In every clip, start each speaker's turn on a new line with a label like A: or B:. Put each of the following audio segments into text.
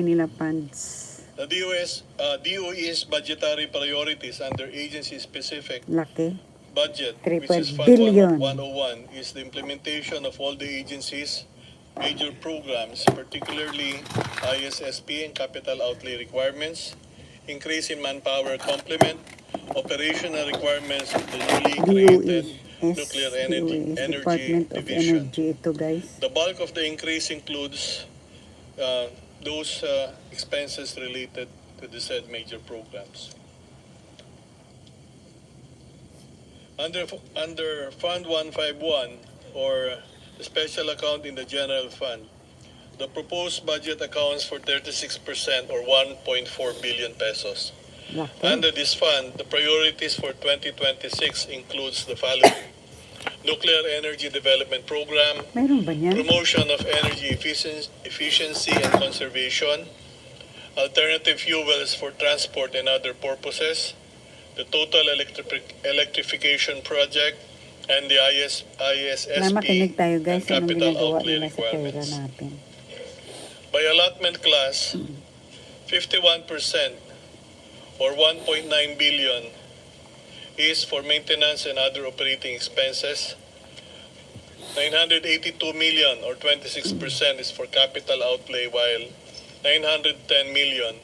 A: nila funds.
B: The DOE's budgetary priorities under agency-specific
A: Laki.
B: budget, which
A: 3
B: is Fund
A: billion.
B: 101, is the implementation of all the agencies' major programs, particularly ISSP and capital outlay requirements, increase in manpower complement, operational requirements of the newly created Nuclear Energy
A: Department of
B: Division.
A: Energy ito, guys.
B: The bulk of the increase includes those expenses related to the said major programs. Under Fund 151, or the special account in the general fund, the proposed budget accounts for 36% or 1.4 billion pesos.
A: Laki.
B: Under this fund, the priorities for 2026 includes the following: Nuclear Energy Development Program,
A: Mayroon ba niyan?
B: promotion of energy efficiency and conservation, alternative fuels for transport and other purposes, the total electrification project, and the
A: Wala, makinig
B: ISSP
A: tayo,
B: and
A: guys. Anong
B: capital
A: ginagawa
B: outlay
A: nila sa pera
B: requirements.
A: natin?
B: By allotment class, 51% or 1.9 billion is for maintenance and other operating expenses. 982 million or 26% is for capital outlay, while 910 million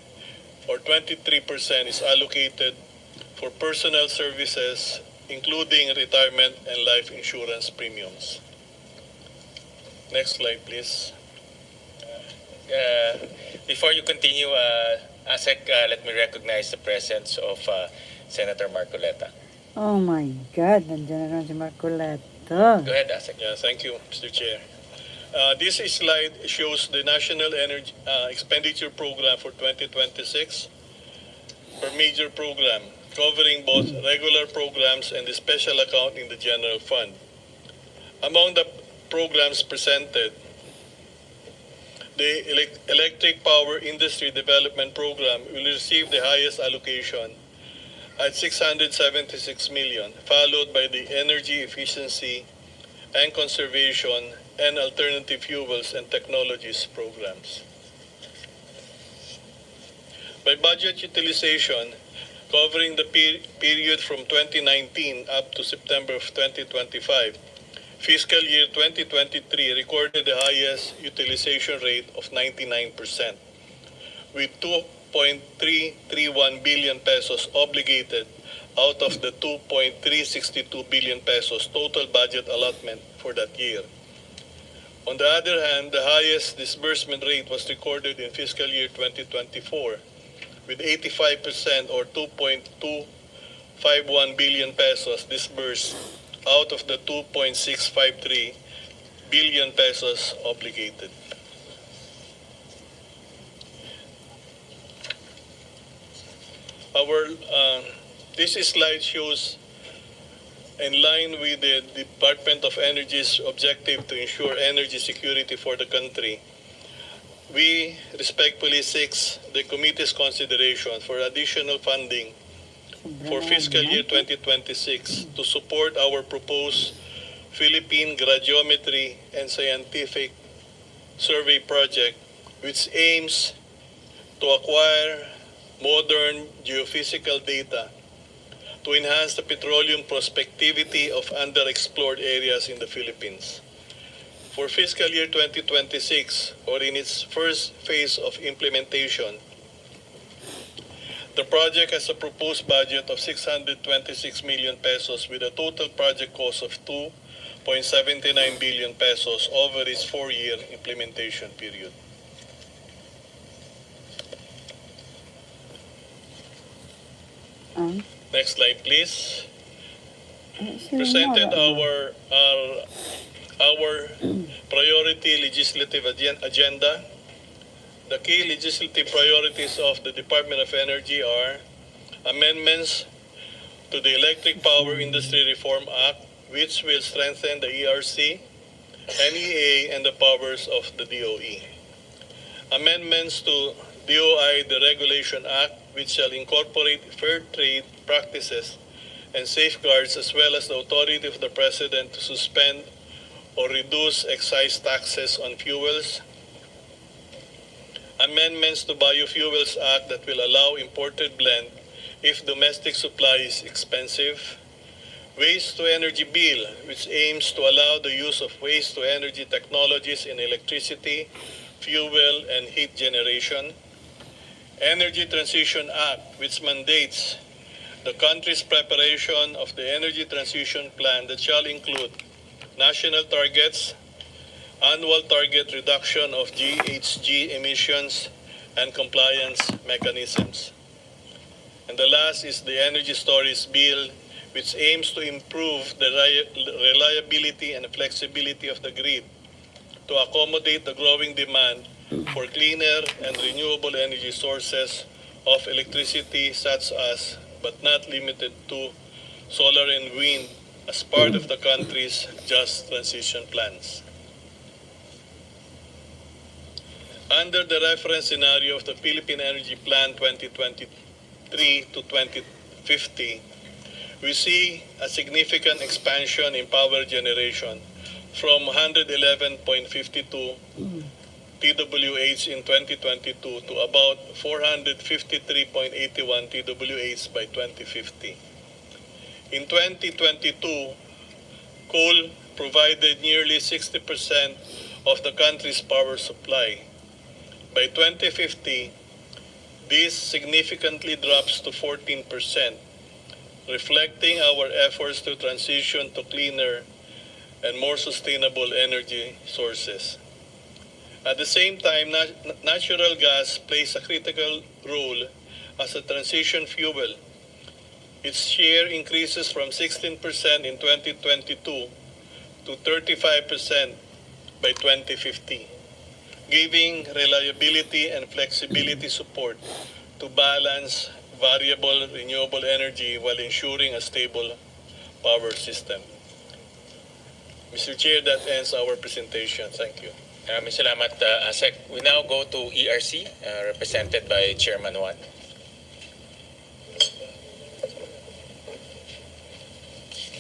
B: or 23% is allocated for personnel services, including retirement and life insurance premiums. Next slide, please.
C: Before you continue, ASEC, let me recognize the presence of Senator Marcoleta.
A: Oh my God, nandiyan na si Marcoleta.
C: Go ahead, ASEC.
B: Yeah, thank you, Mr. Chair. This slide shows the National Energy Expenditure Program for 2026 per major program, covering both regular programs and the special account in the general fund. Among the programs presented, the Electric Power Industry Development Program will receive the highest allocation at 676 million, followed by the Energy Efficiency and Conservation and Alternative Fuels and Technologies programs. By budget utilization, covering the period from 2019 up to September of 2025, fiscal year 2023 recorded the highest utilization rate of 99%, with 2.331 billion pesos obligated out of the 2.362 billion pesos total budget allotment for that year. On the other hand, the highest disbursement rate was recorded in fiscal year 2024, with 85% or 2.251 billion pesos disbursed out of the 2.653 billion pesos obligated. This slide shows, in line with the Department of Energy's objective to ensure energy security for the country, we respectfully seek the Committee's consideration for additional funding for fiscal year 2026 to support our proposed Philippine Gradiometry and Scientific Survey project, which aims to acquire modern geophysical data to enhance the petroleum prospectivity of underexplored areas in the Philippines. For fiscal year 2026, or in its first phase of implementation, the project has a proposed budget of 626 million pesos with a total project cost of 2.79 billion pesos over its 4-year implementation period. Next slide, please. Presented our priority legislative agenda. The key legislative priorities of the Department of Energy are amendments to the Electric Power Industry Reform Act, which will strengthen the ERC, NEA, and the powers of the DOE. Amendments to DOI Deregulation Act, which shall incorporate fair trade practices and safeguards, as well as the authority of the President to suspend or reduce excise taxes on fuels. amendments to Biofuels Act that will allow imported blend if domestic supply is expensive, waste-to-energy bill, which aims to allow the use of waste-to-energy technologies in electricity, fuel, and heat generation, Energy Transition Act, which mandates the country's preparation of the energy transition plan that shall include national targets, annual target reduction of GHG emissions, and compliance mechanisms. And the last is the Energy Storage Bill, which aims to improve the reliability and flexibility of the grid to accommodate the growing demand for cleaner and renewable energy sources of electricity such as, but not limited to, solar and wind as part of the country's just transition plans. Under the reference scenario of the Philippine Energy Plan 2023 to 2050, we see a significant expansion in power generation from 111.52 TWH in 2022 to about 453.81 TWH by 2050. In 2022, coal provided nearly 60% of the country's power supply. By 2050, this significantly drops to 14%, reflecting our efforts to transition to cleaner and more sustainable energy sources. At the same time, natural gas plays a critical role as a transition fuel. Its share increases from 16% in 2022 to 35% by 2050, giving reliability and flexibility support to balance variable renewable energy while ensuring a stable power system. Mr. Chair, that ends our presentation. Thank you.
C: Maraming salamat, ASEC. We now go to ERC, represented by Chairman Juan.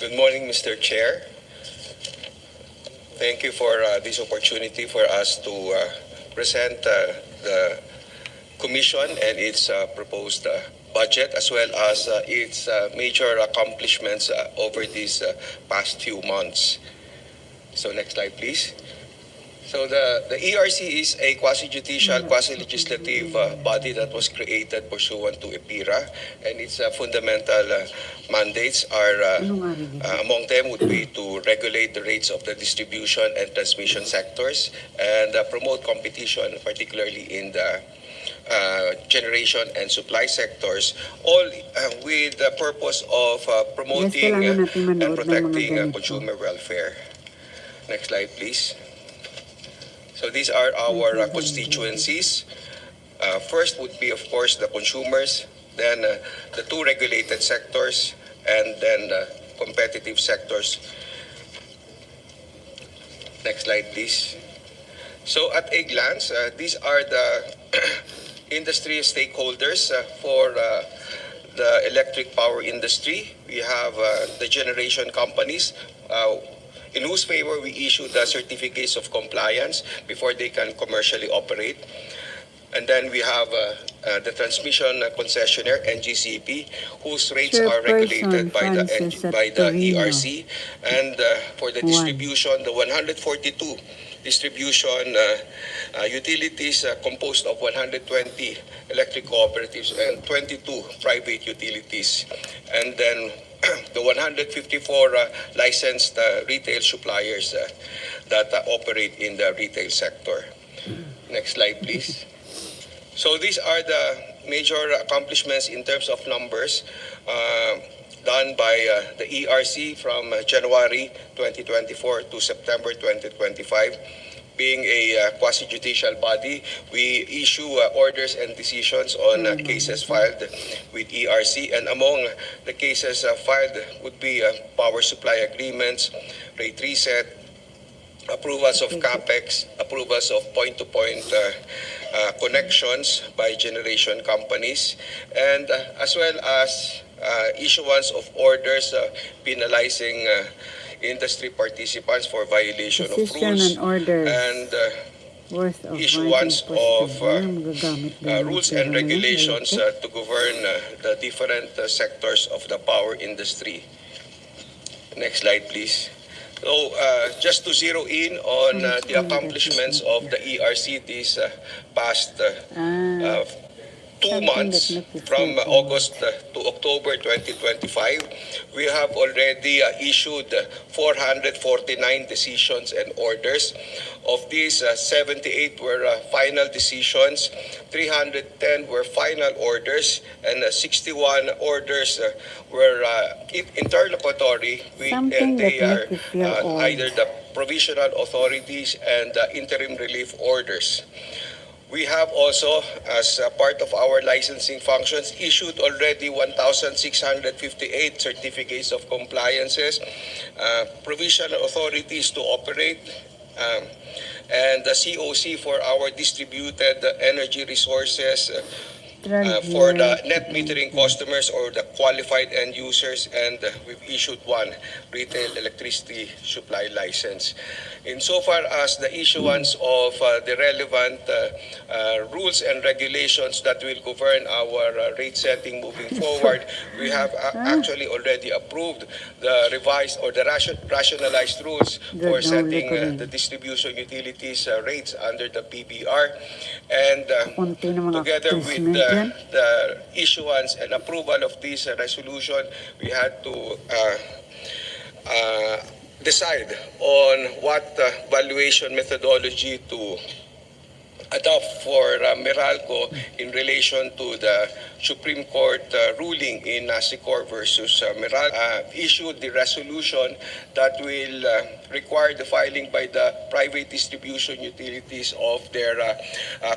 D: Good morning, Mr. Chair. Thank you for this opportunity for us to present the Commission and its proposed budget, as well as its major accomplishments over these past few months. So next slide, please. So the ERC is a quasi-judicial, quasi-legislative body that was created pursuant to EPIRA, and its fundamental mandates are, among them would be to regulate the rates of the distribution and transmission sectors and promote competition, particularly in the generation and supply sectors, all with the purpose of promoting and protecting consumer welfare. Next slide, please. So these are our constituencies. First would be, of course, the consumers, then the two regulated sectors, and then the competitive sectors. Next slide, please. So at a glance, these are the industry stakeholders for the electric power industry. We have the generation companies, in whose favor we issue the certificates of compliance before they can commercially operate. And then we have the transmission concessionaire, NGCP, whose rates are regulated by the ERC. And for the distribution, the 142 distribution utilities composed of 120 electric cooperatives and 22 private utilities. And then the 154 licensed retail suppliers that operate in the retail sector. Next slide, please. So these are the major accomplishments in terms of numbers done by the ERC from January 2024 to September 2025. Being a quasi-judicial body, we issue orders and decisions on cases filed with ERC, and among the cases filed would be power supply agreements, rate reset, approvals of CAPEX, approvals of point-to-point connections by generation companies, and as well as issuance of orders penalizing industry participants for violation of rules, and
A: Worth of
D: issuance of
A: magagamit
D: rules and regulations to govern the different sectors of the power industry. Next slide, please. So, just to zero in on the accomplishments of the ERC these past 2 months, from August to October 2025, we have already issued 449 decisions and orders. Of these, 78 were final decisions, 310 were final orders, and 61 orders were interlocutory, and they are either the provisional authorities and interim relief orders. We have also, as part of our licensing functions, issued already 1,658 certificates of compliances, provisional authorities to operate, and the COC for our distributed energy resources for the net metering customers or the qualified end users, and we've issued one retail electricity supply license. Insofar as the issuance of the relevant rules and regulations that will govern our rate setting moving forward, we have actually already approved the revised or the rationalized rules for setting the distribution utilities rates under the PBR, and together with the issuance and approval of this resolution, we had to decide on what valuation methodology to adopt for Meralco in relation to the Supreme Court ruling in Nasicor versus Meralco. Issued the resolution that will require the filing by the private distribution utilities of their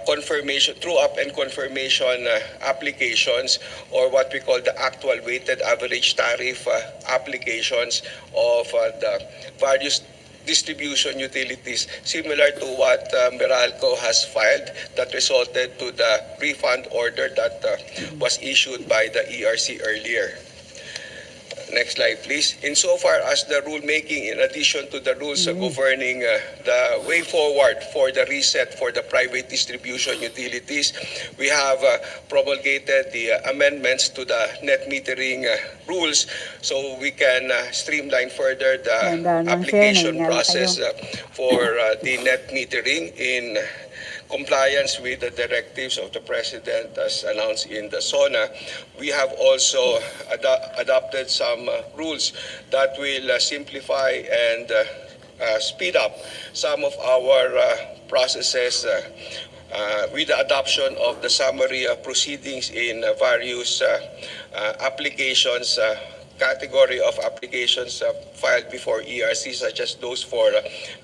D: confirmation, true-up and confirmation applications, or what we call the actual weighted average tariff applications of the various distribution utilities, similar to what Meralco has filed, that resulted to the refund order that was issued by the ERC earlier. Next slide, please. Insofar as the rulemaking, in addition to the rules governing the way forward for the reset for the private distribution utilities, we have promulgated the amendments to the net metering rules so we can streamline further the application process for the net metering in compliance with the directives of the President as announced in the SONA. We have also adopted some rules that will simplify and speed up some of our processes with the adoption of the summary proceedings in various applications, category of applications filed before ERC, such as those for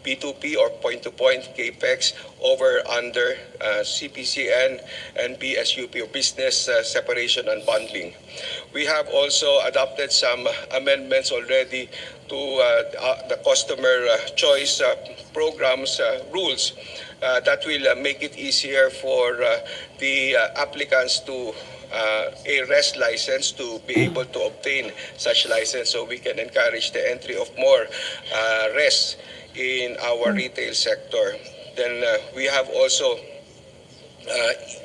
D: P2P or point-to-point CAPEX, over under CPCN and BSUP or business separation and bundling. We have also adopted some amendments already to the customer choice programs rules that will make it easier for the applicants to a REST license to be able to obtain such license, so we can encourage the entry of more REST in our retail sector. Then we have also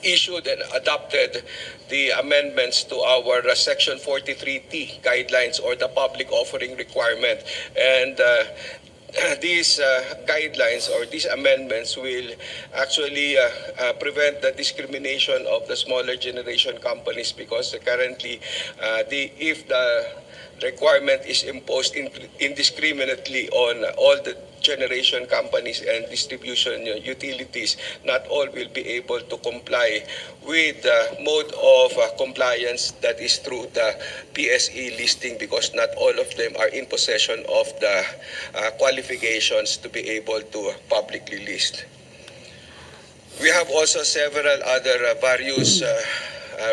D: issued and adopted the amendments to our Section 43T guidelines, or the public offering requirement, and these guidelines or these amendments will actually prevent the discrimination of the smaller generation companies, because currently if the requirement is imposed indiscriminately on all the generation companies and distribution utilities, not all will be able to comply with the mode of compliance that is through the PSE listing, because not all of them are in possession of the qualifications to be able to publicly list. We have also several other various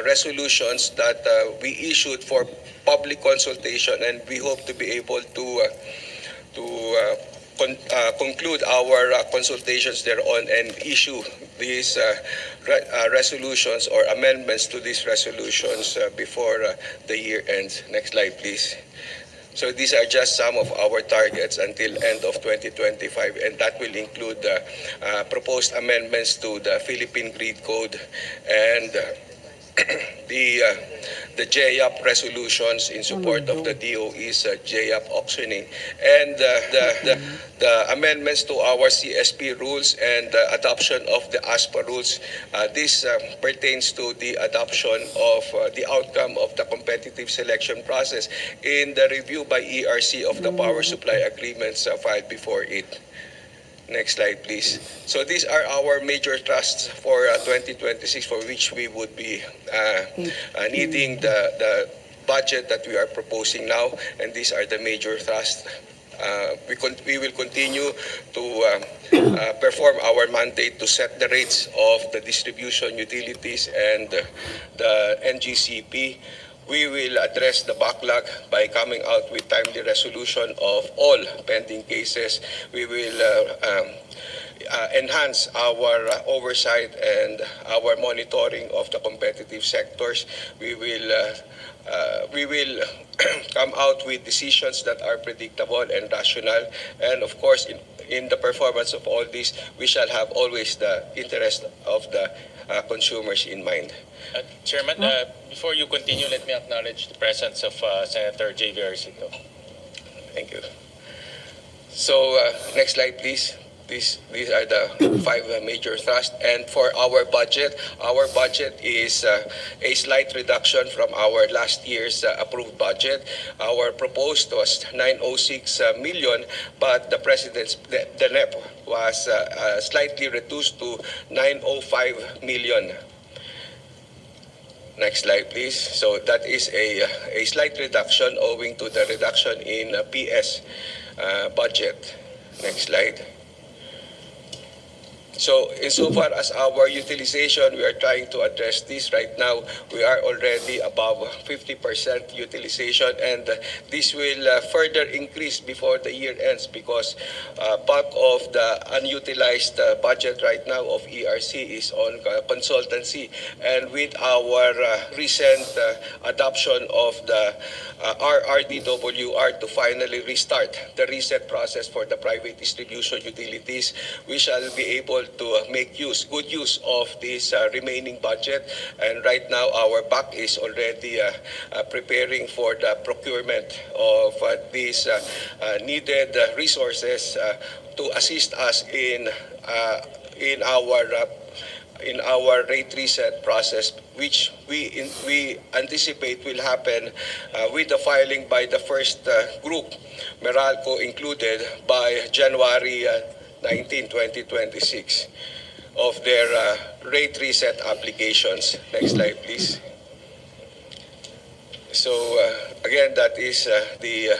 D: resolutions that we issued for public consultation, and we hope to be able to conclude our consultations thereon and issue these resolutions or amendments to these resolutions before the year ends. Next slide, please. So these are just some of our targets until end of 2025, and that will include proposed amendments to the Philippine Grid Code and the JAP resolutions in support of the DOE's JAP auctioning, and the amendments to our CSP rules and the adoption of the ASPA rules. This pertains to the adoption of the outcome of the competitive selection process in the review by ERC of the power supply agreements filed before it. Next slide, please. So these are our major trusts for 2026, for which we would be needing the budget that we are proposing now, and these are the major trusts. We will continue to perform our mandate to set the rates of the distribution utilities and the NGCP. We will address the backlog by coming out with timely resolution of all pending cases. We will enhance our oversight and our monitoring of the competitive sectors. We will come out with decisions that are predictable and rational. And of course, in the performance of all this, we shall have always the interest of the consumers in mind.
C: Chairman, before you continue, let me acknowledge the presence of Senator J.V. Arcito.
D: Thank you. So next slide, please. These are the five major thrusts. And for our budget is a slight reduction from our last year's approved budget. Our proposed was 906 million, but the NEP was slightly reduced to 905 million. Next slide, please. So that is a slight reduction owing to the reduction in PS budget. Next slide. So insofar as our utilization, we are trying to address this right now. We are already above 50% utilization, and this will further increase before the year ends because part of the unutilized budget right now of ERC is on consultancy. And with our recent adoption of the RRDWR to finally restart the reset process for the private distribution utilities, we shall be able to make good use of this remaining budget. And right now our BAC is already preparing for the procurement of these needed resources to assist us in our rate reset process, which we anticipate will happen with the filing by the first group, Meralco included, by January 19, 2026 of their rate reset applications. Next slide, please. So again, that is the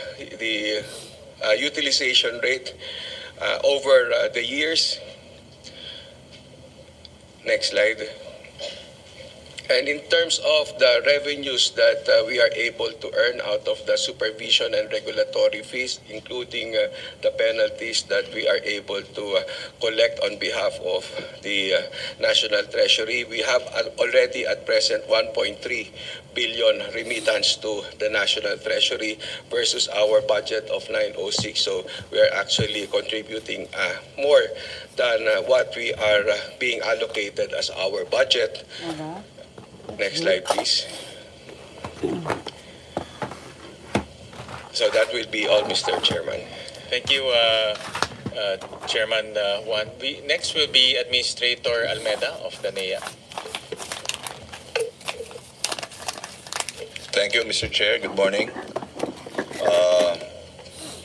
D: utilization rate over the years. Next slide. And in terms of the revenues that we are able to earn out of the supervision and regulatory fees, including the penalties that we are able to collect on behalf of the National Treasury, we have already at present 1.3 billion remittance to the National Treasury versus our budget of 906. So we are actually contributing more than what we are being allocated as our budget. Next slide, please. So that will be all, Mr. Chairman.
C: Thank you, Chairman Juan. Next will be Administrator Almeda of the NEA.
E: Thank you, Mr. Chair. Good morning.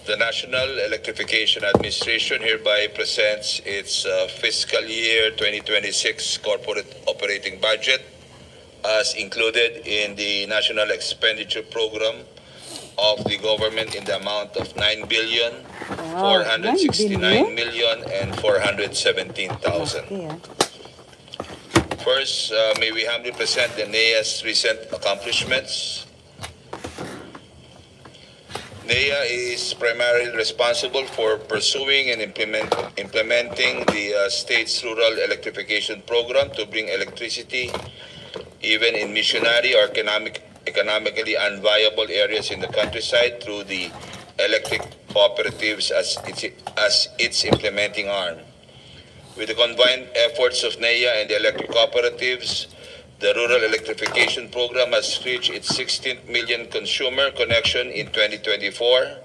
E: The National Electrification Administration hereby presents its fiscal year 2026 corporate operating budget as included in the National Expenditure Program of the government in the amount of 9,469,417,000.
A: Okay,
E: First, may we humbly present the NEA's recent accomplishments. NEA is primarily responsible for pursuing and implementing the state's rural electrification program to bring electricity even in missionary or economically unviable areas in the countryside through the electric cooperatives as its implementing arm. With the combined efforts of NEA and the electric cooperatives, the Rural Electrification Program has reached its 16th million consumer connection in 2024.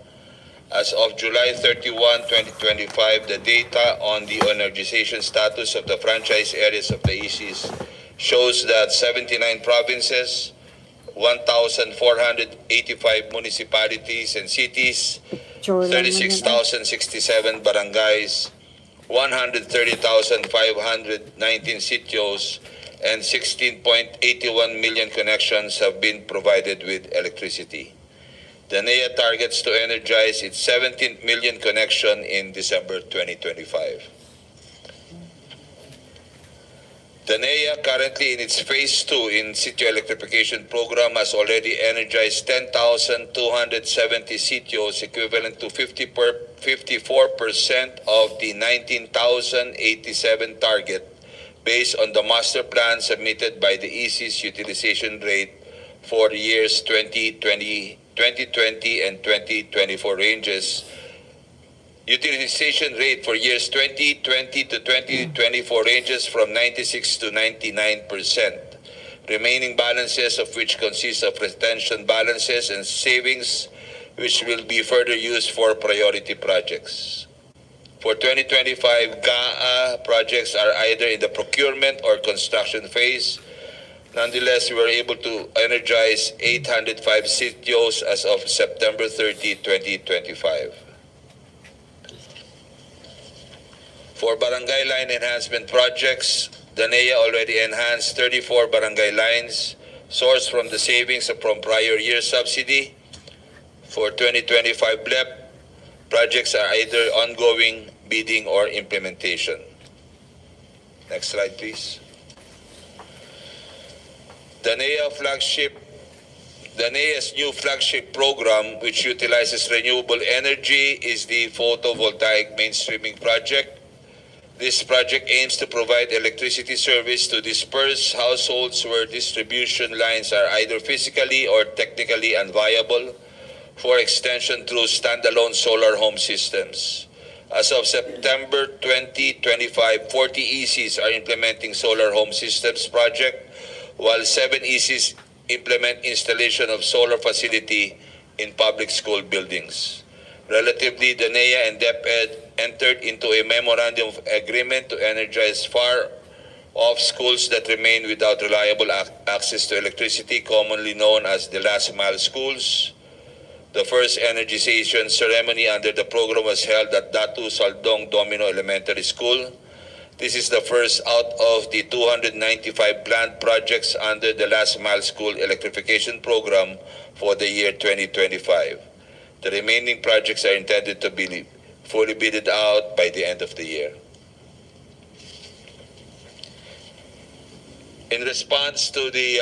E: As of July 31, 2025, the data on the energization status of the franchise areas of the ECs shows that 79 provinces, 1,485 municipalities and cities,
A: Picture lang man yan,
E: 36,067 barangays, 130,519 sitios, and 16.81 million connections have been provided with electricity. The NEA targets to energize its 17th million connection in December 2025. The NEA, currently in its Phase 2 in situ electrification program, has already energized 10,270 sitios, equivalent to 54% of the 19,087 target, based on the master plan submitted by the EC's utilization rate for years 2020 and 2024 ranges. Utilization rate for years 2020 to 2024 ranges from 96 to 99%. Remaining balances of which consist of retention balances and savings, which will be further used for priority projects. For 2025, GAA projects are either in the procurement or construction phase. Nonetheless, we were able to energize 805 sitios as of September 30, 2025. For barangay line enhancement projects, the NEA already enhanced 34 barangay lines sourced from the savings from prior year subsidy. For 2025 BLEP, projects are either ongoing, bidding, or implementation. Next slide, please. The NEA's new flagship program, which utilizes renewable energy, is the photovoltaic mainstreaming project. This project aims to provide electricity service to dispersed households where distribution lines are either physically or technically unviable for extension through standalone solar home systems. As of September 2025, 40 ECs are implementing solar home systems project, while 7 ECs implement installation of solar facility in public school buildings. Relatively, the NEA and DepEd entered into a memorandum of agreement to energize far-off schools that remain without reliable access to electricity, commonly known as the last-mile schools. The first energization ceremony under the program was held at Datu Saldong Domino Elementary School. This is the first out of the 295 planned projects under the last-mile school electrification program for the year 2025. The remaining projects are intended to be fully bidded out by the end of the year. In response to the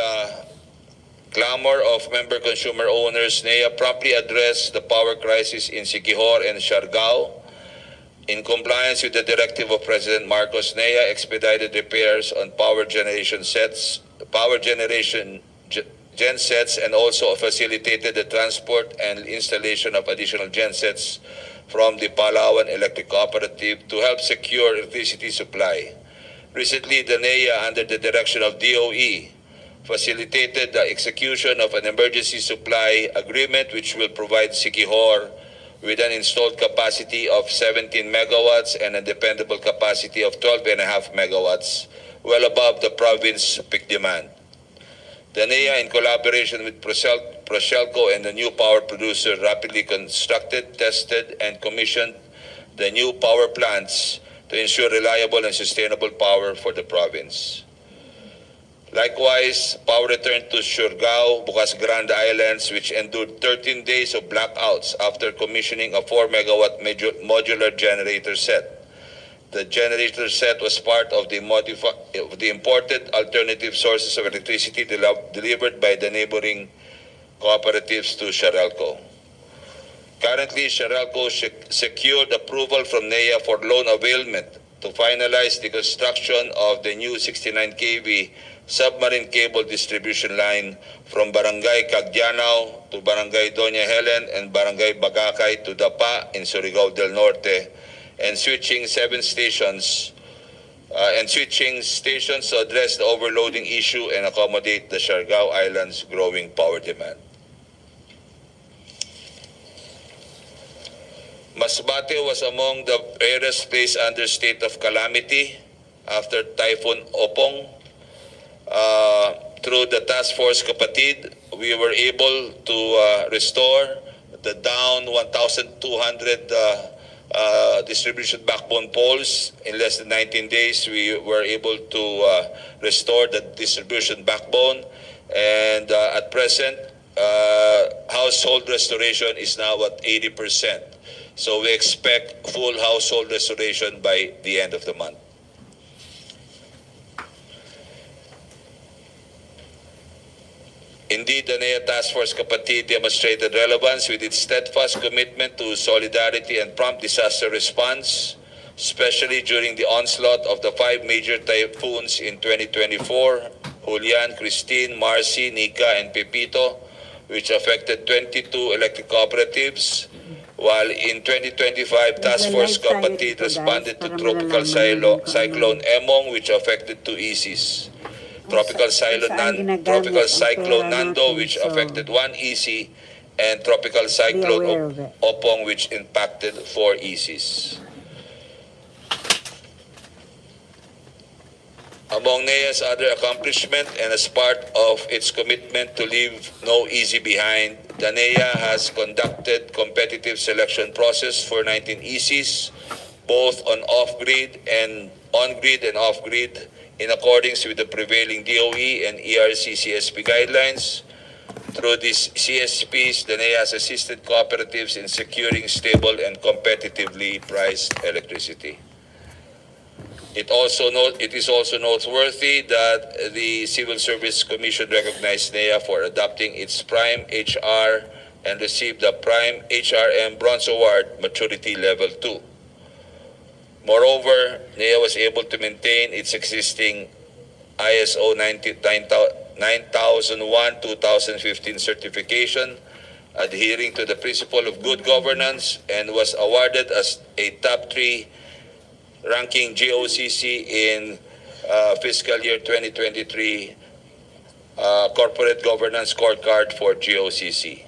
E: clamor of member consumer owners, NEA promptly addressed the power crisis in Siquijor and Siargao. In compliance with the directive of President Marcos, NEA expedited repairs on power generation gensets, and also facilitated the transport and installation of additional gensets from the Palawan Electric Cooperative to help secure electricity supply. Recently, the NEA, under the direction of DOE, facilitated the execution of an emergency supply agreement which will provide Siquijor with an installed capacity of 17 megawatts and a dependable capacity of 12.5 megawatts, well above the province peak demand. The NEA, in collaboration with Procelco and the new power producer, rapidly constructed, tested, and commissioned the new power plants to ensure reliable and sustainable power for the province. Likewise, power returned to Siargao, Bukas Grande Islands, which endured 13 days of blackouts after commissioning a 4-megawatt modular generator set. The generator set was part of the imported alternative sources of electricity delivered by the neighboring cooperatives to Siargao. Currently, Siargao secured approval from NEA for loan availment to finalize the construction of the new 69 kV submarine cable distribution line from Barangay Cagdianao to Barangay Doña Helen and Barangay Bagakay to Dapa in Surigao del Norte, and switching stations to address the overloading issue and accommodate the Siargao Island's growing power demand. Masbate was among the areas placed under state of calamity after Typhoon Opong. Through the Task Force Kapatid, we were able to restore the down 1,200 distribution backbone poles. In less than 19 days, we were able to restore the distribution backbone. And at present, household restoration is now at 80%. So we expect full household restoration by the end of the month. Indeed, the NEA Task Force Kapatid demonstrated relevance with its steadfast commitment to solidarity and prompt disaster response, especially during the onslaught of the 5 major typhoons in 2024, Julian, Christine, Marcy, Nika, and Pepito, which affected 22 electric cooperatives, while in 2025, Task Force Kapatid responded to Tropical Cyclone Emong, which affected 2 ECs. Tropical Cyclone Nando, which affected 1 EC, and Tropical Cyclone Opong, which impacted 4 ECs. Among NEA's other accomplishment and as part of its commitment to leave no easy behind, the NEA has conducted competitive selection process for 19 ECs, both on on-grid and off-grid, in accordance with the prevailing DOE and ERC CSP guidelines. Through these CSPs, the NEA has assisted cooperatives in securing stable and competitively priced electricity. It is also noteworthy that the Civil Service Commission recognized NEA for adopting its Prime HR and received the Prime HRM Bronze Award Maturity Level 2. Moreover, NEA was able to maintain its existing ISO 9001-2015 certification, adhering to the principle of good governance, and was awarded as a top 3 ranking GOCC in fiscal year 2023 Corporate Governance Scorecard for GOCC.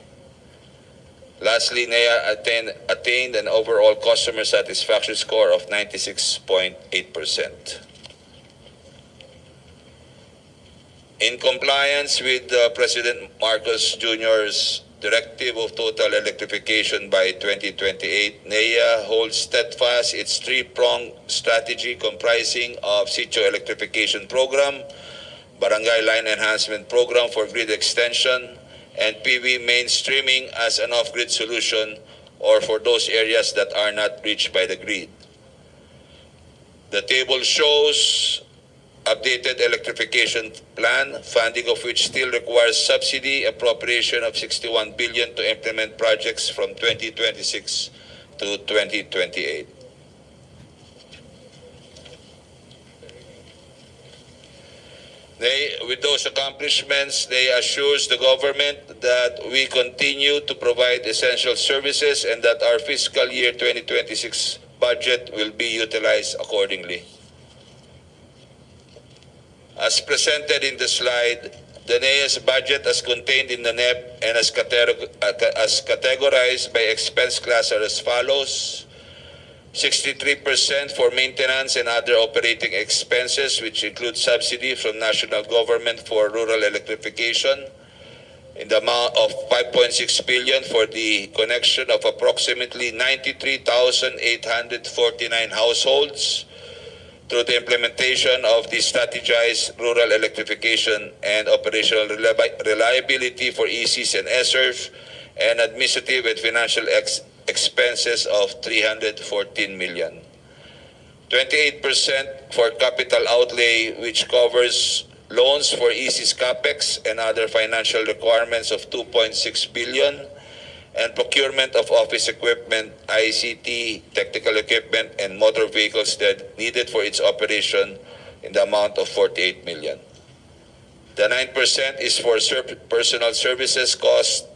E: Lastly, NEA attained an overall customer satisfaction score of 96.8%. In compliance with President Marcos Jr.'s directive of total electrification by 2028, NEA holds steadfast its 3-pronged strategy comprising of Sitio Electrification Program, Barangay Line Enhancement Program for grid extension, and PV mainstreaming as an off-grid solution or for those areas that are not reached by the grid. The table shows updated electrification plan, funding of which still requires subsidy appropriation of 61 billion to implement projects from 2026 to 2028. With those accomplishments, they assures the government that we continue to provide essential services and that our fiscal year 2026 budget will be utilized accordingly. As presented in the slide, the NEA's budget as contained in the NEP and as categorized by expense class are as follows: 63% for maintenance and other operating expenses, which include subsidy from national government for rural electrification, in the amount of 5.6 billion for the connection of approximately 93,849 households through the implementation of the strategized rural electrification and operational reliability for ECs and ESSERF, and administrative and financial expenses of 314 million. 28% for capital outlay, which covers loans for EC's CAPEX and other financial requirements of 2.6 billion, and procurement of office equipment, ICT, technical equipment, and motor vehicles that needed for its operation in the amount of 48 million. The 9% is for personal services cost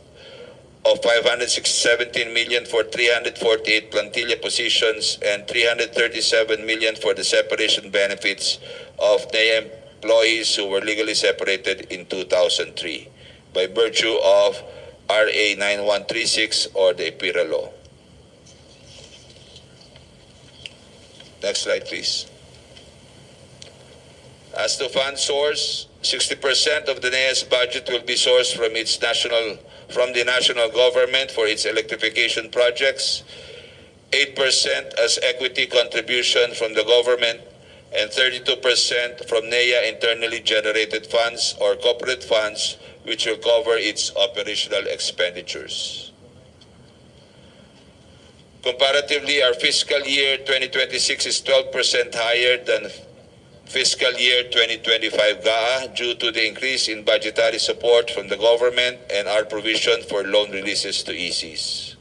E: of 517 million for 348 plantilla positions and 337 million for the separation benefits of NEA employees who were legally separated in 2003 by virtue of RA 9136 or the EPIRA law. Next slide, please. As to fund source, 60% of the NEA's budget will be sourced from the national government for its electrification projects, 8% as equity contribution from the government, and 32% from NEA internally generated funds or corporate funds, which will cover its operational expenditures. Comparatively, our fiscal year 2026 is 12% higher than fiscal year 2025 GAA due to the increase in budgetary support from the government and our provision for loan releases to ECs.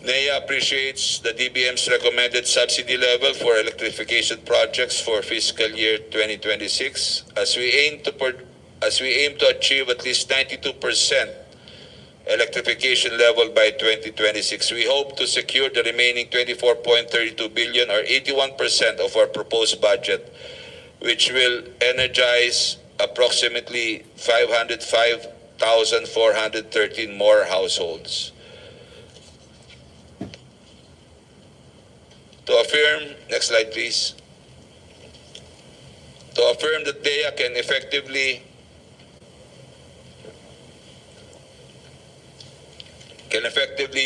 E: NEA appreciates the DBM's recommended subsidy level for electrification projects for fiscal year 2026 as we aim to achieve at least 92% electrification level by 2026. We hope to secure the remaining 24.32 billion or 81% of our proposed budget, which will energize approximately 505,413 more households. To affirm, next slide please. To affirm that DEA can effectively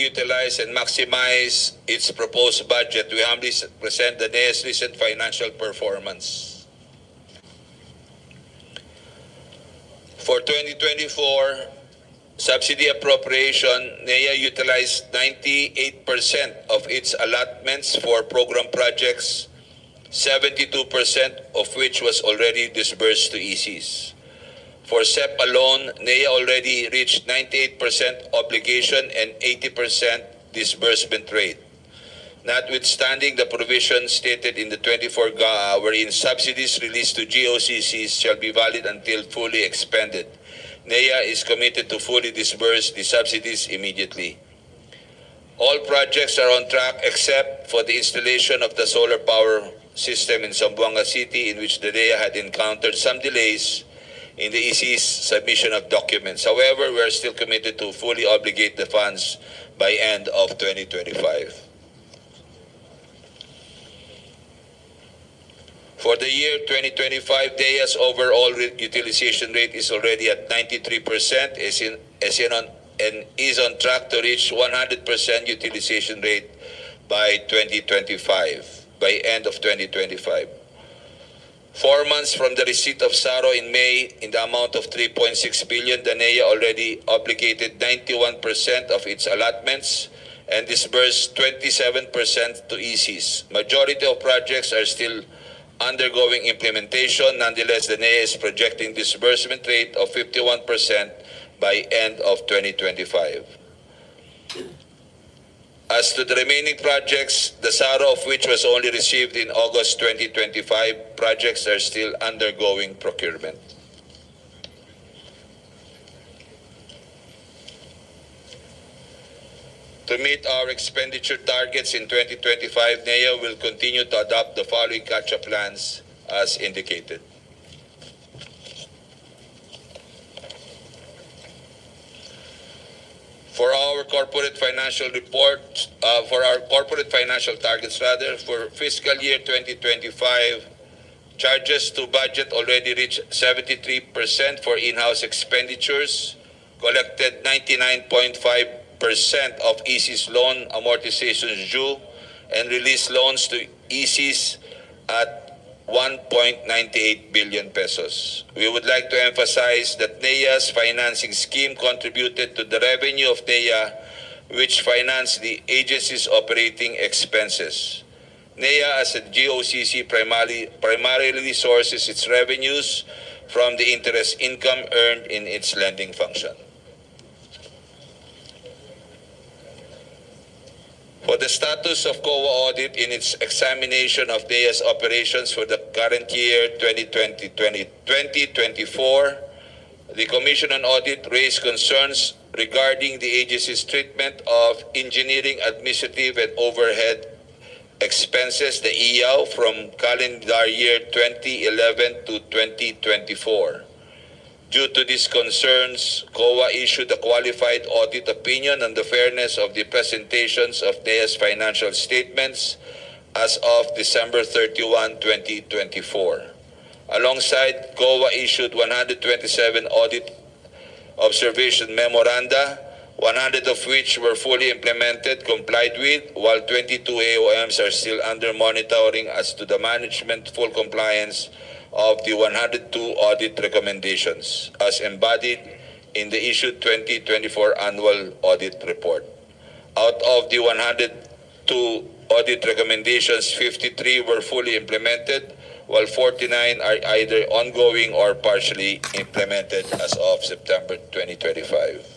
E: utilize and maximize its proposed budget, we humbly present the NEA's recent financial performance. For 2024, subsidy appropriation, NEA utilized 98% of its allotments for program projects, 72% of which was already disbursed to ECs. For SEP alone, NEA already reached 98% obligation and 80% disbursement rate. Notwithstanding the provision stated in the 24 GAA wherein subsidies released to GOCCs shall be valid until fully expended, NEA is committed to fully disburse the subsidies immediately. All projects are on track except for the installation of the solar power system in Zamboanga City, in which the NEA had encountered some delays in the EC's submission of documents. However, we are still committed to fully obligate the funds by end of 2025. For the year 2025, DEA's overall utilization rate is already at 93%, and is on track to reach 100% utilization rate by 2025, by end of 2025. 4 months from the receipt of SARO in May in the amount of 3.6 billion, the NEA already obligated 91% of its allotments and disbursed 27% to ECs. Majority of projects are still undergoing implementation. Nonetheless, the NEA is projecting disbursement rate of 51% by end of 2025. As to the remaining projects, the SARO of which was only received in August 2025, projects are still undergoing procurement. To meet our expenditure targets in 2025, NEA will continue to adopt the following catch-up plans as indicated. For our corporate financial targets for fiscal year 2025, charges to budget already reached 73% for in-house expenditures, collected 99.5% of EC's loan amortizations due, and released loans to ECs at 1.98 billion pesos. We would like to emphasize that NEA's financing scheme contributed to the revenue of NEA, which financed the agency's operating expenses. NEA as a GOCC primarily sources its revenues from the interest income earned in its lending function. For the status of COA audit in its examination of NEA's operations for the current year 2024, the Commission on Audit raised concerns regarding the agency's treatment of engineering, administrative, and overhead expenses, the EAW, from calendar year 2011 to 2024. Due to these concerns, COA issued a qualified audit opinion on the fairness of the presentations of NEA's financial statements as of December 31, 2024. Alongside, COA issued 127 audit observation memoranda, 100 of which were fully implemented, complied with, while 22 AOMs are still under monitoring as to the management full compliance of the 102 audit recommendations as embodied in the issued 2024 annual audit report. Out of the 102 audit recommendations, 53 were fully implemented, while 49 are either ongoing or partially implemented as of September 2025.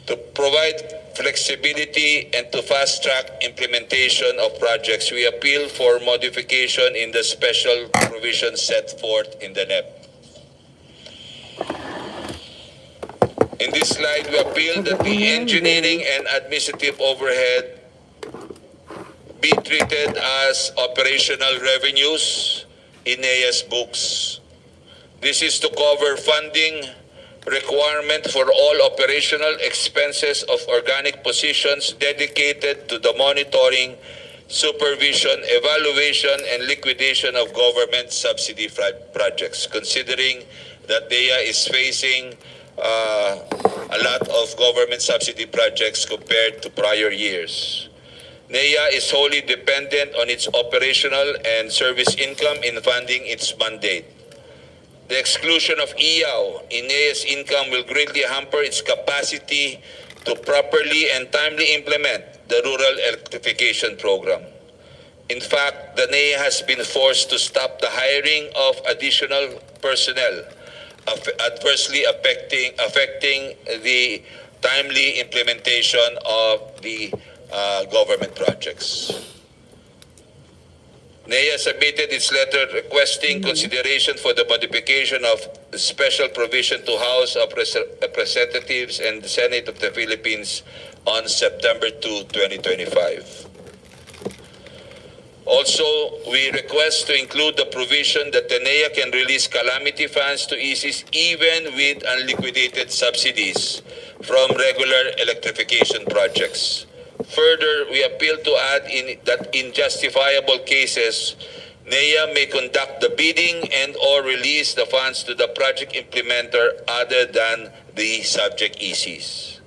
E: To provide flexibility and to fast-track implementation of projects, we appeal for modification in the special provision set forth in the NEP. In this slide, we appeal that the engineering and administrative overhead be treated as operational revenues in NEA's books. This is to cover funding requirement for all operational expenses of organic positions dedicated to the monitoring, supervision, evaluation, and liquidation of government subsidy projects, considering that NEA is facing a lot of government subsidy projects compared to prior years. NEA is wholly dependent on its operational and service income in funding its mandate. The exclusion of EAW in NEA's income will greatly hamper its capacity to properly and timely implement the rural electrification program. In fact, the NEA has been forced to stop the hiring of additional personnel, adversely affecting the timely implementation of the government projects. NEA submitted its letter requesting consideration for the modification of the special provision to House of Representatives and the Senate of the Philippines on September 2, 2025. Also, we request to include the provision that the NEA can release calamity funds to ECs even with unliquidated subsidies from regular electrification projects. Further, we appeal to add that in justifiable cases, NEA may conduct the bidding and or release the funds to the project implementer other than the subject ECs.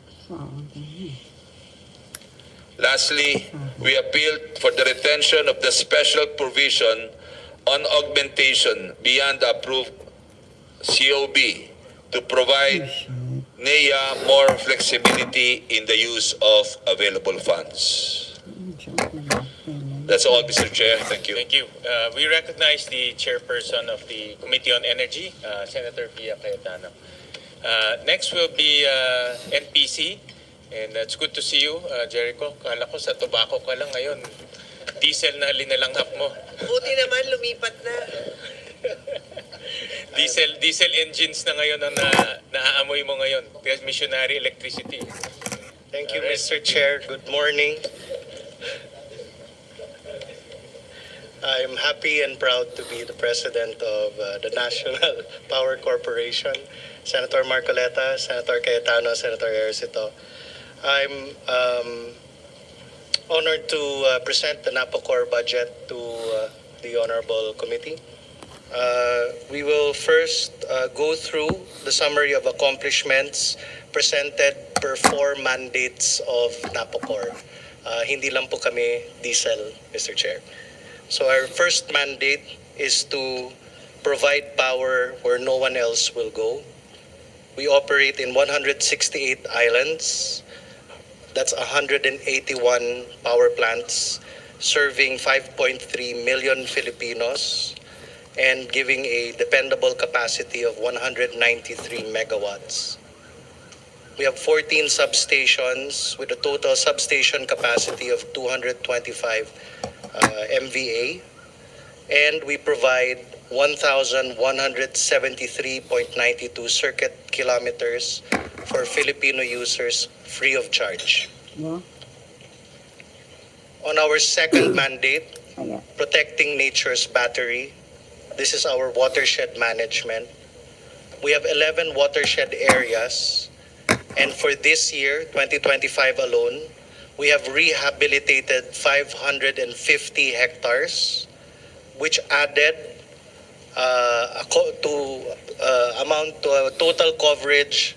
E: Lastly, we appeal for the retention of the special provision on augmentation beyond the approved COB to provide NEA more flexibility in the use of available funds. That's all, Mr. Chair. Thank you.
C: Thank you. We recognize the chairperson of the Committee on Energy, Senator Pia Cayetano. Next will be NPC. And it's good to see you, Jericho. Kala ko sa tobacco ka lang ngayon. Diesel na linalanghap mo.
F: Buti naman, lumipat na.
C: Diesel engines na ngayon ang naaamoy mo ngayon. Missionary electricity.
F: Thank you, Mr. Chair. Good morning. I'm happy and proud to be the president of the National Power Corporation. Senator Marcoleta, Senator Cayetano, Senator Ejercito. I'm honored to present the NAPOCOR budget to the Honorable Committee. We will first go through the summary of accomplishments presented per 4 mandates of NAPOCOR. Hindi lang po kami diesel, Mr. Chair. So our first mandate is to provide power where no one else will go. We operate in 168 islands. That's 181 power plants. serving 5.3 million Filipinos and giving a dependable capacity of 193 megawatts. We have 14 substations with a total substation capacity of 225 MVA, and we provide 1,173.92 circuit kilometers for Filipino users free of charge.
A: Wow.
F: On our second mandate,
A: Ayan.
F: protecting nature's battery, this is our watershed management. We have 11 watershed areas, and for this year, 2025 alone, we have rehabilitated 550 hectares, which added amount to a total coverage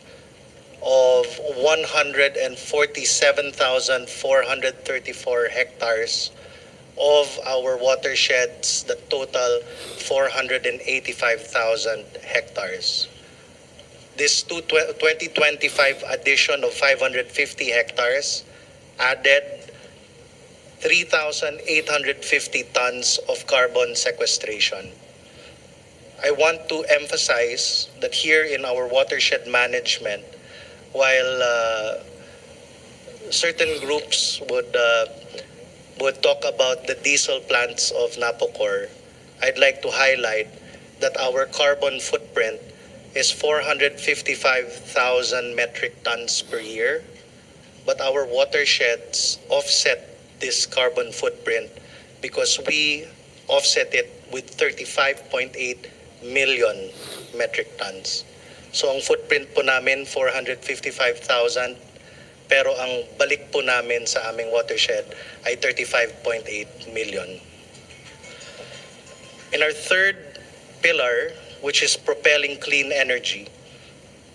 F: of 147,434 hectares of our watersheds that total 485,000 hectares. This 2025 addition of 550 hectares added 3,850 tons of carbon sequestration. I want to emphasize that here in our watershed management, while certain groups would talk about the diesel plants of Napocor, I'd like to highlight that our carbon footprint is 455,000 metric tons per year, but our watersheds offset this carbon footprint because we offset it with 35.8 million metric tons. So ang footprint po namin 455,000, pero ang balik po namin sa aming watershed ay 35.8 million. In our third pillar, which is propelling clean energy,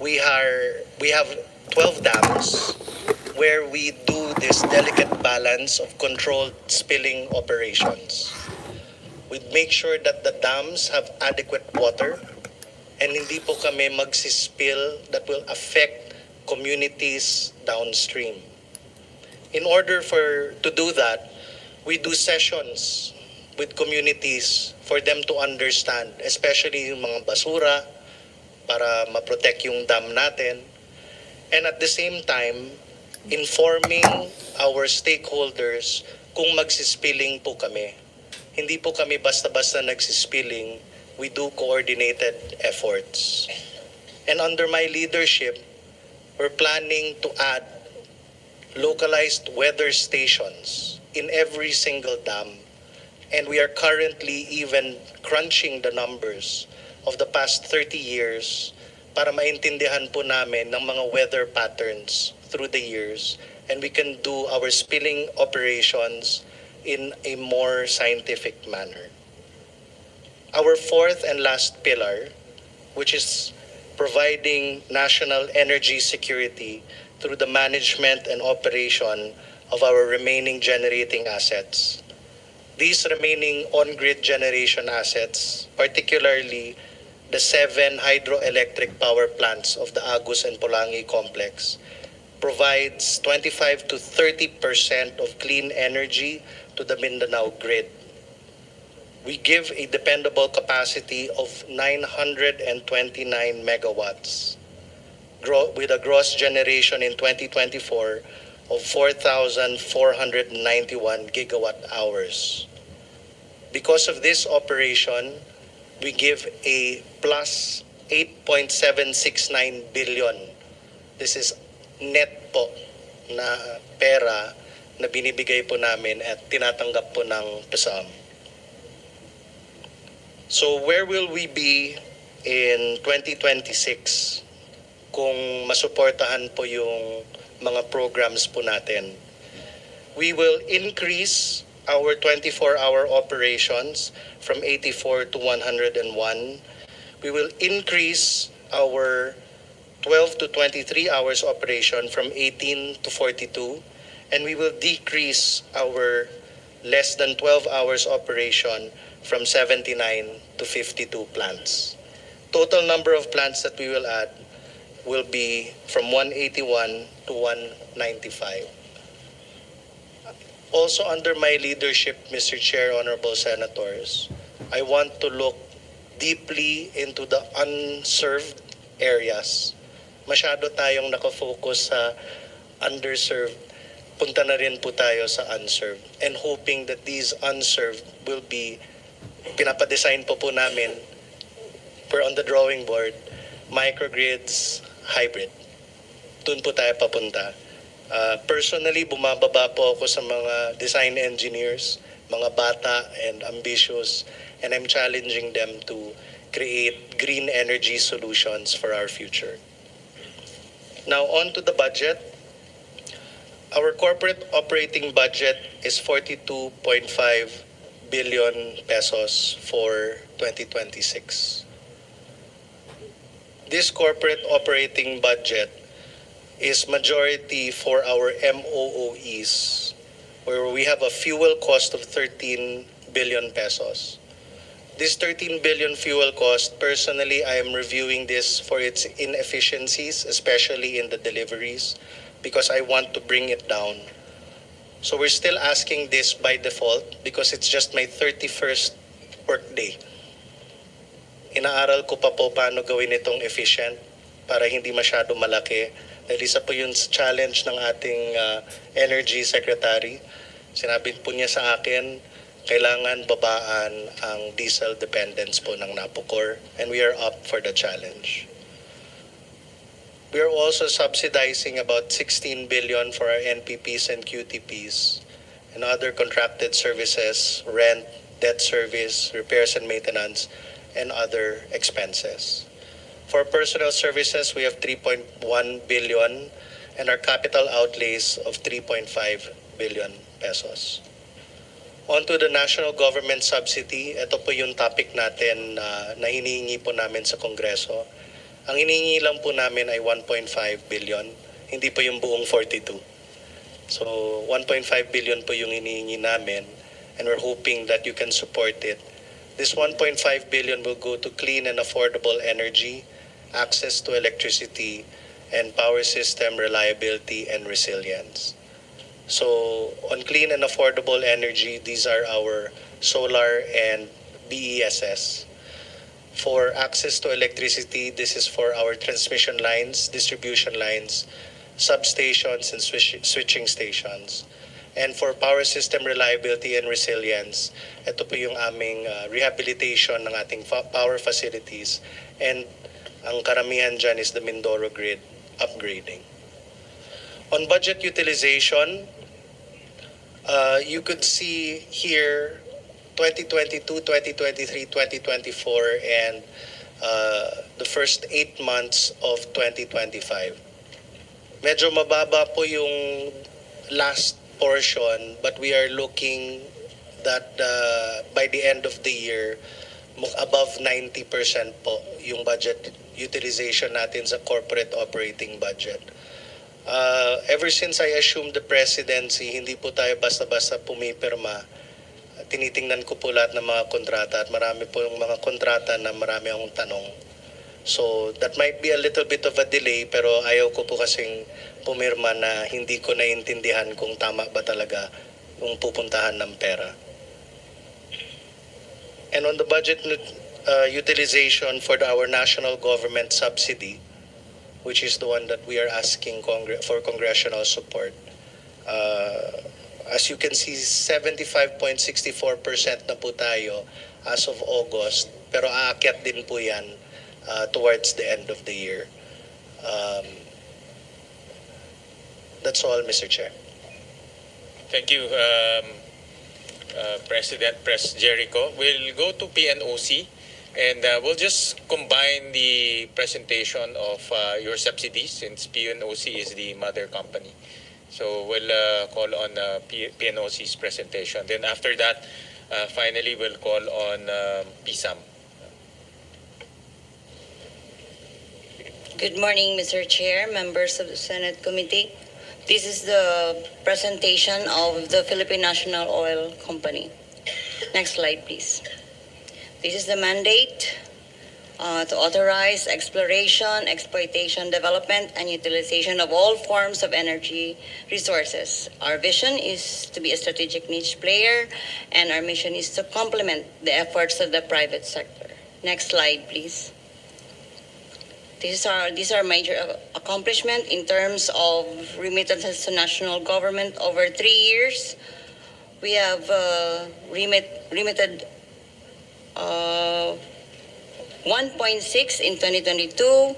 F: we have 12 dams where we do this delicate balance of controlled spilling operations. We make sure that the dams have adequate water and hindi po kami magsispill that will affect communities downstream. In order to do that, we do sessions with communities for them to understand, especially yung mga basura, para ma-protect yung dam natin. And at the same time, informing our stakeholders kung magsispilling po kami. Hindi po kami basta-basta nagsispilling, we do coordinated efforts. And under my leadership, we're planning to add localized weather stations in every single dam. And we are currently even crunching the numbers of the past 30 years para maintindihan po namin ng mga weather patterns through the years, and we can do our spilling operations in a more scientific manner. Our fourth and last pillar, which is providing national energy security through the management and operation of our remaining generating assets. These remaining on-grid generation assets, particularly the 7 hydroelectric power plants of the Agus and Polangi complex, provides 25 to 30% of clean energy to the Mindanao grid. We give a dependable capacity of 929 megawatts, with a gross generation in 2024 of 4,491 gigawatt hours. Because of this operation, we give a plus 8.769 billion. This is net po na pera na binibigay po namin at tinatanggap po ng PSAM. So where will we be in 2026 kung masuportahan po yung mga programs po natin? We will increase our 24-hour operations from 84 to 101. We will increase our 12 to 23 hours operation from 18 to 42. And we will decrease our less than 12 hours operation from 79 to 52 plants. Total number of plants that we will add will be from 181 to 195. Also under my leadership, Mr. Chair, Honorable Senators, I want to look deeply into the unserved areas. Masyado tayong nakafocus sa underserved. Punta na rin po tayo sa unserved. And hoping that these unserved will be, pinapadesign po namin, per on the drawing board, microgrids, hybrid. Doon po tayo papunta. Personally, bumababa po ako sa mga design engineers, mga bata and ambitious, and I'm challenging them to create green energy solutions for our future. Now, on to the budget. Our corporate operating budget is 42.5 billion pesos for 2026. This corporate operating budget is majority for our MOOEs, where we have a fuel cost of 13 billion pesos. This 13 billion fuel cost, personally, I am reviewing this for its inefficiencies, especially in the deliveries, because I want to bring it down. So we're still asking this by default because it's just my 31st workday. Inaaral ko pa po paano gawin itong efficient para hindi masyado malaki. Dahil isa po yung challenge ng ating Energy Secretary. Sinabi po niya sa akin, kailangan babaan ang diesel dependence po ng Napocor, and we are up for the challenge. We are also subsidizing about 16 billion for our NPPs and QTPs and other contracted services, rent, debt service, repairs and maintenance, and other expenses. For personal services, we have 3.1 billion and our capital outlays of 3.5 billion pesos. On to the national government subsidy, ito po yung topic natin na hinihingi po namin sa Kongreso. Ang hinihingi lang po namin ay 1.5 billion, hindi po yung buong 42. So 1.5 billion po yung hinihingi namin, and we're hoping that you can support it. This 1.5 billion will go to clean and affordable energy, access to electricity, and power system reliability and resilience. So on clean and affordable energy, these are our solar and BESS. For access to electricity, this is for our transmission lines, distribution lines, substations, and switching stations. And for power system reliability and resilience, ito po yung aming rehabilitation ng ating power facilities, and ang karamihan dyan is the Mindoro grid upgrading. On budget utilization, you could see here 2022, 2023, 2024, and the first 8 months of 2025. Medyo mababa po yung last portion, but we are looking that by the end of the year, above 90% po yung budget utilization natin sa corporate operating budget. Ever since I assumed the presidency, hindi po tayo basta-basta pumipirma. Tinitingnan ko po lahat ng mga kontrata at marami po yung mga kontrata na marami akong tanong. So that might be a little bit of a delay, pero ayaw ko po kasing pumirma na hindi ko naiintindihan kung tama ba talaga yung pupuntahan ng pera. And on the budget utilization for our national government subsidy, which is the one that we are asking for congressional support. As you can see, 75.64% na po tayo as of August, pero aakyat din po yan towards the end of the year. That's all, Mr. Chair.
C: Thank you, President Pres Jericho. We'll go to PNOC. And we'll just combine the presentation of your subsidies, since PNOC is the mother company. So we'll call on PNOC's presentation. Then after that, finally, we'll call on PSAM.
G: Good morning, Mr. Chair, members of the Senate Committee. This is the presentation of the Philippine National Oil Company. Next slide, please. This is the mandate. to authorize exploration, exploitation, development, and utilization of all forms of energy resources. Our vision is to be a strategic niche player, and our mission is to complement the efforts of the private sector. Next slide, please. These are major accomplishments in terms of remittances to national government over 3 years. We have remitted 1.6 in 2022,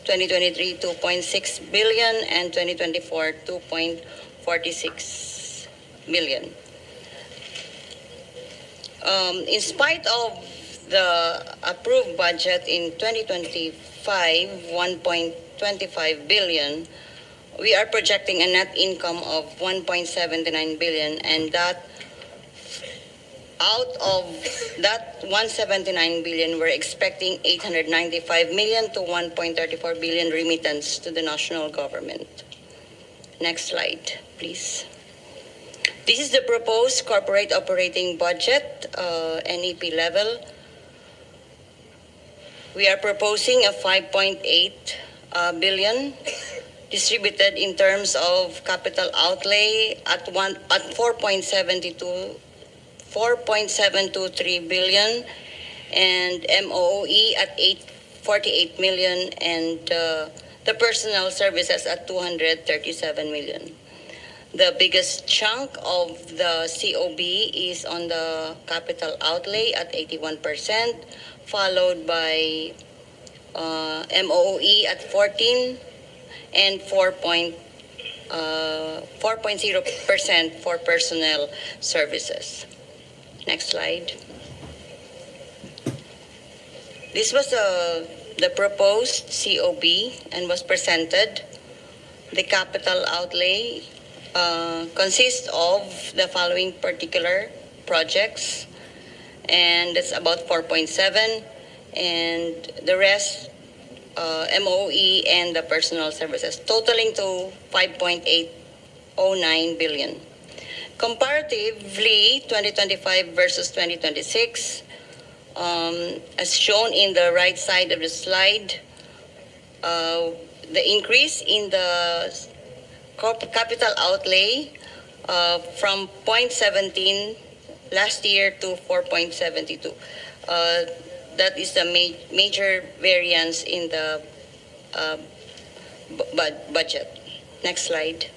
G: 2023 2.6 billion, and 2024 2.46 billion. In spite of the approved budget in 2025, 1.25 billion, we are projecting a net income of 1.79 billion, and that out of that 179 billion, we're expecting 895 million to 1.34 billion remittance to the national government. Next slide, please. This is the proposed corporate operating budget, NEP level. We are proposing a 5.8 billion distributed in terms of capital outlay at 4.723 billion, and MOE at 848 million, and the personnel services at 237 million. The biggest chunk of the COB is on the capital outlay at 81%, followed by MOE at 14 and 4.0% for personnel services. Next slide. This was the proposed COB and was presented. The capital outlay consists of the following particular projects, and it's about 4.7, and the rest MOE and the personal services, totaling to 5.809 billion. Comparatively, 2025 versus 2026, as shown in the right side of the slide, the increase in the capital outlay from 0.17 last year to 4.72. That is the major variance in the budget. Next slide.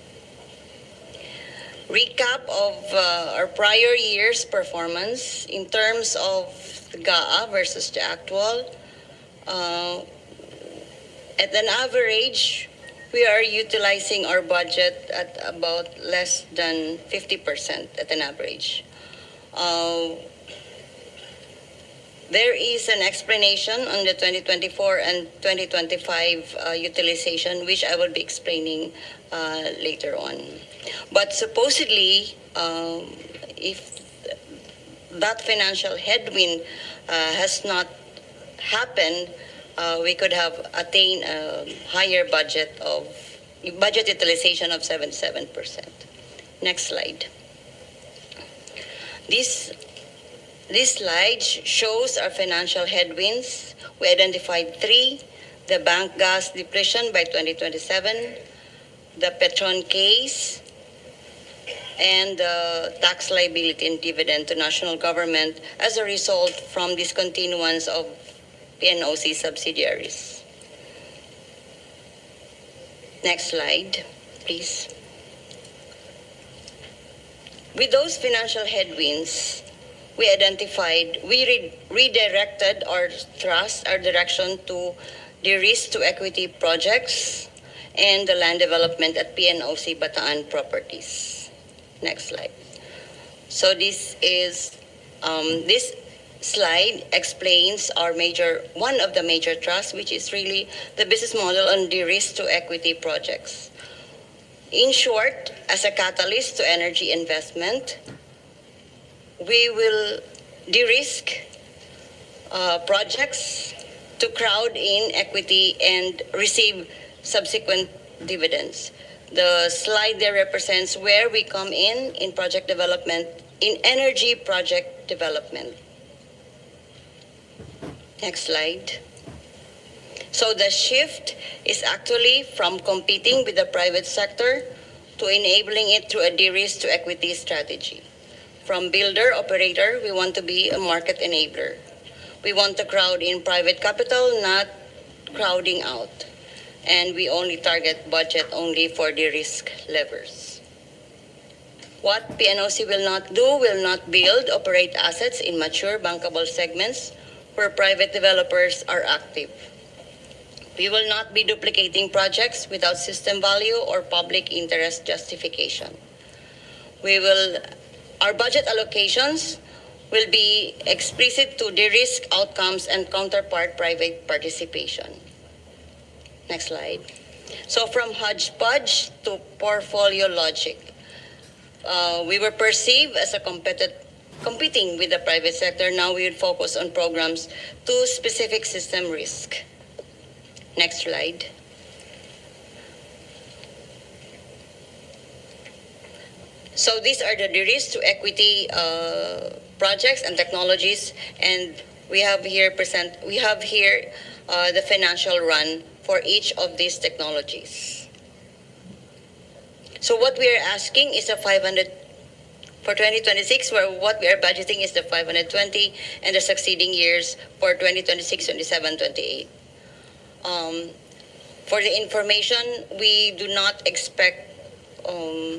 G: Recap of our prior year's performance in terms of GAA versus the actual. At an average, we are utilizing our budget at about less than 50% at an average. There is an explanation on the 2024 and 2025 utilization, which I will be explaining later on. But supposedly, if that financial headwind has not happened, we could have attained a higher budget utilization of 77%. Next slide. This slide shows our financial headwinds. We identified 3: the bank gas depletion by 2027, the Petron case, and the tax liability and dividend to national government as a result from discontinuance of PNOC subsidiaries. Next slide, please. With those financial headwinds, we redirected our thrust, our direction to de-risk to equity projects and the land development at PNOC Bataan Properties. Next slide. So this slide explains one of the major thrusts, which is really the business model on de-risk to equity projects. In short, as a catalyst to energy investment, we will de-risk projects to crowd in equity and receive subsequent dividends. The slide there represents where we come in project development, in energy project development. Next slide. So the shift is actually from competing with the private sector to enabling it through a de-risk to equity strategy. From builder, operator, we want to be a market enabler. We want to crowd in private capital, not crowding out. And we only target budget only for de-risk levers. What PNOC will not do will not build, operate assets in mature bankable segments where private developers are active. We will not be duplicating projects without system value or public interest justification. Our budget allocations will be explicit to de-risk outcomes and counterpart private participation. Next slide. So from hodgepodge to portfolio logic. We were perceived as a competing with the private sector. Now we would focus on programs to specific system risk. Next slide. So these are the de-risk to equity projects and technologies, and we have here the financial run for each of these technologies. So what we are asking is a 500 for 2026, where what we are budgeting is the 520, and the succeeding years for 2026, 27, 28. For the information, we do not expect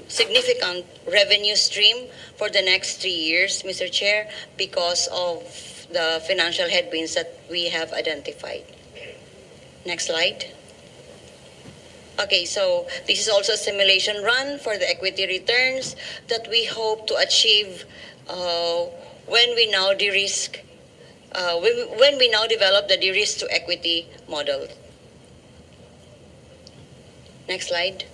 G: significant revenue stream for the next 3 years, Mr. Chair, because of the financial headwinds that we have identified. Next slide. Okay, so this is also a simulation run for the equity returns that we hope to achieve when we now de-risk, when we now develop the de-risk to equity model. Next slide.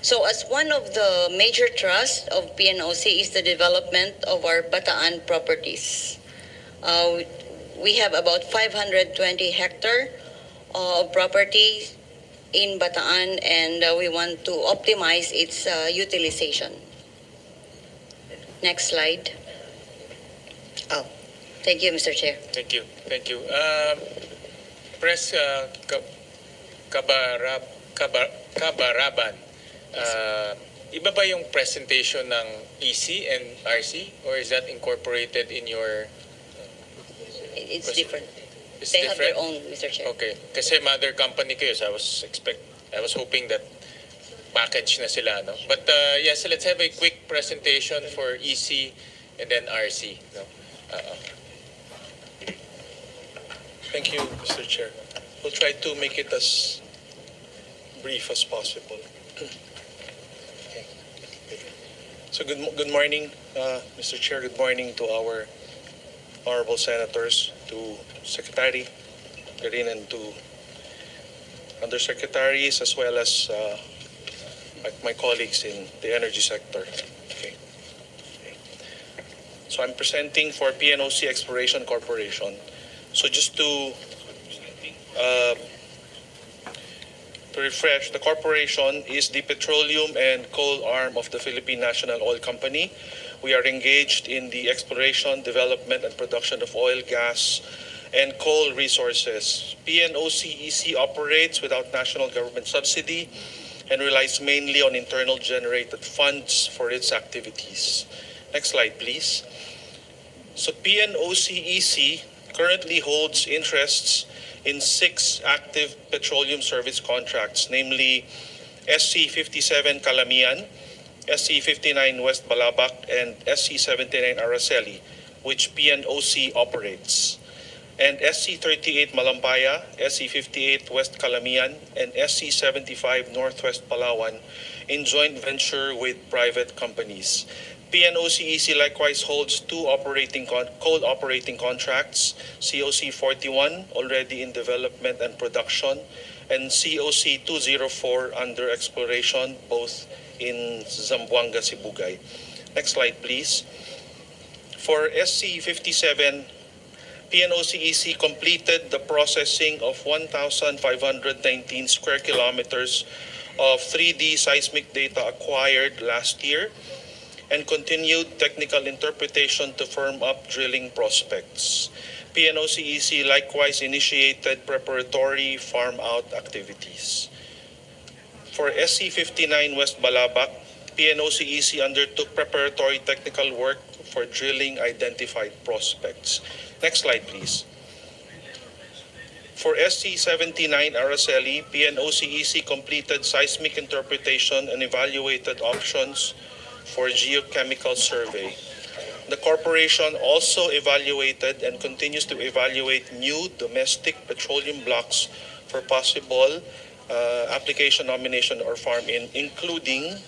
G: So as one of the major trusts of PNOC is the development of our Bataan properties. We have about 520 hectares of property in Bataan, and we want to optimize its utilization. Next slide. Oh, thank you, Mr. Chair.
C: Thank you. Thank you. Press Kabaraban. Iba ba yung presentation ng EC and RC, or is that incorporated in your...
G: It's different.
C: It's
G: They
C: different?
G: have their own, Mr. Chair.
C: Okay. Kasi mother company kayo, so I was hoping that package na sila, no? But yes, let's have a quick presentation for EC and then RC. No?
H: Thank you, Mr. Chair. We'll try to make it as brief as possible. Okay. So good morning, Mr. Chair. Good morning to our honorable senators, to Secretary Garin, and to undersecretaries, as well as my colleagues in the energy sector. Okay. So I'm presenting for PNOC Exploration Corporation. So just to refresh, the corporation is the petroleum and coal arm of the Philippine National Oil Company. We are engaged in the exploration, development, and production of oil, gas, and coal resources. PNOC operates without national government subsidy and relies mainly on internal generated funds for its activities. Next slide, please. So PNOC currently holds interests in 6 active petroleum service contracts, namely SC-57 Calamian, SC-59 West Balabac, and SC-79 Araceli, which PNOC operates, and SC-38 Malampaya, SC-58 West Calamian, and SC-75 Northwest Palawan in joint venture with private companies. PNOC likewise holds 2 coal operating contracts, COC-41 already in development and production, and COC-204 under exploration, both in Zamboanga, Sibugay. Next slide, please. For SC-57, PNOC completed the processing of 1,519 square kilometers of 3D seismic data acquired last year, and continued technical interpretation to firm up drilling prospects. PNOCEC likewise initiated preparatory farm-out activities. For SC-59 West Balabac, PNOCEC undertook preparatory technical work for drilling identified prospects. Next slide, please. For SC-79 Araceli, PNOCEC completed seismic interpretation and evaluated options for geochemical survey. The corporation also evaluated and continues to evaluate new domestic petroleum blocks for possible application, nomination, or farm-in, including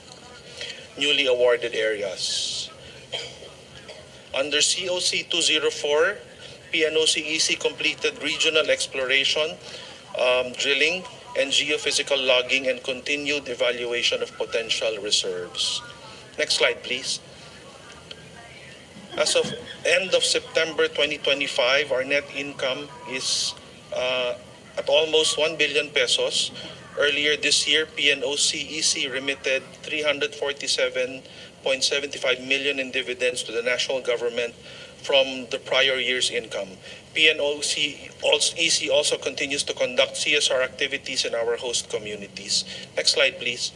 H: newly awarded areas. Under COC 204, PNOCEC completed regional exploration, drilling, and geophysical logging and continued evaluation of potential reserves. Next slide, please. As of end of September 2025, our net income is at almost 1 billion pesos. Earlier this year, PNOCEC remitted 347.75 million in dividends to the national government from the prior year's income. PNOCEC also continues to conduct CSR activities in our host communities. Next slide, please.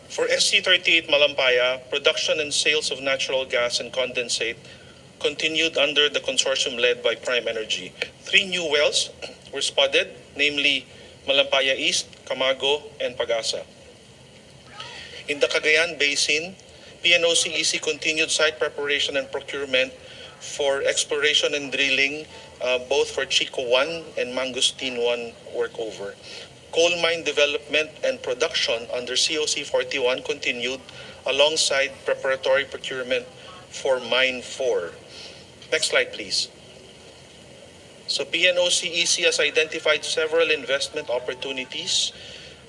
H: For SC-38 Malampaya, production and sales of natural gas and condensate continued under the consortium led by Prime Energy. 3 new wells were spudded, namely Malampaya East, Camago, and Pag-asa. In the Cagayan Basin, PNOCEC continued site preparation and procurement for exploration and drilling, both for Chico 1 and Mangosteen 1 workover. Coal mine development and production under COC 41 continued alongside preparatory procurement for Mine 4. Next slide, please. So PNOCEC has identified several investment opportunities.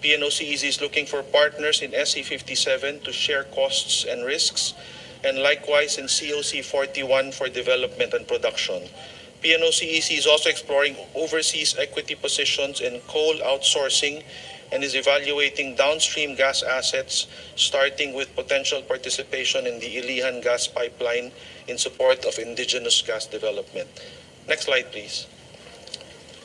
H: PNOCEC is looking for partners in SC-57 to share costs and risks, and likewise in COC 41 for development and production. PNOCEC is also exploring overseas equity positions in coal outsourcing and is evaluating downstream gas assets, starting with potential participation in the Ilihan gas pipeline in support of indigenous gas development. Next slide, please.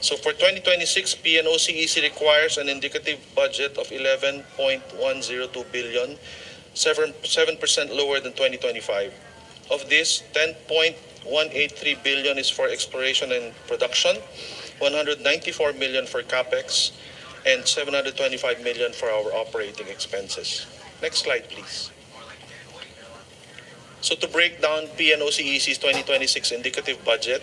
H: So for 2026, PNOCEC requires an indicative budget of 11.102 billion, 7% lower than 2025. Of this, 10.183 billion is for exploration and production, 194 million for capex, and 725 million for our operating expenses. Next slide, please. So to break down PNOCEC's 2026 indicative budget,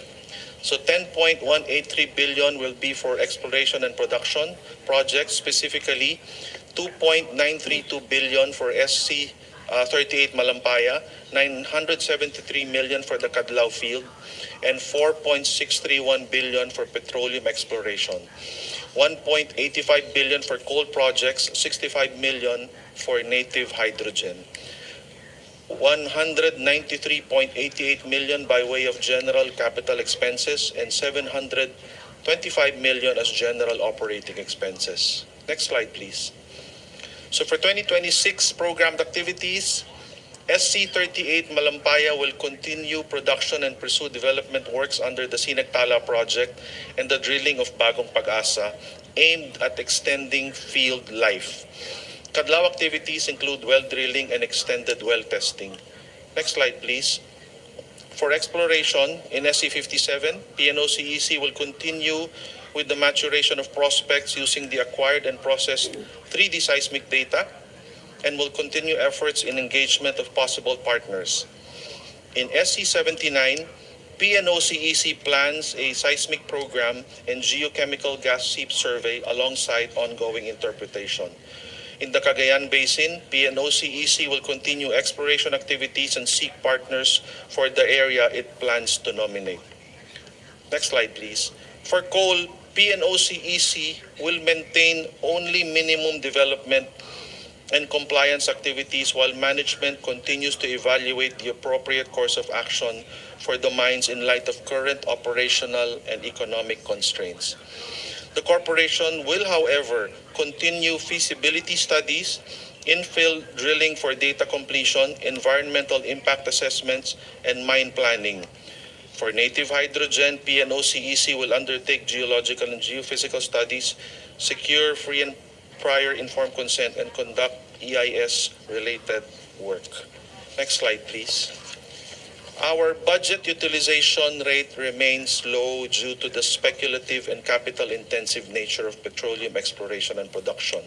H: so 10.183 billion will be for exploration and production projects, specifically 2.932 billion for SC 38 Malampaya, 973 million for the Cadlao field, and 4.631 billion for petroleum exploration. 1.85 billion for coal projects, 65 million for native hydrogen. 193.88 million by way of general capital expenses and 725 million as general operating expenses. Next slide, please. So for 2026 programmed activities, SC-38 Malampaya will continue production and pursue development works under the Sinagtala project and the drilling of Bagong Pag-asa aimed at extending field life. Cadlao activities include well drilling and extended well testing. Next slide, please. For exploration in SC-57, PNOCEC will continue with the maturation of prospects using the acquired and processed 3D seismic data and will continue efforts in engagement of possible partners. In SC-79, PNOCEC plans a seismic program and geochemical gas seep survey alongside ongoing interpretation. In the Cagayan Basin, PNOCEC will continue exploration activities and seek partners for the area it plans to nominate. Next slide, please. For coal, PNOCEC will maintain only minimum development and compliance activities while management continues to evaluate the appropriate course of action for the mines in light of current operational and economic constraints. The corporation will, however, continue feasibility studies infill drilling for data completion, environmental impact assessments, and mine planning. For native hydrogen, PNOCEC will undertake geological and geophysical studies, secure free and prior informed consent, and conduct EIS-related work. Next slide, please. Our budget utilization rate remains low due to the speculative and capital-intensive nature of petroleum exploration and production.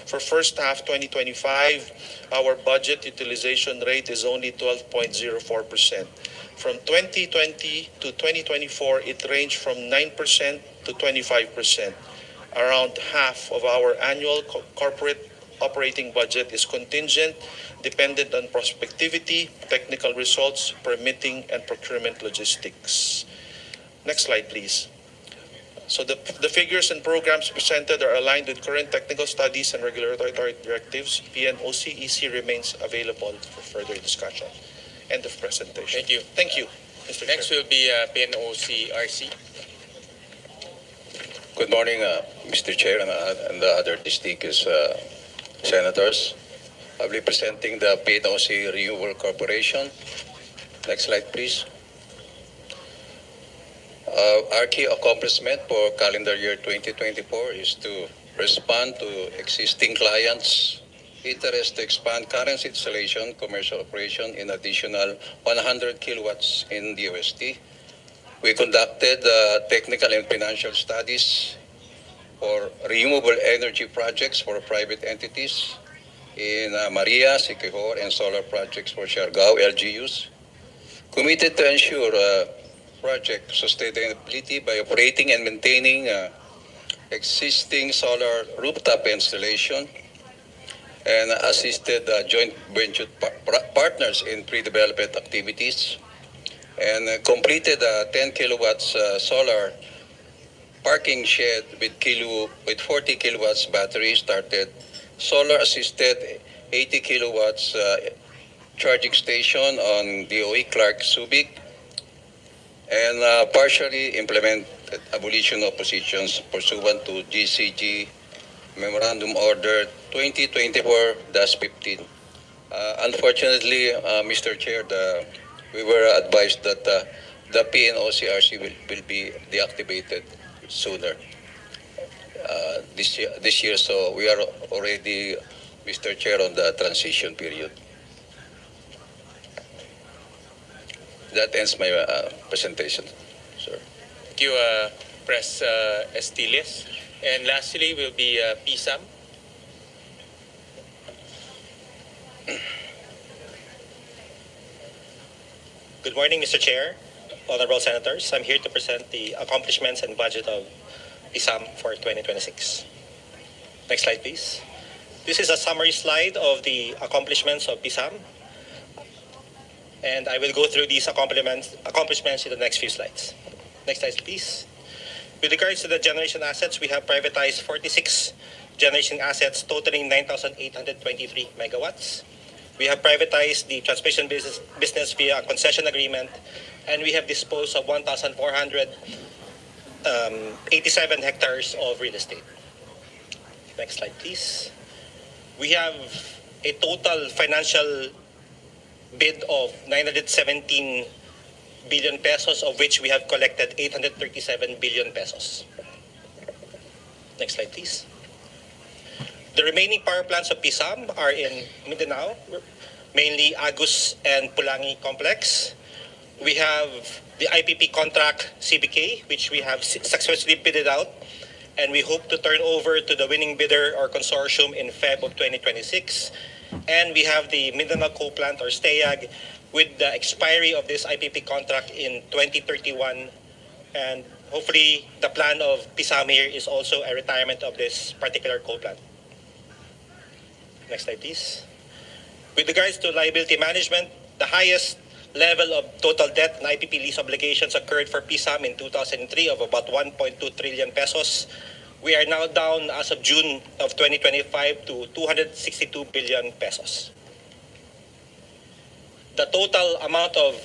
H: For first half 2025, our budget utilization rate is only 12.04%. From 2020 to 2024, it ranged from 9% to 25%. Around half of our annual corporate operating budget is contingent, dependent on prospectivity, technical results, permitting, and procurement logistics. Next slide, please. So the figures and programs presented are aligned with current technical studies and regulatory directives. PNOCEC remains available for further discussion. End of presentation.
C: Thank you.
H: Thank you, Mr.
C: Next
H: Chair.
C: will be PNOCRC.
I: Good morning, Mr. Chair and the other distinguished senators. I'll be presenting the PNOC Renewable Corporation. Next slide, please. Our key accomplishment for calendar year 2024 is to respond to existing clients' interest to expand current installation, commercial operation in additional 100 kilowatts in DOST. We conducted technical and financial studies for renewable energy projects for private entities in Maria, Siquijor, and solar projects for Siargao LGUs. Committed to ensure project sustainability by operating and maintaining existing solar rooftop installation, and assisted joint venture partners in pre-development activities, and completed a 10 kilowatts solar parking shed with 40 kilowatts battery, started solar assisted 80 kilowatts charging station on DOE Clark Subic, and partially implemented abolition of positions pursuant to GCG Memorandum Order 2024-15. Unfortunately, Mr. Chair, we were advised that the PNOCRC will be deactivated sooner this year, so we are already, Mr. Chair, on the transition period. That ends my presentation, sir.
C: Thank you, Pres Estiles. And lastly will be PSAM.
F: Good morning, Mr. Chair, honorable senators. I'm here to present the accomplishments and budget of PSAM for 2026. Next slide, please. This is a summary slide of the accomplishments of PSAM, and I will go through these accomplishments in the next few slides. Next slide, please. With regards to the generation assets, we have privatized 46 generation assets totaling 9,823 megawatts. We have privatized the transmission business via a concession agreement, and we have disposed of 1,487 hectares of real estate. Next slide, please. We have a total financial bid of 917 billion pesos, of which we have collected 837 billion pesos. Next slide, please. The remaining power plants of PSAM are in Mindanao, mainly Agus and Pulangi Complex. We have the IPP contract CBK, which we have successfully bidded out, and we hope to turn over to the winning bidder or consortium in Feb of 2026. And we have the Mindanao Coal Plant or STEAG, with the expiry of this IPP contract in 2031, and hopefully the plan of PSAM here is also a retirement of this particular coal plant. Next slide, please. With regards to liability management, the highest level of total debt and IPP lease obligations occurred for PSAM in 2003 of about 1.2 trillion pesos. We are now down as of June of 2025 to 262 billion pesos. The total amount of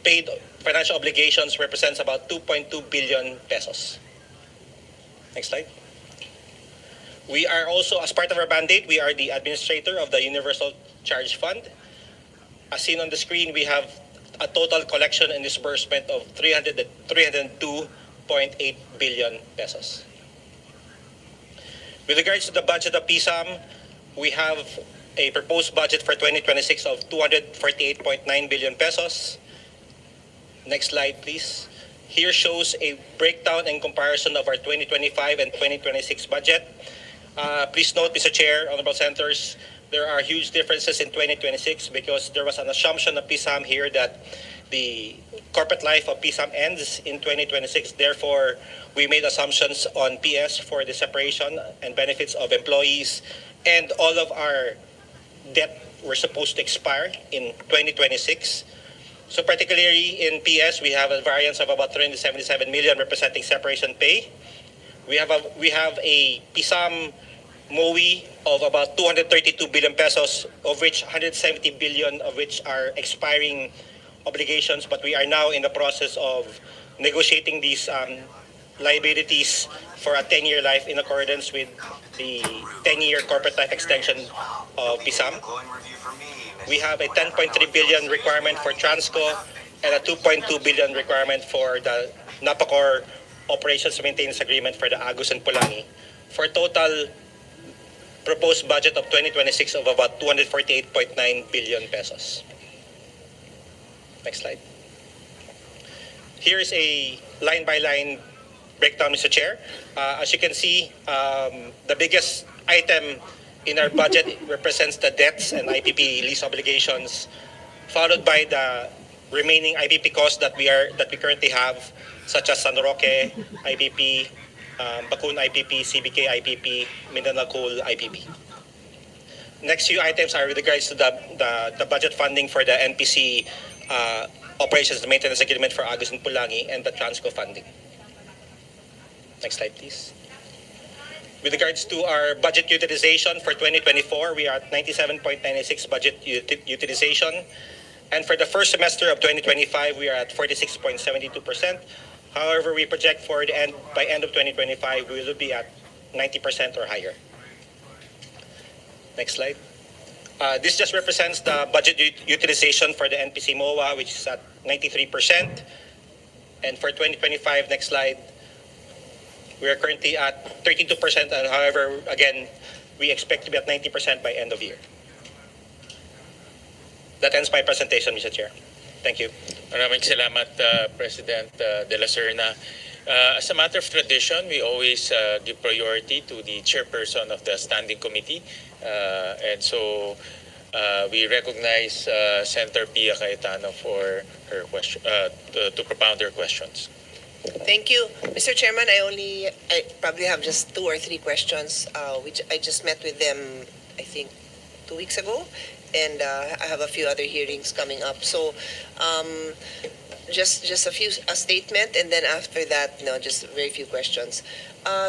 F: paid financial obligations represents about 2.2 billion pesos. Next slide. We are also, as part of our mandate, we are the administrator of the Universal Charge Fund. As seen on the screen, we have a total collection and disbursement of 302.8 billion pesos. With regards to the budget of PSAM, we have a proposed budget for 2026 of 248.9 billion pesos. Next slide, please. Here shows a breakdown and comparison of our 2025 and 2026 budget. Please note, Mr. Chair, honorable senators, there are huge differences in 2026 because there was an assumption of PSAM here that the corporate life of PSAM ends in 2026. Therefore, we made assumptions on PS for the separation and benefits of employees, and all of our debt were supposed to expire in 2026. So particularly in PS, we have a variance of about 377 million representing separation pay. We have a PSAM MOE of about 232 billion pesos, of which 170 billion of which are expiring obligations, but we are now in the process of negotiating these liabilities for a 10-year life in accordance with the 10-year corporate life extension of PSAM. We have a 10.3 billion requirement for Transco and a 2.2 billion requirement for the Napacor Operations Maintenance Agreement for the Agus and Pulangi, for a total proposed budget of 2026 of about 248.9 billion pesos. Next slide. Here is a line-by-line breakdown, Mr. Chair. As you can see, the biggest item in our budget represents the debts and IPP lease obligations, followed by the remaining IPP costs that we currently have, such as San Roque IPP, Bakun IPP, CBK IPP, Mindanao Coal IPP. Next few items are with regards to the budget funding for the NPC Operations and Maintenance Agreement for Agus and Pulangi and the Transco funding. Next slide, please. With regards to our budget utilization for 2024, we are at 97.96 budget utilization. And for the first semester of 2025, we are at 46.72%. However, we project for the by end of 2025, we will be at 90% or higher. Next slide. This just represents the budget utilization for the NPC MOA, which is at 93%. And for 2025, next slide, we are currently at 32%. And however, again, we expect to be at 90% by end of year. That ends my presentation, Mr. Chair. Thank you.
C: Maraming salamat, President De La Serna. As a matter of tradition, we always give priority to the chairperson of the standing committee. And so we recognize Senator Pia Cayetano for her question, to propound her questions.
J: Thank you. Mr. Chairman, I probably have just 2 or 3 questions, which I just met with them, I think, 2 weeks ago. And I have a few other hearings coming up. So just a statement, and then after that, just very few questions.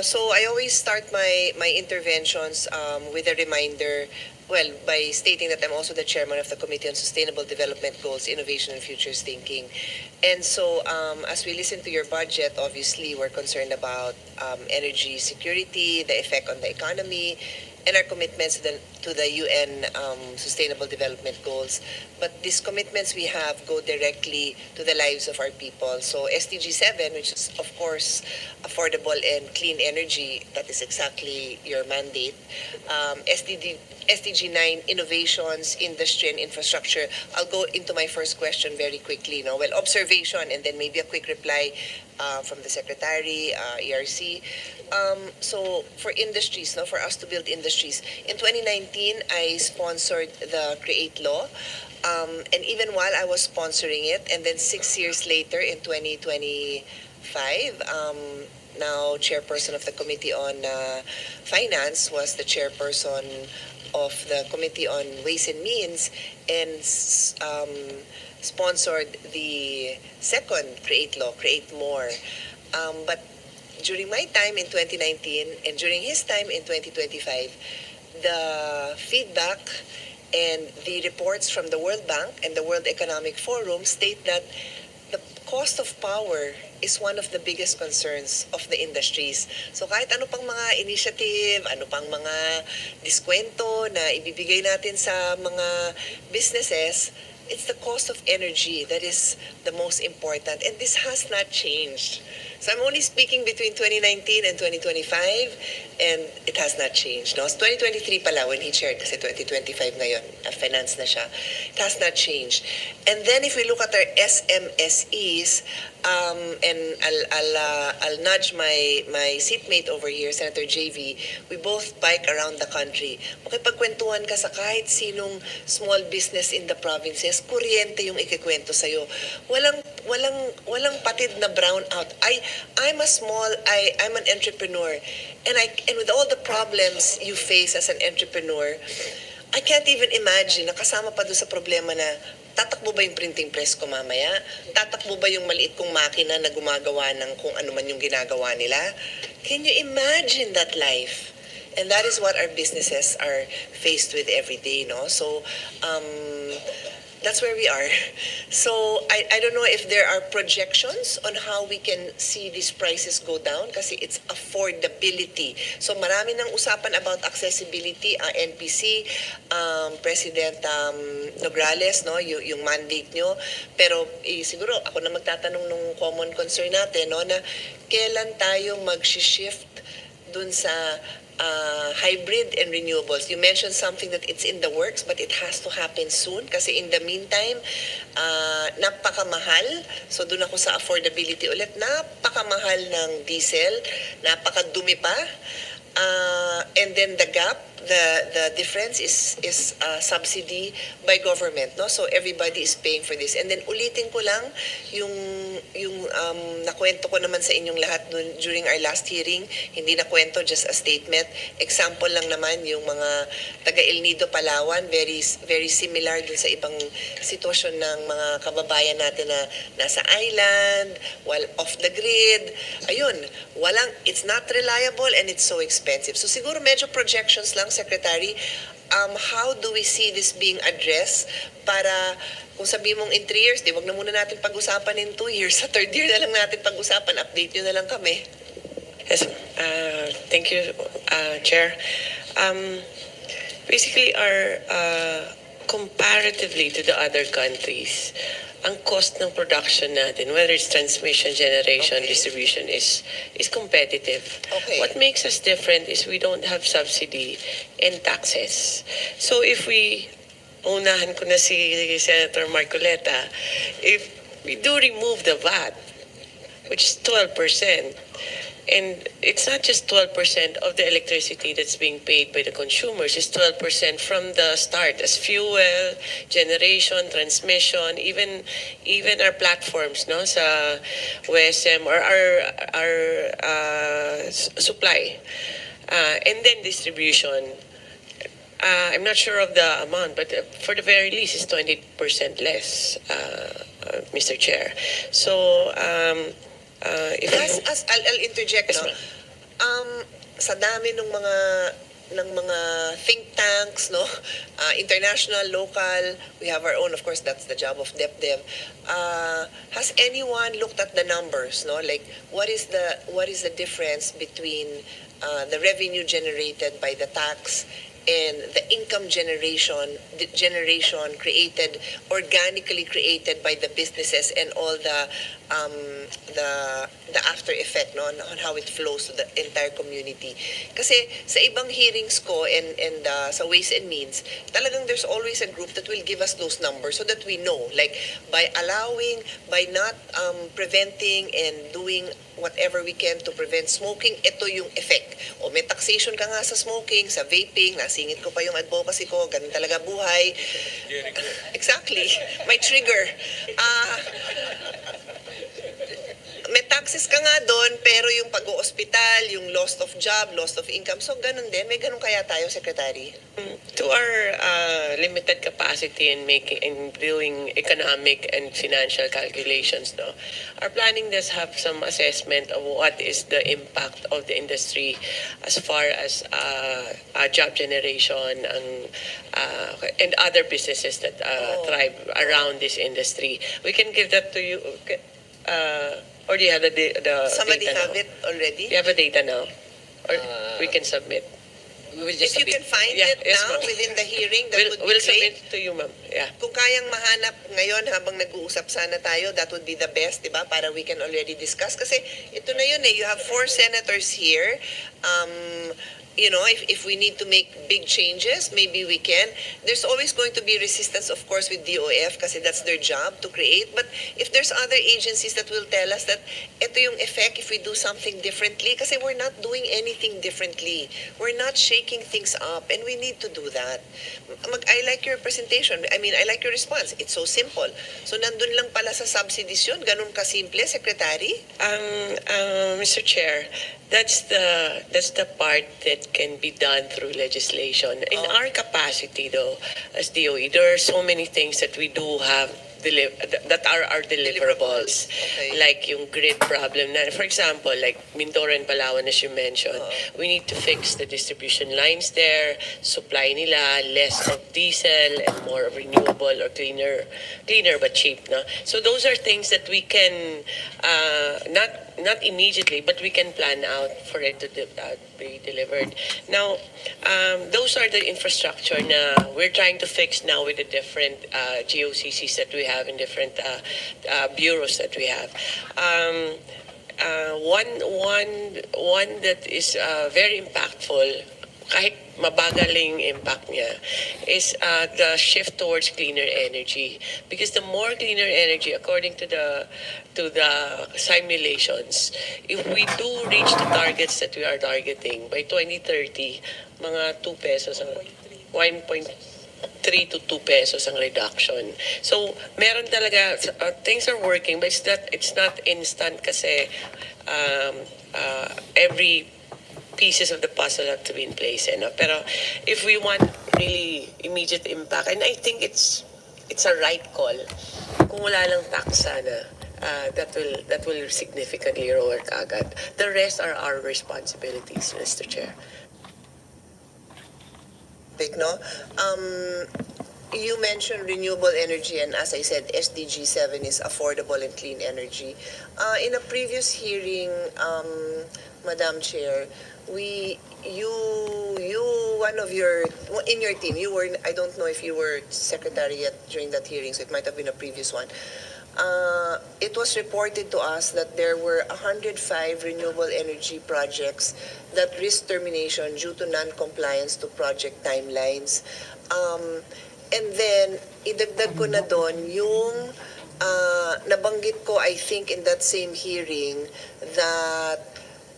J: So I always start my interventions with a reminder, by stating that I'm also the chairman of the Committee on Sustainable Development Goals, Innovation and Futures Thinking. And so as we listen to your budget, obviously we're concerned about energy security, the effect on the economy, and our commitments to the UN Sustainable Development Goals. But these commitments we have go directly to the lives of our people. So SDG 7, which is of course affordable and clean energy, that is exactly your mandate. SDG 9, innovations, industry and infrastructure. I'll go into my first question very quickly. Observation and then maybe a quick reply from the Secretary, ERC. So for industries, for us to build industries, in 2019, I sponsored the CREATE law. And even while I was sponsoring it, and then 6 years later in 2025, now chairperson of the Committee on Finance, was the chairperson of the Committee on Ways and Means, and sponsored the second CREATE law, CREATE More. But during my time in 2019 and during his time in 2025, the feedback and the reports from the World Bank and the World Economic Forum state that the cost of power is one of the biggest concerns of the industries. So kahit ano pang mga initiative, ano pang mga diskwento na ibibigay natin sa mga businesses, it's the cost of energy that is the most important. And this has not changed. So I'm only speaking between 2019 and 2025, and it has not changed. No? So 2023 pala when he chaired, kasi 2025 ngayon, finance na siya. It has not changed. And then if we look at our SMSEs, and I'll nudge my seatmate over here, Senator JV, we both bike around the country. Makipagkwentuhan ka sa kahit sinong small business in the provinces, kuryente yung ikikwento sa'yo. Walang patid na brown out. I'm an entrepreneur, and with all the problems you face as an entrepreneur, I can't even imagine na kasama pa doon sa problema na tatakbo ba yung printing press ko mamaya? Tatakbo ba yung maliit kong makina na gumagawa ng kung ano man yung ginagawa nila? Can you imagine that life? And that is what our businesses are faced with every day, no? So, that's where we are. So I don't know if there are projections on how we can see these prices go down kasi it's affordability. So marami nang usapan about accessibility, NPC, President Nograles, no, yung mandate nyo. Pero siguro ako na magtatanong nung common concern natin, no, na kailan tayo mag-shift dun sa hybrid and renewables. You mentioned something that it's in the works, but it has to happen soon kasi in the meantime, napakamahal. So doon ako sa affordability ulit. Napakamahal ng diesel, napakadumi pa. And then the gap, the difference is subsidy by government, no? So everybody is paying for this. And then ulitin ko lang yung nakwento ko naman sa inyong lahat during our last hearing, hindi nakwento, just a statement. Example lang naman yung mga taga El Nido, Palawan, very similar dun sa ibang sitwasyon ng mga kababayan natin na nasa island, while off the grid. Ayun, it's not reliable and it's so expensive. So siguro medyo projections lang, Secretary, how do we see this being addressed para kung sabi mong in 3 years, wag na muna natin pag-usapan in 2 years, sa 3rd year na lang natin pag-usapan, update nyo na lang kami.
K: Yes, thank you, Chair. Basically, comparatively to the other countries, ang cost ng production natin, whether it's transmission, generation, distribution, is competitive.
J: Okay.
K: What makes us different is we don't have subsidy and taxes. So if unahan ko na si Senator Marcoleta, if we do remove the VAT, which is 12%, and it's not just 12% of the electricity that's being paid by the consumers, it's 12% from the start as fuel, generation, transmission, even our platforms, no, sa WSM or our supply, and then distribution. I'm not sure of the amount, but for the very least, it's 20% less, Mr. Chair. So,
J: I'll interject,
K: Yes,
J: no?
K: ma'am.
J: Sa dami ng mga think tanks, no? International, local, we have our own, of course, that's the job of DepDev. Has anyone looked at the numbers, no? Like, what is the difference between the revenue generated by the tax and the income generation organically created by the businesses and all the after effect, no, on how it flows to the entire community. Kasi sa ibang hearings ko and sa Ways and Means, talagang there's always a group that will give us those numbers so that we know, like by not preventing and doing whatever we can to prevent smoking, ito yung effect. O may taxation ka nga sa smoking, sa vaping, nasingit ko pa yung advocacy ko, ganun talaga buhay. Exactly. May trigger. May taxes ka nga doon, pero yung pag-o-hospital, yung loss of job, loss of income, so ganun din. May ganun kaya tayo, Secretary?
K: To our limited capacity in doing economic and financial calculations, no, our planning does have some assessment of what is the impact of the industry as far as job generation and other businesses that thrive around this industry. We can give that to you. Or do you have the
J: Somebody
K: data
J: have
K: now?
J: it already?
K: Do you have the data now? Or we can submit?
L: We will just
J: If you
L: submit.
J: can find
K: Yeah,
J: it
K: yes,
J: now
K: ma'am.
J: within the hearing, that would be
K: We'll
J: great.
K: submit to you, ma'am. Yeah.
J: Kung kayang mahanap ngayon habang nag-uusap sana tayo, that would be the best, di ba? Para we can already discuss. Kasi ito na yun eh, you have 4 senators here. You know, if we need to make big changes, maybe we can. There's always going to be resistance, of course, with DOF kasi that's their job to create. But if there's other agencies that will tell us that ito yung effect if we do something differently, kasi we're not doing anything differently. We're not shaking things up, and we need to do that. I like your presentation. I mean, I like your response. It's so simple. So nandun lang pala sa subsidies yun, ganun kasimple, Secretary?
K: Mr. Chair, that's the part that can be done through legislation. In our capacity, though, as DOE, there are so many things that we do have that are our deliverables.
J: Okay.
K: Like yung grid problem. Na, for example, like Mindoro and Palawan, as you mentioned, we need to fix the distribution lines there, supply nila less of diesel and more of renewable or cleaner but cheap. No? So those are things that we can, not immediately, but we can plan out for it to be delivered. Now, those are the infrastructure na we're trying to fix now with the different GOCCs that we have in different bureaus that we have. One that is very impactful, kahit mabagaling impact niya, is the shift towards cleaner energy. Because the more cleaner energy, according to the simulations, if we do reach the targets that we are targeting by 2030, mga 2 pesos, 1.3 to 2 pesos ang reduction. So, meron talaga, things are working, but it's not instant kasi every pieces of the puzzle have to be in place. Pero if we want really immediate impact, and I think it's a right call, kung wala lang tax sana, that will significantly lower kagad. The rest are our responsibilities, Mr. Chair.
J: No? You mentioned renewable energy, and as I said, SDG 7 is affordable and clean energy. In a previous hearing, Madam Chair, in your team, you were, I don't know if you were secretary yet during that hearing, so it might have been a previous one. It was reported to us that there were 105 renewable energy projects that risk termination due to non-compliance to project timelines. And then, idagdag ko na doon yung nabanggit ko, I think, in that same hearing that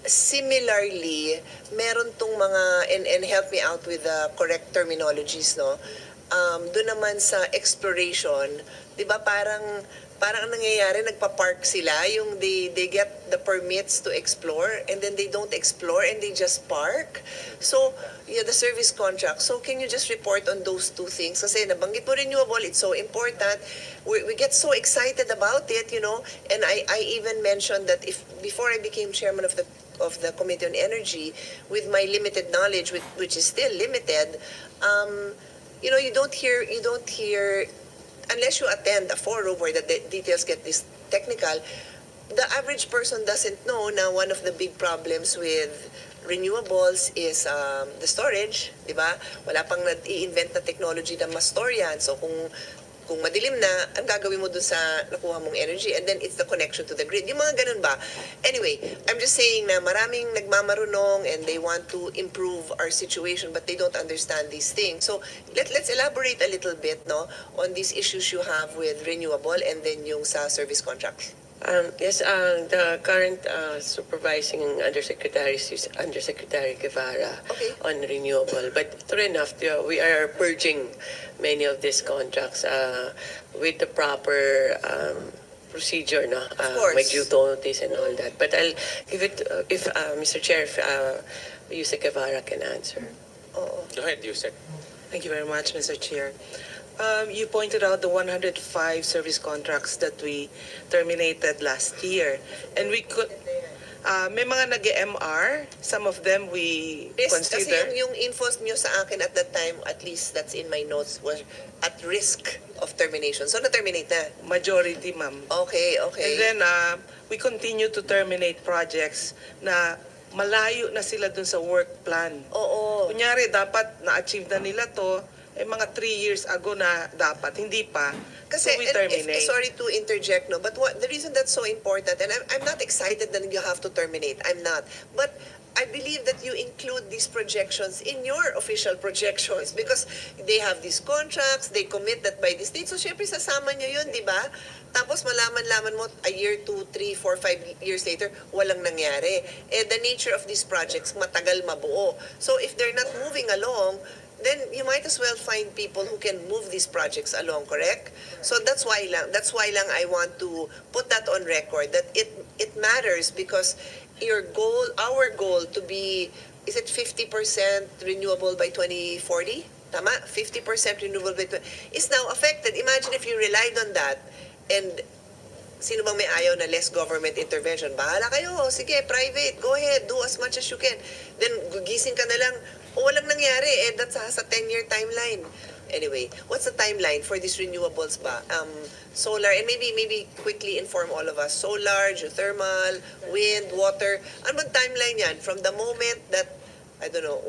J: similarly, meron tong mga, and help me out with the correct terminologies, no? Doon naman sa exploration, di ba parang ang nangyayari, nagpa-park sila, yung they get the permits to explore, and then they don't explore, and they just park. So, yeah, the service contract. So, can you just report on those two things? Kasi nabanggit mo renewable, it's so important. We get so excited about it, you know, and I even mentioned that before I became chairman of the Committee on Energy, with my limited knowledge, which is still limited, you know, you don't hear, unless you attend a forum where the details get this technical, the average person doesn't know na one of the big problems with renewables is the storage, di ba? Wala pang i-invent na technology na mas store yan. So kung madilim na, ang gagawin mo dun sa nakuha mong energy, and then it's the connection to the grid. Yung mga ganun ba? Anyway, I'm just saying na maraming nagmamarunong and they want to improve our situation but they don't understand these things. So let's elaborate a little bit, no, on these issues you have with renewable and then yung sa service contracts.
K: Yes, the current supervising undersecretary is Undersecretary Guevara on renewable. But true enough, we are purging many of these contracts with the proper procedure, no? May due notice and all that. But I'll give it, if Mr. Chair, if Yusek Guevara can answer.
J: Oo.
C: Go ahead, Yusek.
M: Thank you very much, Mr. Chair. You pointed out the 105 service contracts that we terminated last year, and we could May mga nag-MR. Some of them we
J: Risk, kasi
M: consider.
J: yung info nyo sa akin at that time, at least that's in my notes, was at risk of termination. So, na-terminate na?
M: Majority, ma'am.
J: Okay, okay.
M: And then, we continue to terminate projects na malayo na sila dun sa work plan.
J: Oo.
M: Kunyari, dapat na-achieve na nila to, mga 3 years ago na dapat, hindi pa.
J: Kasi,
M: So we
J: and
M: terminate.
J: sorry to interject, no, but the reason that's so important, and I'm not excited that you have to terminate, I'm not. But I believe that you include these projections in your official projections because they have these contracts, they commit that by this date. So, syempre, sasama nyo yun, di ba? Tapos, malaman-laman mo, a year, 2, 3, 4, 5 years later, walang nangyari. Eh, the nature of these projects, matagal mabuo. So, if they're not moving along, then you might as well find people who can move these projects along, correct? So that's why lang I want to put that on record that it matters because our goal to be, is it 50% renewable by 2040? Tama? 50% renewable by 20, is now affected. Imagine if you relied on that and sino bang may ayaw na less government intervention? Bahala kayo, sige, private, go ahead, do as much as you can. Then, gugising ka na lang, walang nangyari, that's sa 10-year timeline. Anyway, what's the timeline for these renewables ba? Solar, and maybe quickly inform all of us. Solar, geothermal, wind, water. Ano bang timeline yan? From the moment that, I don't know,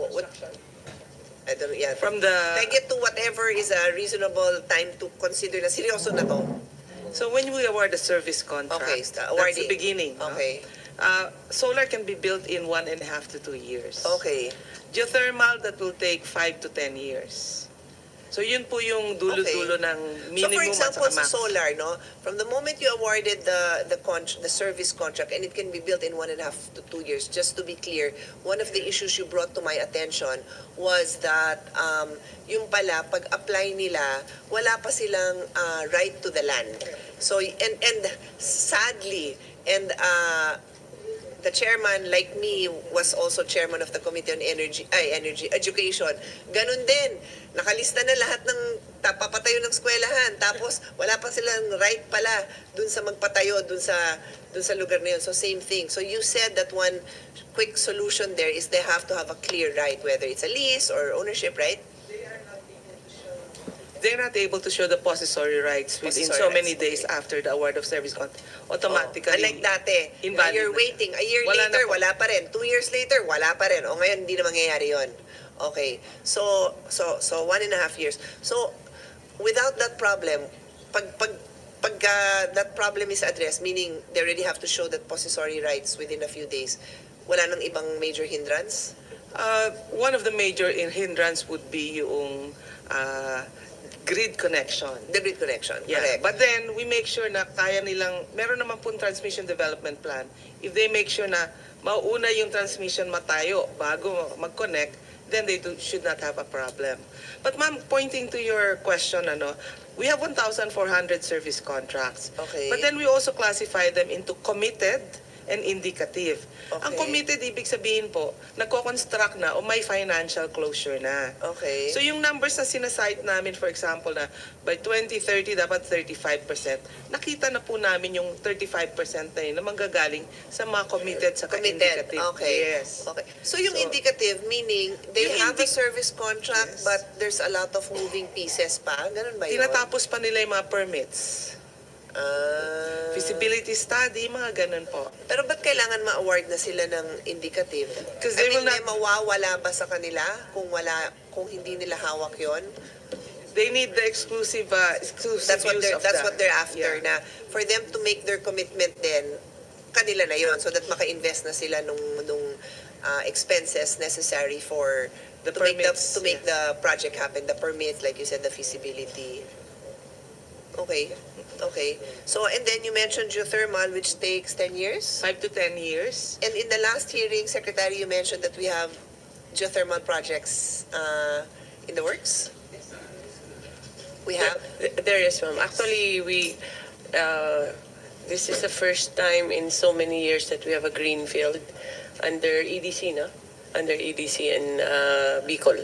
J: I don't know, yeah.
M: From the...
J: I get to whatever is a reasonable time to consider na seryoso na to.
M: So when we award a service contract,
J: Okay,
M: that's the
J: awarding.
M: beginning. no?
J: Okay.
M: Solar can be built in 1.5 to 2 years.
J: Okay.
M: Geothermal, that will take 5 to 10 years. So yun po yung dulo-dulo ng
J: So
M: minimum
J: for example,
M: at
J: sa
M: saka max.
J: solar, no, from the moment you awarded the service contract and it can be built in 1.5 to 2 years, just to be clear, one of the issues you brought to my attention was that yung pala, pag-apply nila, wala pa silang right to the land. So, and sadly, and the chairman, like me, was also chairman of the Committee on Energy Education. Ganun din. Nakalista na lahat ng papatayo ng eskwelahan. Tapos, wala pa silang right pala dun sa magpatayo, dun sa lugar na yun. So, same thing. So, you said that one quick solution there is they have to have a clear right, whether it's a lease or ownership, right?
M: They're not able to show the possessory rights within
J: Possessory
M: so many
J: rights.
M: days after the award of service contract. Automatically.
J: Unlike dati,
M: invalid
J: you're
M: na siya.
J: waiting. A year
M: Wala na
J: later,
M: po.
J: wala pa rin. 2 years later, wala pa rin. O ngayon, hindi na mangyayari yon. Okay. So 1.5 years. So, without that problem, pag that problem is addressed, meaning they already have to show that possessory rights within a few days, wala nang ibang major hindrance?
M: One of the major hindrance would be yung grid connection.
J: The grid connection,
M: Yeah,
J: correct.
M: but then we make sure na kaya nilang, meron naman pong transmission development plan. If they make sure na mauuna yung transmission matayo bago mag-connect, then they should not have a problem. But ma'am, pointing to your question, we have 1,400 service contracts.
J: Okay.
M: But then we also classify them into committed and indicative. Ang
J: Okay.
M: committed, ibig sabihin po, nagko-construct na o may financial closure na.
J: Okay.
M: So yung numbers na sinasite namin, for example, na by 2030 dapat 35%, nakita na po namin yung 35% na yun na manggagaling sa mga committed sa
J: Committed.
M: indicative.
J: Okay.
M: Yes.
J: Okay. So yung indicative, meaning they
M: Yung
J: have a service contract
M: Yes.
J: but there's a lot of moving pieces pa? Ganun ba yun?
M: Tinatapos pa nila yung mga permits. Feasibility study, mga ganun po.
J: Pero ba't kailangan ma-award na sila ng indicative?
M: Because they will
J: may
M: not-
J: mawawala ba sa kanila kung hindi nila hawak yon?
M: They need the exclusive
J: That's what
M: use
J: they're
M: of
J: that's
M: that.
J: what they're after
M: Yeah.
J: na for them to make their commitment then kanila na yon so that maka-invest na sila nung expenses necessary for
M: The
J: to make
M: permits,
J: the project happen, the permits, like you said, the feasibility. Okay. So, and then you mentioned geothermal, which takes 10 years?
M: 5 to 10 years.
J: And in the last hearing, Secretary, you mentioned that we have geothermal projects in the works? We have?
K: There is, ma'am. Actually, this is the first time in so many years that we have a greenfield under EDC, no? Under EDC and Bicol.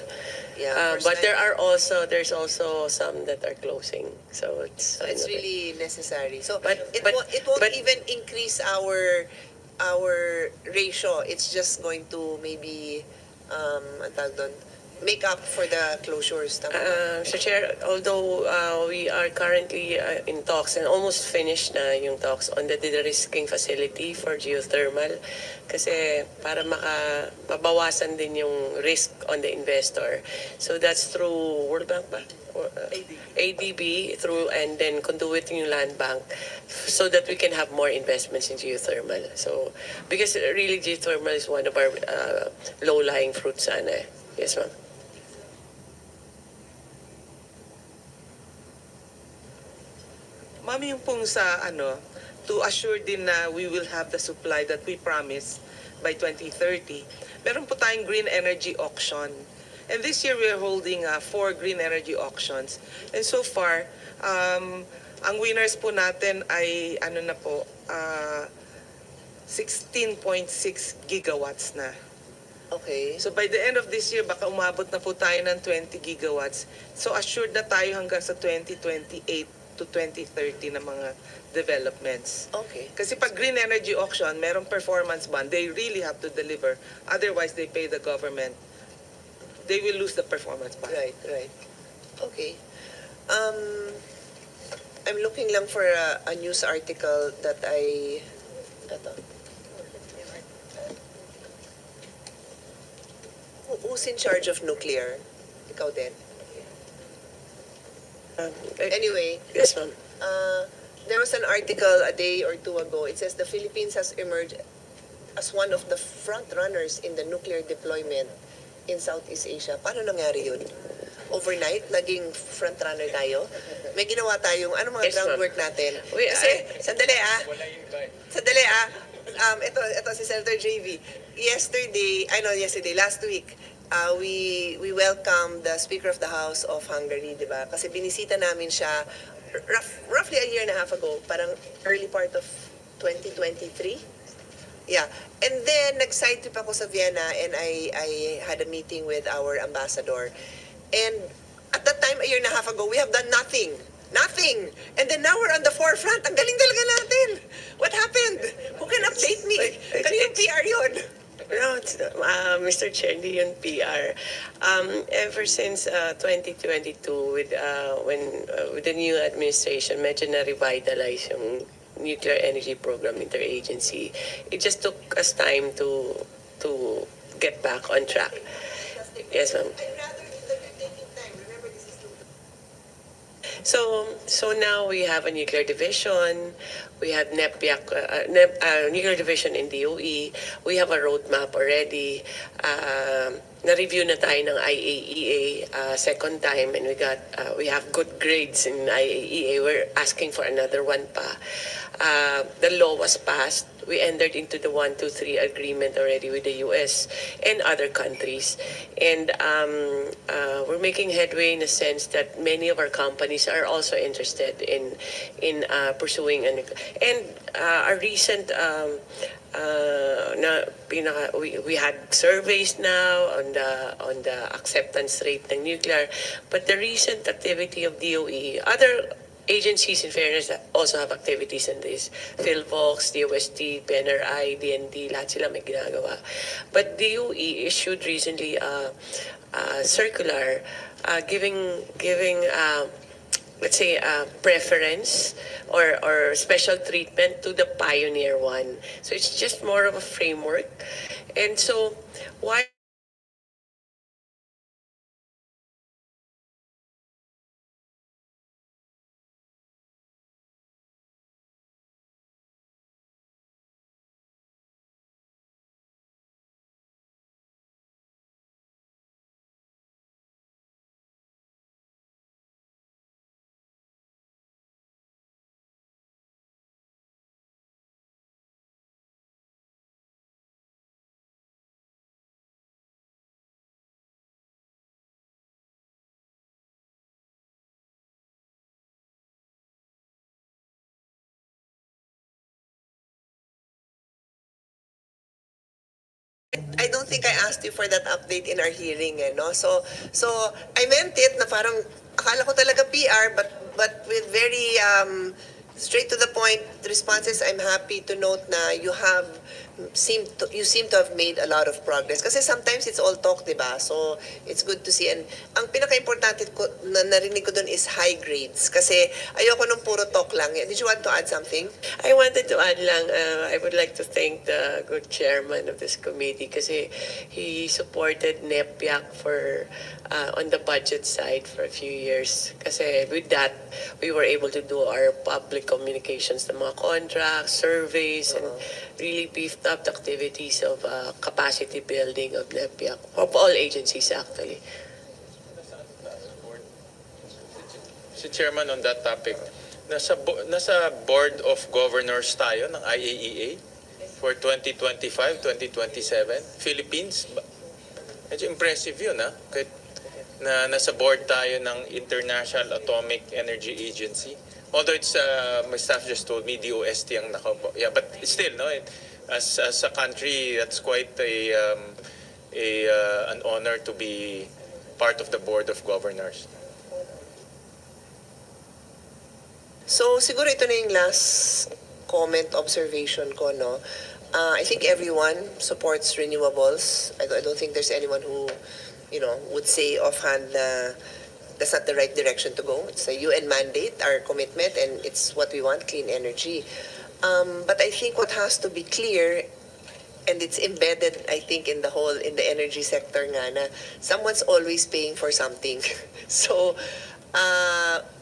J: Yeah, first
K: But
J: time.
K: there's also some that are closing. So it's
J: So it's really necessary. So
K: But-
J: it
K: but-
J: won't
K: but-
J: even increase our our ratio. It's just going to maybe, ang tawag doon, make up for the closures. Tama ba?
K: Mr. Chair, although we are currently in talks and almost finished na yung talks on the de-risking facility for geothermal kasi para mabawasan din yung risk on the investor. So that's through World Bank ba? Or, ADB through and then conduit yung land bank so that we can have more investments in geothermal. So because really geothermal is one of our low-lying fruits sana. Yes, ma'am.
M: Mami, yung pong sa to assure din na we will have the supply that we promised by 2030, meron po tayong green energy auction. And this year we are holding 4 green energy auctions. And so far, ang winners po natin ay 16.6 gigawatts na.
J: Okay.
M: So by the end of this year, baka umabot na po tayo ng 20 gigawatts. So assured na tayo hanggang sa 2028 to 2030 na mga developments.
J: Okay.
M: Kasi pag green energy auction, merong performance bond, they really have to deliver. Otherwise, they pay the government. They will lose the performance bond.
J: Right, right. Okay. I'm looking lang for a news article that who's in charge of nuclear? Ikaw din. Anyway,
K: Yes, ma'am.
J: there was an article a day or two ago. It says the Philippines has emerged as one of the front runners in the nuclear deployment in Southeast Asia. Paano nangyari yun? Overnight, naging front runner tayo? May ginawa tayong, ano mga
K: Yes, ma'am.
J: groundwork natin?
K: We-
J: Kasi, sandali, ito si Senator JV. Last week, we welcomed the Speaker of the House of Hungary, di ba? Kasi binisita namin siya roughly a year and a half ago, parang early part of 2023. Yeah. And then, nag-side trip ako sa Vienna and I had a meeting with our ambassador. And at that time, a year and a half ago, we have done nothing. Nothing. And then now we're on the forefront. Ang galing talaga natin. What happened? Who can update me? Kaninong PR yun?
K: No, it's, Mr. Chair, hindi yun PR. Ever since 2022, with the new administration, medyo na-revitalize yung nuclear energy program interagency. It just took us time to get back on track. Yes, ma'am. So now we have a nuclear division, we have nuclear division in DOE, we have a roadmap already. Na-review na tayo ng IAEA second time and we have good grades in IAEA. We're asking for another one pa. The law was passed. We entered into the 123 agreement already with the US and other countries. And we're making headway in the sense that many of our companies are also interested in pursuing our recent we had surveys now on the acceptance rate ng nuclear, but the recent activity of DOE, other agencies in fairness also have activities in this. PhilVox, DOST, PNRI, DND, lahat sila may ginagawa. But DOE issued recently a circular giving let's say preference or special treatment to the Pioneer one. So it's just more of a framework. And so why
J: I don't think I asked you for that update in our hearing, no? So I meant it na parang akala ko talaga PR, but with very straight to the point responses. I'm happy to note na you have you seem to have made a lot of progress. Kasi sometimes it's all talk, di ba? So, it's good to see. And ang pinaka-importante ko, na narinig ko dun is high grades. Kasi ayoko nung puro talk lang. Did you want to add something?
K: I wanted to add lang, I would like to thank the good chairman of this committee kasi he supported NEPIAC for on the budget side for a few years. Kasi with that, we were able to do our public communications, the mga contracts, surveys, and really beefed up the activities of capacity building of NEPIAC, of all agencies actually.
C: Si Chairman, on that topic, nasa Board of Governors tayo ng IAEA for 2025-2027. Philippines, medyo impressive yun, ha? Kahit na nasa board tayo ng International Atomic Energy Agency. Although it's, my staff just told me, DOST ang nakaupo. Yeah, but still, no, as a country, that's quite an honor to be part of the Board of Governors.
J: So, siguro ito na yung last comment, observation ko, no? I think everyone supports renewables. I don't think there's anyone who, would say offhand na that's not the right direction to go. It's a UN mandate, our commitment, and it's what we want, clean energy. But I think what has to be clear, and it's embedded, I think, in the energy sector nga, na someone's always paying for something. So,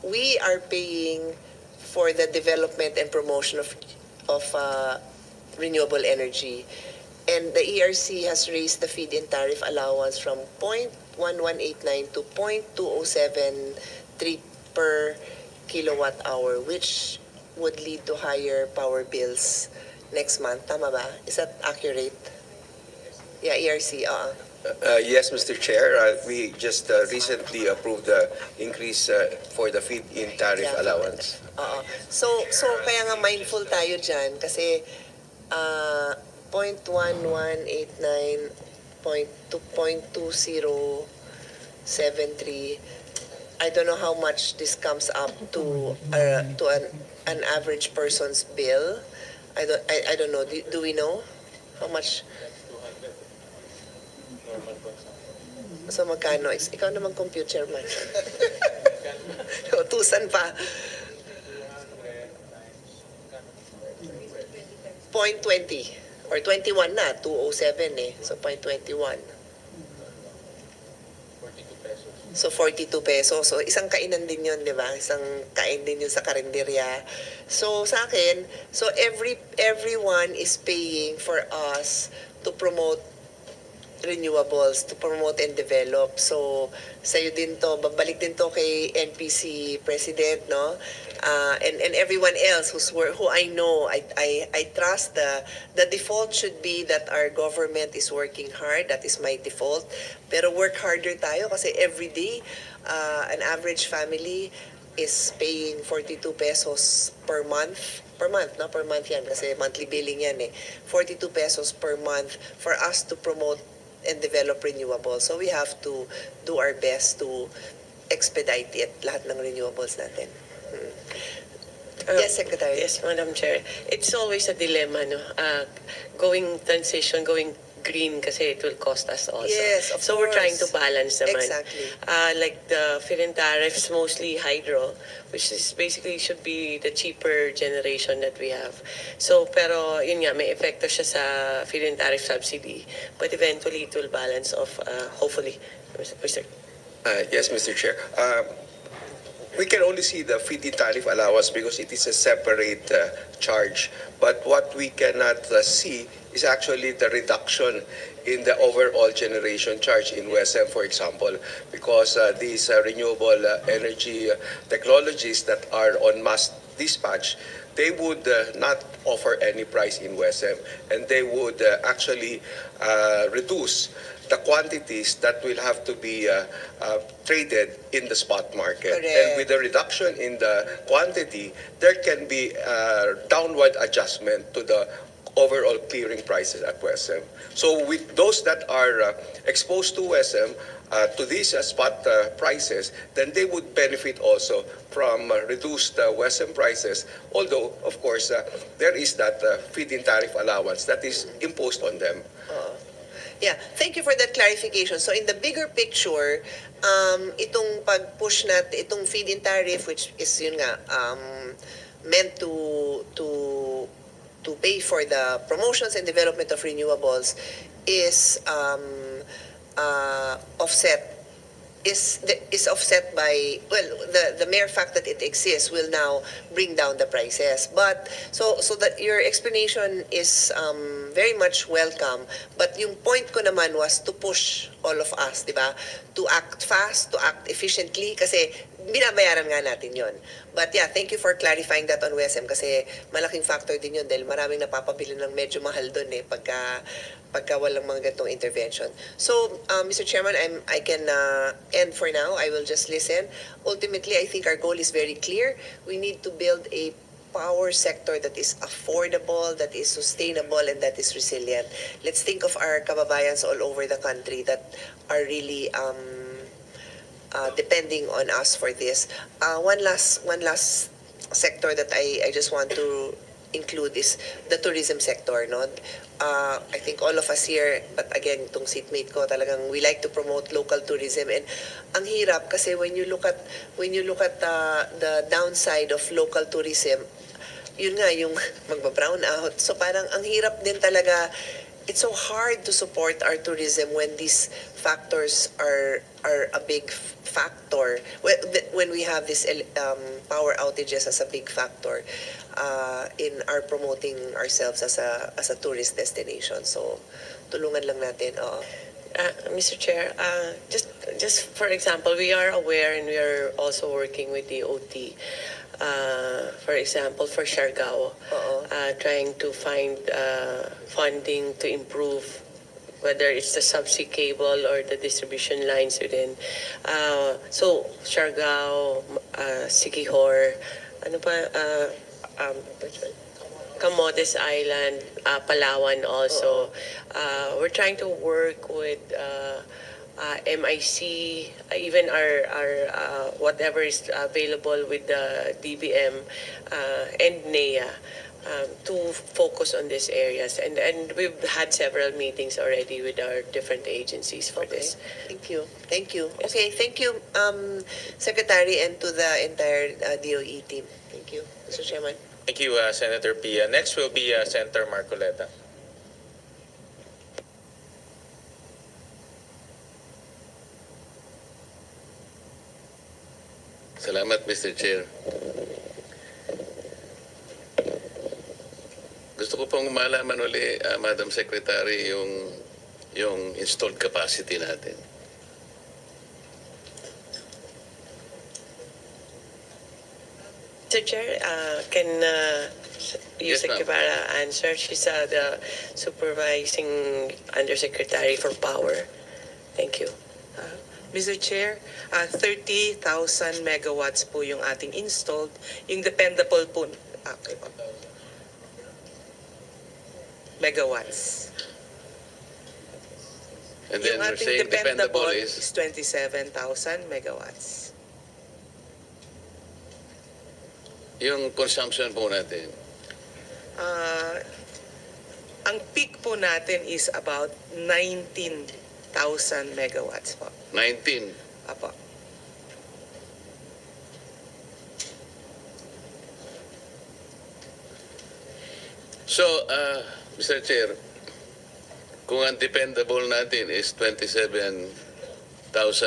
J: we are paying for the development and promotion of renewable energy. And the ERC has raised the feed-in tariff allowance from 0.1189 to 0.2073 per kilowatt hour, which would lead to higher power bills next month. Tama ba? Is that accurate? Yeah, ERC.
D: Yes, Mr. Chair. We just recently approved the increase for the feed-in tariff allowance.
J: So kaya nga mindful tayo dyan kasi 0.1189, 0.2073. I don't know how much this comes up to an average person's bill. I don't know. Do we know how much? So magkano? Ikaw naman compute, Chairman. Utusan pa. 0.20 or 21 na, 207 eh. So 0.21. So 42 pesos. So isang kainan din yun, di ba? Isang kain din yun sa karinderya. So sa akin, so everyone is paying for us to promote renewables, to promote and develop. So sa'yo din to, babalik din to kay NPC President, no? And everyone else who I know, I trust the default should be that our government is working hard. That is my default. Pero work harder tayo kasi every day, an average family is paying 42 pesos per month. Per month, no? Per month yan kasi monthly billing yan eh. 42 pesos per month for us to promote and develop renewables. So we have to do our best to expedite it, lahat ng renewables natin. Yes, Secretary.
K: Yes, Madam Chair. It's always a dilemma, no? Going green kasi it will cost us also.
J: Yes, of
K: so we're trying to
J: course.
K: balance naman.
J: Exactly.
K: Like the feed-in tariffs, mostly hydro, which is basically should be the cheaper generation that we have. So, pero yun nga, may epekto siya sa feed-in tariff subsidy. But eventually, it will balance off, hopefully. Mr.
D: Yes, Mr. Chair. We can only see the feed-in tariff allowance because it is a separate charge. But what we cannot see is actually the reduction in the overall generation charge in WESM, for example, because these renewable energy technologies that are on mass dispatch, they would not offer any price in WESM, and they would actually reduce the quantities that will have to be traded in the spot market.
J: Correct.
D: And with the reduction in the quantity, there can be downward adjustment to the overall clearing prices at WESM. So with those that are exposed to WESM, to these spot prices, then they would benefit also from reduced WESM prices, although, of course, there is that feed-in tariff allowance that is imposed on them.
J: Yeah, thank you for that clarification. So in the bigger picture, itong pag-push itong feed-in tariff, which is yun nga, meant to pay for the promotions and development of renewables, is offset by, well, the mere fact that it exists will now bring down the prices. But so that your explanation is very much welcome. But yung point ko naman was to push all of us, di ba? To act fast, to act efficiently, kasi binabayaran nga natin yon. But yeah, thank you for clarifying that on WESM, kasi malaking factor din yun dahil maraming napapabili ng medyo mahal doon pagka walang mga ganitong intervention. So, Mr. Chairman, I can end for now. I will just listen. Ultimately, I think our goal is very clear. We need to build a power sector that is affordable, that is sustainable, and that is resilient. Let's think of our kababayans all over the country that are really depending on us for this. One last sector that I just want to include is the tourism sector, no? I think all of us here, but again, itong seatmate ko, talagang we like to promote local tourism, and ang hirap kasi when you look at the downside of local tourism, yun nga yung magba-brown out. So parang ang hirap din talaga. It's so hard to support our tourism when these factors are a big factor. When we have this power outages as a big factor in our promoting ourselves as a tourist destination. So tulungan lang natin.
K: Mr. Chair, just for example, we are aware and we are also working with the OT. For example, for Siargao, trying to find funding to improve whether it's the subsea cable or the distribution lines within. So, Siargao, Siquijor, ano pa, Camotes Island, Palawan also. We're trying to work with MIC, even our whatever is available with the DBM and NEA to focus on these areas. And we've had several meetings already with our different agencies for this.
J: Thank you. Okay, thank you, Secretary, and to the entire DOE team. Thank you, Mr. Chairman.
C: Thank you, Senator Pia. Next will be Senator Marcoleta.
L: Salamat, Mr. Chair. Gusto ko pong malaman uli, Madam Secretary, yung installed capacity natin.
K: Mr. Chair, can
L: Yes,
K: Yusek
L: ma'am.
K: Guevara answer? She's the supervising undersecretary for power. Thank you.
M: Mr. Chair, 30,000 megawatts po yung ating installed. Yung dependable po, megawatts.
L: And then
M: Yung
L: we're
M: ating
L: saying dependable
M: is
L: is
M: 27,000 megawatts.
L: yung consumption po natin.
M: Ang peak po natin is about 19,000 megawatts po.
L: 19.
M: Apo.
L: So, Mr. Chair, kung ang dependable natin is 27,000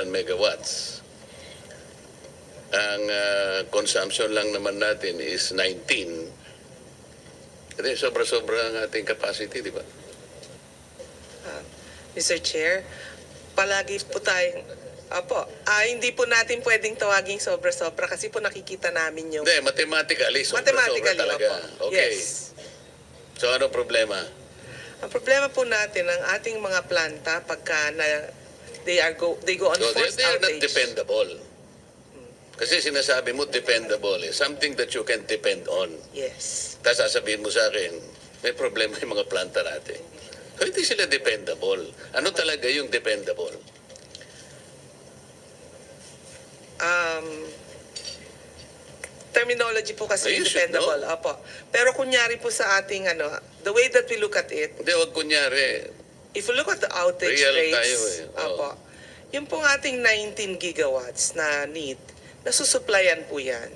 L: megawatts, ang consumption lang naman natin is 19. Kasi sobra-sobra ang ating capacity, di ba?
M: Mr. Chair, palagi po tayong, hindi po natin pwedeng tawaging sobra-sobra kasi po nakikita namin yung...
L: Hindi, mathematically, sobra-sobra talaga. Okay.
M: Yes.
L: So, ano problema?
M: Ang problema po natin, ang ating mga planta, pagka they go on
L: So,
M: forced
L: they are not
M: outage.
L: dependable. Kasi sinasabi mo, dependable. Something that you can depend on.
M: Yes.
L: Tapos sasabihin mo sa akin, may problema yung mga planta natin. So, hindi sila dependable. Ano talaga yung dependable?
M: Terminology po kasi
L: You should
M: dependable.
L: know.
M: Opo. Pero kunyari po sa ating the way that we look at it,
L: Hindi, wag kunyari.
M: if you look at the outage
L: Real
M: rates,
L: tayo eh. Oo.
M: opo, yung pong ating 19 gigawatts na need, nasusupplyan po yan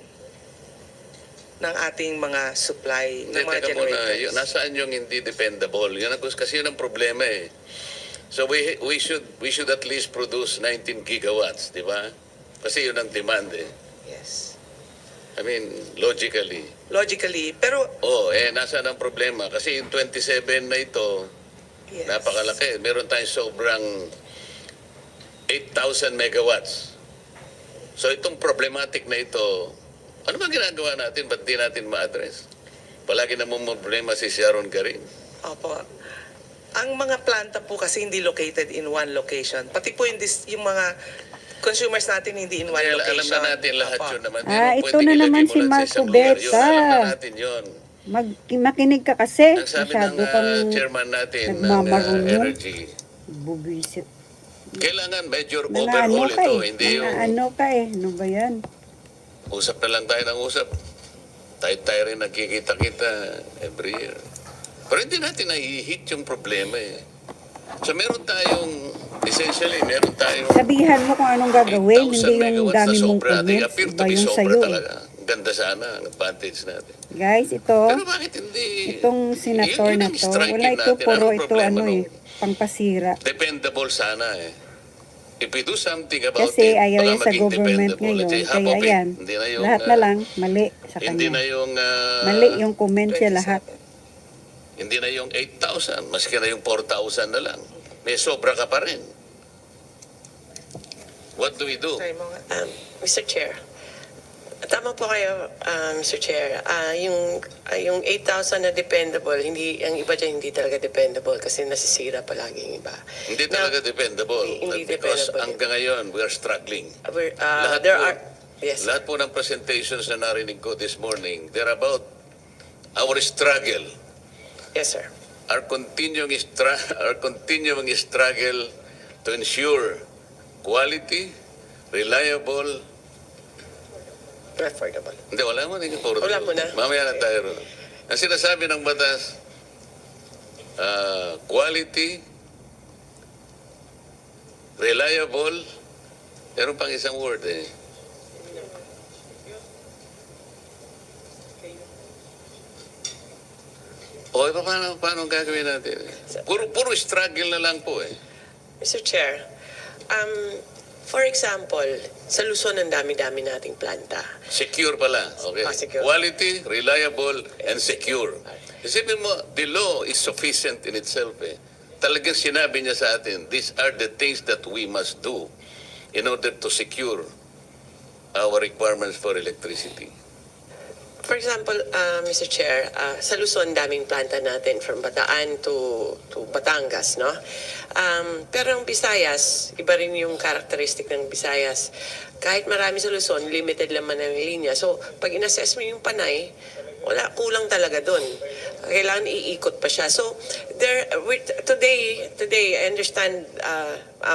M: ng ating mga supply,
L: Hindi,
M: ng mga
L: teka muna.
M: generators.
L: Nasaan yung hindi dependable? Yan kasi yun ang problema eh. So we should at least produce 19 gigawatts, di ba? Kasi yun ang demand eh.
M: Yes.
L: I mean, logically.
M: Logically, pero
L: Nasaan ang problema? Kasi yung 27 na ito,
M: yes.
L: napakalaki. Meron tayong sobrang 8,000 megawatts. So itong problematic na ito, ano ba ginagawa natin? Ba't di natin ma-address? Palagi namang problema si Sharon Garin.
M: Opo. Ang mga planta po kasi hindi located in one location. Pati po yung mga consumers natin hindi in one
L: Kaya
M: location.
L: alam na natin lahat
M: Opo.
L: yun naman.
A: Ito na naman si Marco Beta.
L: Alam na natin yun.
A: Makinig ka kasi.
L: Ang sabi ng
A: Masyado kang
L: chairman natin ng
A: nagmamarunong.
L: energy,
A: bubisit.
L: kailangan major
A: Mga
L: overhaul
A: ka
L: ito.
A: eh.
L: Hindi yung
A: Ano ka eh. Ano ba yan?
L: usap na lang tayo ng usap. Tayo rin nagkikita-kita every year. Pero hindi natin nahihit yung problema eh. So meron tayong
A: Sabihan mo kung anong gagawin.
L: 8,000
A: Hindi yung
L: megawatts
A: dami
L: na
A: mong
L: sobra. They
A: comments.
L: appear to
A: Iba
L: be
A: yung
L: sobra
A: sa'yo.
L: talaga. Ang ganda sana ang advantage natin.
A: Guys, ito.
L: Pero bakit hindi?
A: Itong senator
L: Yun
A: na
L: ang
A: to.
L: striking
A: Wala ito.
L: natin.
A: Puro
L: Anong
A: ito
L: problema
A: ano eh.
L: nung
A: Pangpasira.
L: dependable sana eh. If we do something about
A: Kasi
L: it,
A: ayaw
L: baka
A: yan sa
L: maging
A: government
L: dependable.
A: ngayon.
L: It's half
A: Kaya
L: of it.
A: yan.
L: Hindi na yung,
A: Lahat na lang. Mali sa
L: Hindi na
A: kanya.
L: yung
A: Mali yung comment siya lahat.
L: hindi na yung 8,000, maski na yung 4,000 na lang. May sobra ka pa rin. What do we do?
K: Mr. Chair, tama po kayo, Mr. Chair. Yung 8,000 na dependable, ang iba dyan hindi talaga dependable kasi nasisira palagi yung iba.
L: Hindi talaga dependable.
K: Hindi
L: Because
K: dependable.
L: hanggang ngayon, we are struggling.
K: Yes.
L: Lahat po ng presentations na narinig ko this morning, they're about our struggle.
K: Yes, sir.
L: Our continuing struggle to ensure quality, reliable.
K: Affordable.
L: Hindi, wala mo.
K: Wala mo na.
L: Mamaya na tayo ron. Ang sinasabi ng batas, quality, reliable, meron pang isang word eh. O, paano gagawin natin? Puro struggle na lang po eh.
K: Mr. Chair, for example, sa Luzon ang dami-dami nating planta.
L: Secure pala. Okay.
K: Secure.
L: Quality, reliable, and secure. Isipin mo, the law is sufficient in itself eh. Talagang sinabi niya sa atin, these are the things that we must do in order to secure our requirements for electricity.
K: For example, Mr. Chair, sa Luzon, daming planta natin from Bataan to Batangas, no? Pero ang Visayas, iba rin yung characteristic ng Visayas. Kahit marami sa Luzon, limited naman ang linya. So, pag in-assess mo yung Panay, kulang talaga doon. Kailangan iikot pa siya. So, today, I understand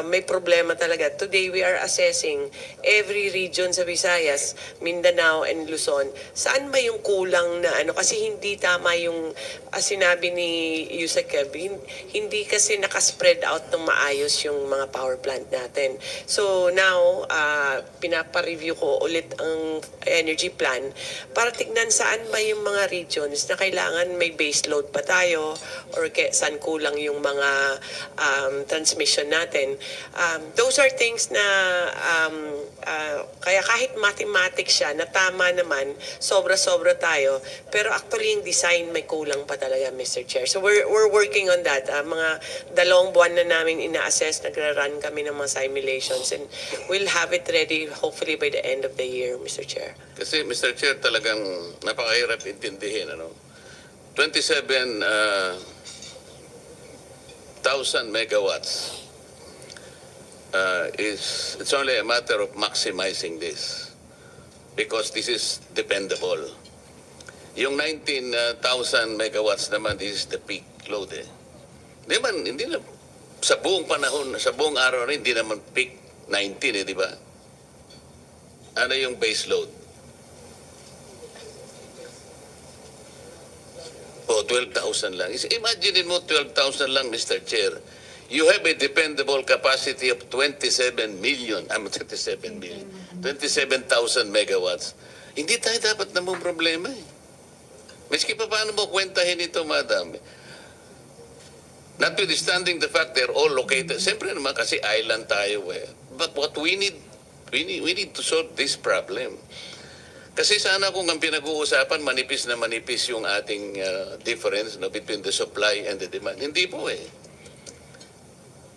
K: may problema talaga. Today, we are assessing every region sa Visayas, Mindanao, and Luzon. Saan ba yung kulang na ano? Kasi hindi tama yung sinabi ni Yusek Keb, hindi kasi nakaspread out ng maayos yung mga power plant natin. So, now, pinapa-review ko ulit ang energy plan para tignan saan ba yung mga regions na kailangan may base load pa tayo or saan kulang yung mga transmission natin. Those are things na kaya kahit mathematics siya na tama naman, sobra-sobra tayo, pero actually yung design may kulang pa talaga, Mr. Chair. So we're working on that. Mga 2 buwan na namin ina-assess, nagra-run kami ng mga simulations, and we'll have it ready hopefully by the end of the year, Mr. Chair.
L: Kasi, Mr. Chair, talagang napakahirap intindihin. 27,000 megawatts it's only a matter of maximizing this because this is dependable. Yung 19,000 megawatts naman, this is the peak load eh. Hindi na, sa buong panahon, sa buong araw rin, hindi naman peak 19 eh, di ba? Ano yung base load? O, 12,000 lang. Imagine mo 12,000 lang, Mr. Chair. You have a dependable capacity of 27,000 megawatts. Hindi tayo dapat namang problema eh. Miski pa paano mo kwentahin ito, madam? Notwithstanding the fact they're all located, siyempre naman kasi island tayo eh. But what we need to solve this problem. Kasi sana kung ang pinag-uusapan, manipis na manipis yung ating difference between the supply and the demand. Hindi po eh.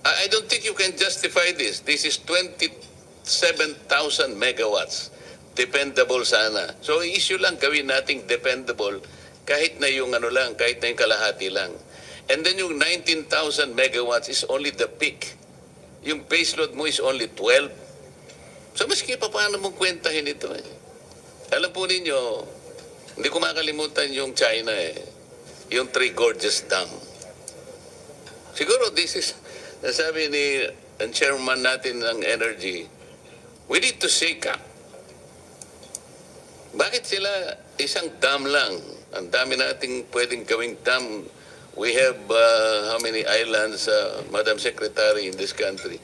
L: I don't think you can justify this. This is 27,000 megawatts. Dependable sana. So issue lang, gawin nating dependable kahit na yung kahit na yung kalahati lang. And then yung 19,000 megawatts is only the peak. Yung baseload mo is only 12. So maski pa paano mong kwentahin ito eh. Alam po ninyo, hindi ko makalimutan yung China eh. Yung Three Gorges Dam. Siguro this is, nasabi ni ang chairman natin ng energy, we need to shake up. Bakit sila isang dam lang? Ang dami nating pwedeng gawing dam. We have how many islands, Madam Secretary, in this country?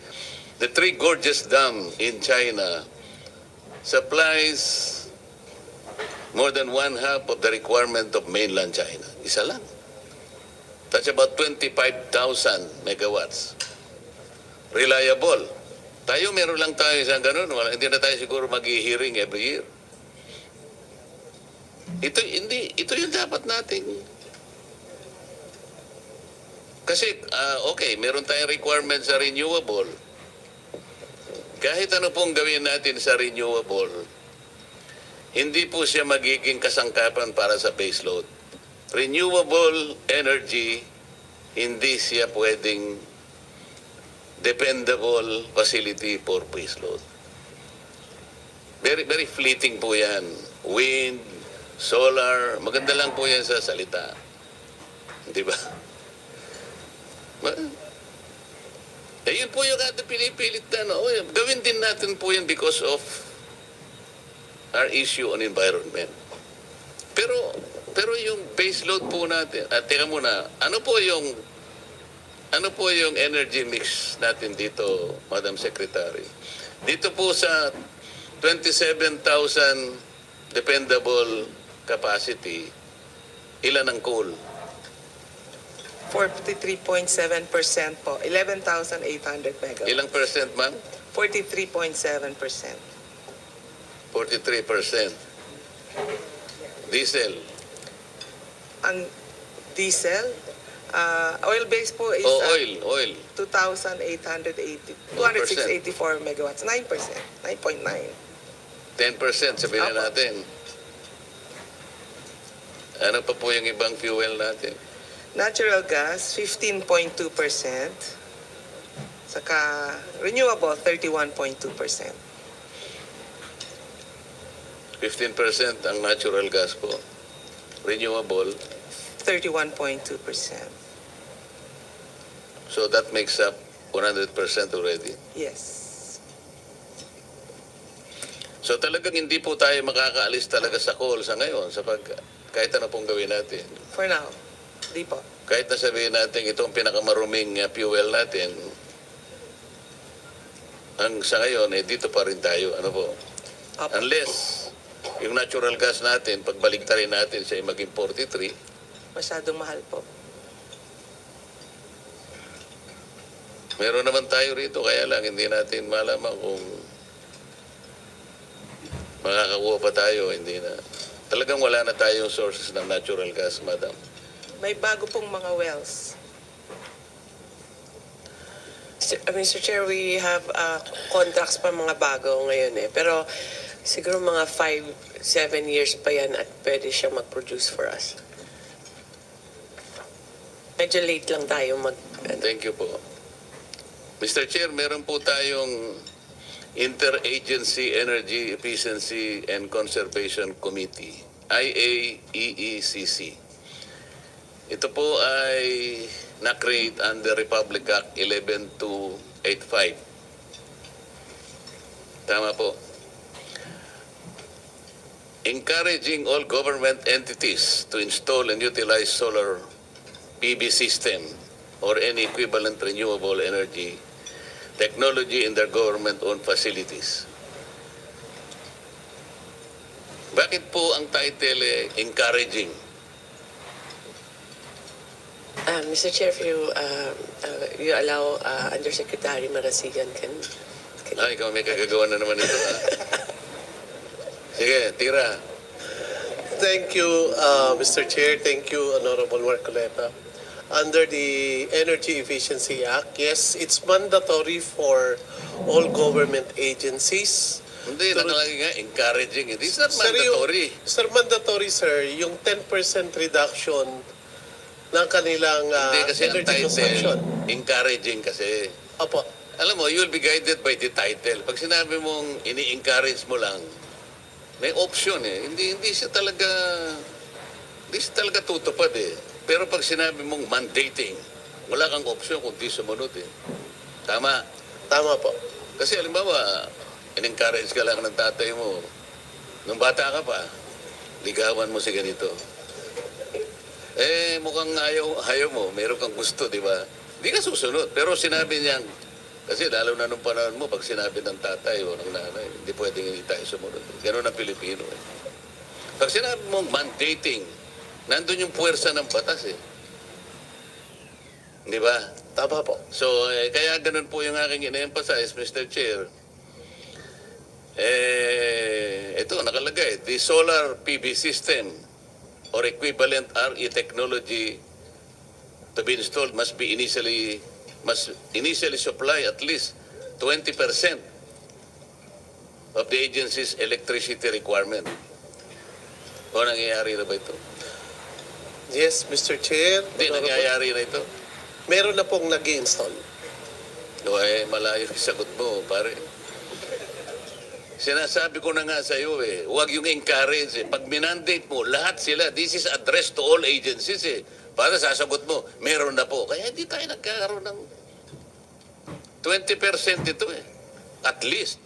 L: The Three Gorges Dam in China supplies more than one-half of the requirement of mainland China. Isa lang. That's about 25,000 megawatts. Reliable. Tayo, meron lang tayo isang ganun. Hindi na tayo siguro mag-hearing every year. Ito yung dapat natin. Kasi, okay, meron tayong requirement sa renewable. Kahit ano pong gawin natin sa renewable, hindi po siya magiging kasangkapan para sa baseload. Renewable energy, hindi siya pwedeng dependable facility for baseload. Very, very fleeting po yan. Wind, solar, maganda lang po yan sa salita. Di ba? Yun po yung pinipilit na, gawin din natin po yan because of our issue on environment. Pero yung baseload po natin, teka muna, ano po yung energy mix natin dito, Madam Secretary? Dito po sa 27,000 dependable capacity, ilan ang coal?
M: 43.7% po. 11,800 megawatts.
L: Ilang percent, ma'am?
M: 43.7%.
L: 43%. Diesel.
M: Ang diesel, oil-based po is
L: Oil.
M: 284 megawatts. 9%. 9.9.
L: 10% sabihin na natin. Ano pa po yung ibang fuel natin?
M: Natural gas, 15.2%. Saka renewable, 31.2%.
L: 15% ang natural gas po. Renewable.
M: 31.2%.
L: So that makes up 100% already.
M: Yes.
L: So talagang hindi po tayo makakaalis talaga sa coal sa ngayon kahit ano pong gawin natin.
M: For now, di po.
L: Kahit na sabihin natin itong pinakamaruming fuel natin, ang sa ngayon dito pa rin tayo. Ano po? Unless yung natural gas natin, pagbaligtarin natin siya maging 43.
M: Masyadong mahal po.
L: Meron naman tayo rito, kaya lang hindi natin malaman kung makakakuha pa tayo, hindi na. Talagang wala na tayong sources ng natural gas, madam.
M: May bago pong mga wells.
K: Mr. Chair, we have contracts pa mga bago ngayon eh. Pero siguro mga 5-7 years pa yan at pwede siyang mag-produce for us. Medyo late lang tayo
L: Thank you po. Mr. Chair, meron po tayong Interagency Energy Efficiency and Conservation Committee. IAEECC. Ito po ay na-create under Republic Act 11285. Tama po. Encouraging all government entities to install and utilize solar PV system or any equivalent renewable energy technology in their government-owned facilities. Bakit po ang title encouraging?
K: Mr. Chair, if you allow Undersecretary Marasigan can
L: Ay, ikaw may kagagawa na naman ito. Ha? Sige, tira.
N: Thank you, Mr. Chair. Thank you, Honorable Marcoleta. Under the Energy Efficiency Act, yes, it's mandatory for all government agencies.
L: Hindi, nakalagay nga, encouraging. It's not
N: Sir,
L: mandatory.
N: Mandatory, sir, yung 10% reduction ng kanilang
L: Hindi kasi ang
N: energy consumption.
L: title, encouraging kasi.
N: Opo.
L: Alam mo, you'll be guided by the title. Pag sinabi mong ini-encourage mo lang, may option eh. Hindi siya talaga tutupad eh. Pero pag sinabi mong mandating, wala kang option kung di sumunod eh. Tama?
N: Tama po.
L: Kasi halimbawa, in-encourage ka lang ng tatay mo. Nung bata ka pa, ligawan mo si ganito. Eh, mukhang ayaw mo. Meron kang gusto, di ba? Hindi ka susunod. Pero sinabi niya, kasi lalo na nung panahon mo, pag sinabi ng tatay o ng nanay, hindi pwedeng hindi tayo sumunod. Ganun ang Pilipino eh. Pag sinabi mong mandating, nandun yung puwersa ng batas eh. Di ba?
N: Tama po.
L: So, kaya ganun po yung aking ina-emphasize, Mr. Chair. Ito, nakalagay, the solar PV system or equivalent RE technology to be installed must initially supply at least 20% of the agency's electricity requirement. O nangyayari na ba ito?
N: Yes, Mr. Chair.
L: Hindi, nangyayari na ito.
N: Meron na pong nag-install.
L: O malayo yung sagot mo, pare. Sinasabi ko na nga sa iyo huwag yung encourage Pag minandate mo, lahat sila, this is addressed to all agencies Para sasagot mo, meron na po. Kaya hindi tayo nagkakaroon ng 20% ito At least.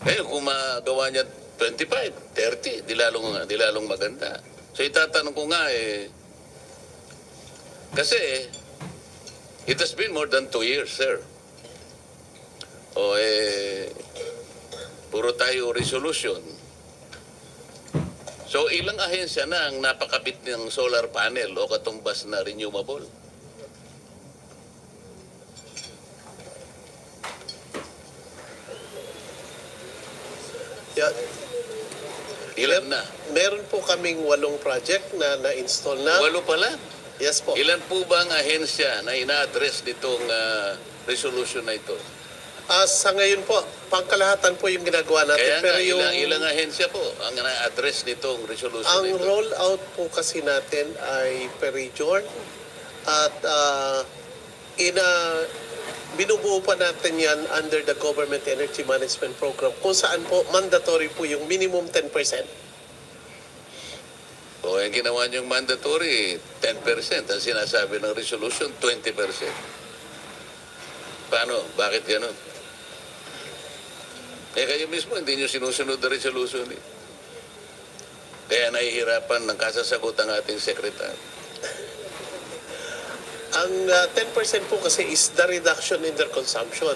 L: Ngayon, kung magawa niya 25, 30, di lalong maganda. So itatanong ko nga kasi it has been more than 2 years, sir. O puro tayo resolution. So ilang ahensya na ang napakabit ng solar panel o katumbas na renewable?
N: Yeah.
L: Ilan na?
N: Meron po kaming 8 project na na-install na.
L: 8 pa lang?
N: Yes po.
L: Ilan po ba ang ahensya na ina-address nitong resolution na ito?
N: Sa ngayon po, pangkalahatan po yung ginagawa natin.
L: Kaya
N: pero
L: nga, ilang ahensya po ang na-address nitong resolution na
N: ang
L: ito?
N: rollout po kasi natin ay per region at binubuo pa natin yan under the Government Energy Management Program kung saan po mandatory po yung minimum 10%.
L: O yung ginawa niyong mandatory, 10%. Ang sinasabi ng resolution, 20%. Paano? Bakit gano'n? Kayo mismo, hindi niyo sinusunod na resolution Kaya nahihirapan ng kasasagot ang ating sekretary.
N: Ang 10% po kasi is the reduction in their consumption.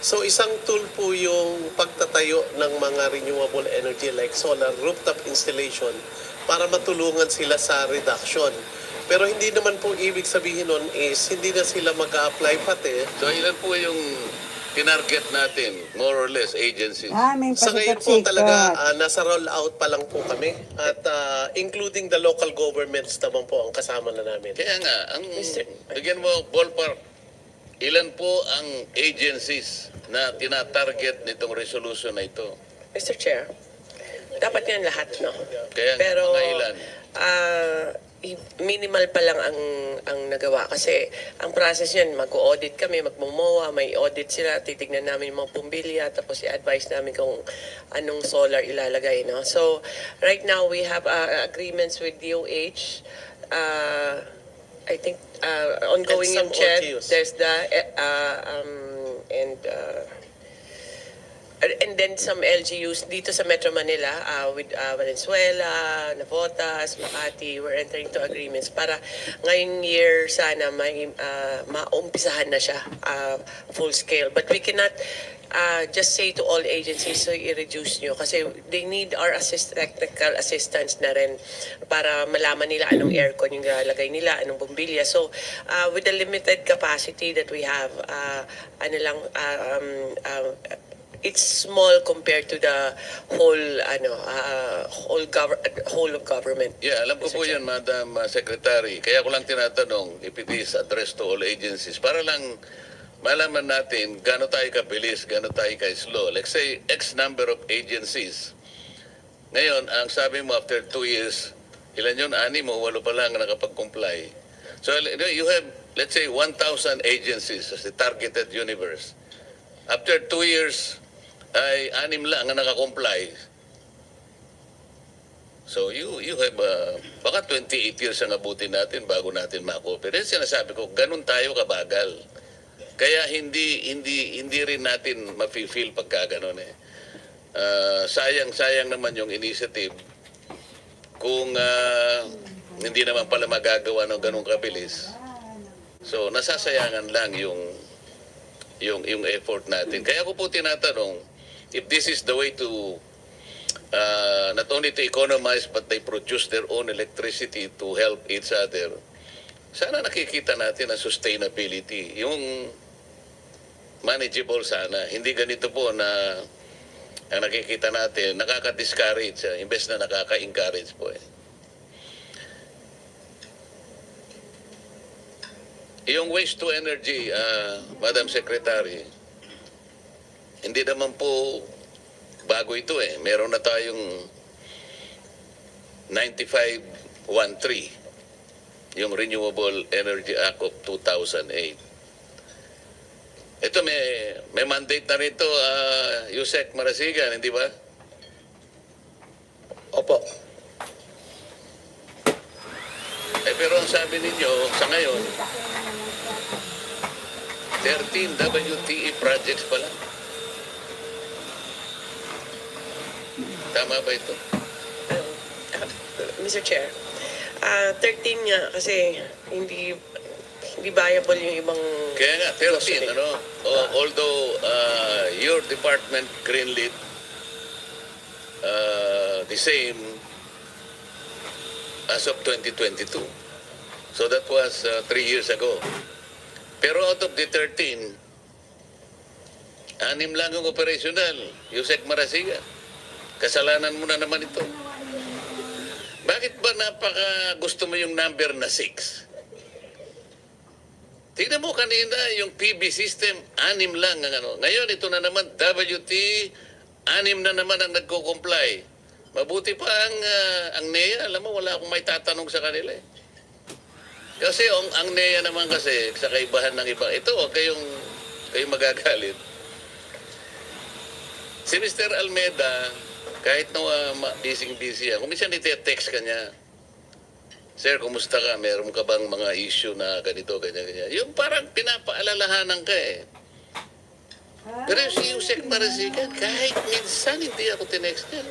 N: So isang tool po yung pagtatayo ng mga renewable energy like solar rooftop installation para matulungan sila sa reduction. Pero hindi naman po ibig sabihin nun is hindi na sila mag-a-apply pati.
L: So ilan po yung tinarget natin, more or less, agencies?
A: May
N: Sa ngayon po talaga, nasa roll-out pa lang po kami. At including the local governments naman po ang kasama na namin.
L: Kaya nga, bigyan mo ballpark, ilan po ang agencies na tinatarget nitong resolution na ito?
K: Mr. Chair, dapat yan lahat, no?
L: Kaya
K: Pero,
L: mga ilan?
K: minimal pa lang ang nagawa kasi ang process niyan mag-audit kami, magmomoa, may audit sila, titignan namin yung mga pumbilya tapos i-advise namin kung anong solar ilalagay, no. So right now we have agreements with DOH, I think ongoing
N: And some
K: yung CHED,
N: LGUs.
K: there's the and then some LGUs dito sa Metro Manila with Valenzuela, Navotas, Makati. We're entering to agreements para ngayong year sana may maumpisahan na siya full scale. But we cannot just say to all agencies, so i-reduce nyo kasi they need our technical assistance na rin para malaman nila anong aircon yung lalagay nila, anong bombilya. So with the limited capacity that we have, it's small compared to the whole of government.
L: Yeah, alam ko po yan, Madam Secretary. Kaya ko lang tinatanong if it is addressed to all agencies para lang malaman natin gaano tayo kabilis, gaano tayo ka-slow. Let's say X number of agencies. Ngayon, ang sabi mo after 2 years, ilan yun? 6 o 8 pa lang nakapag-comply. So you have, let's say, 1,000 agencies as the targeted universe. After 2 years, ay 6 lang ang nakakomply. So you have baka 28 years ang abutin natin bago natin ma-cooperate. Sinasabi ko, ganun tayo kabagal. Kaya hindi rin natin mafe-feel pagka ganun eh. Sayang naman yung initiative kung hindi naman pala magagawa ng ganun kabilis. So nasasayangan lang yung effort natin. Kaya ko po tinatanong, if this is the way to not only to economize but they produce their own electricity to help each other, sana nakikita natin ang sustainability, yung manageable sana. Hindi ganito po na ang nakikita natin, nakaka-discourage, imbes na nakaka-encourage po eh. Yung waste to energy, Madam Secretary, hindi naman po bago ito eh. Meron na tayong 9513, yung Renewable Energy Act of 2008. Ito may mandate na rito, Yusek Marasigan, hindi ba?
F: Opo.
L: Pero ang sabi ninyo, sa ngayon, 13 WTE projects pala. Tama ba ito?
K: Mr. Chair, 13 nga kasi hindi viable yung ibang...
L: Kaya nga, 13, ano? Although your department greenlit the same as of 2022. So that was 3 years ago. Pero out of the 13, 6 lang ang operational. Yusek Marasigan. Kasalanan mo na naman ito. Bakit ba gusto mo yung number na 6? Tingnan mo kanina yung PB system, 6 lang ang ano. Ngayon ito na naman, WT, 6 na naman ang nagko-comply. Mabuti pa ang NEA, alam mo, wala akong may tatanong sa kanila eh. Kasi ang NEA naman kasi, sa kaibahan ng iba, ito, kayong magagalit. Si Mr. Almeida, kahit na busy kung minsan iti-text ka niya, Sir, kumusta ka? Meron ka bang mga issue na ganito, ganyan. Yung parang pinapaalalahanan ka eh. Pero si Yusek Marasigan, kahit minsan hindi ako tinext niya.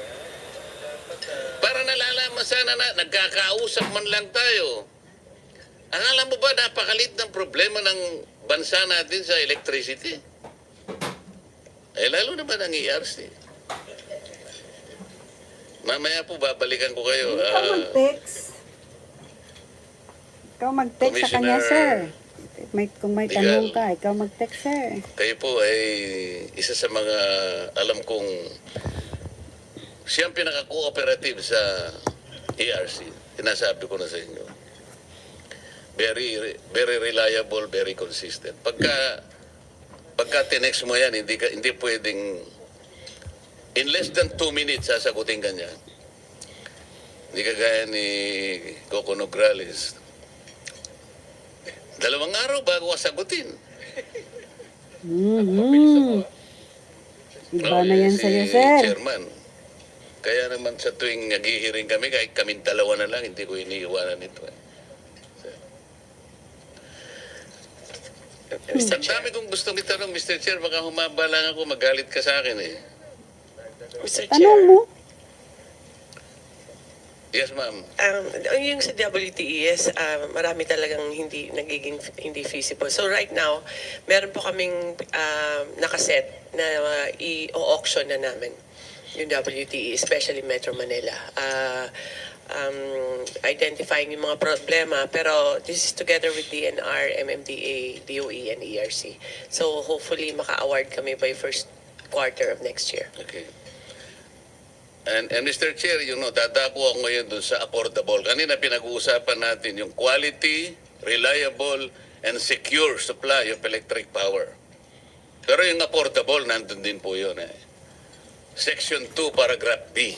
L: Para nalalaman sana na nagkakausap man lang tayo. Alam mo ba, napakalit ng problema ng bansa natin sa electricity. Eh, lalo naman ang ERC. Mamaya po, babalikan ko kayo.
A: Ikaw mag-text. Ikaw mag-text sa kanya, sir. Kung may tanong ka, ikaw mag-text, sir.
L: Kayo po ay isa sa mga alam kong siyang pinaka-cooperative sa ERC. Sinasabi ko na sa inyo. Very reliable, very consistent. Pagka tinext mo yan, hindi pwedeng in less than 2 minutes sasagutin ka niya. Hindi kagaya ni Coco Nograles. 2 araw bago ka sagutin.
A: Iba na yan
L: si
A: sa'yo, sir.
L: Chairman. Kaya naman sa tuwing naghihiring kami, kahit kaming 2 na lang, hindi ko iniiwanan ito. Ang dami kong gustong itanong, Mr. Chair, baka humaba lang ako, magalit ka sa akin eh.
K: Mr.
A: Tanong
K: Chair.
A: mo.
L: Yes, ma'am.
K: Yung sa WTES, marami talagang nagiging hindi feasible. So right now, meron po kaming nakaset na i-auction na namin yung WTE, especially Metro Manila. Identifying yung mga problema, pero this is together with DNR, MMDA, DOE, and ERC. So hopefully maka-award kami by first quarter of next year.
L: Okay. And Mr. Chair, dadako ako ngayon dun sa affordable. Kanina pinag-uusapan natin yung quality, reliable, and secure supply of electric power. Pero yung affordable, nandun din po yun eh. Section 2, paragraph B.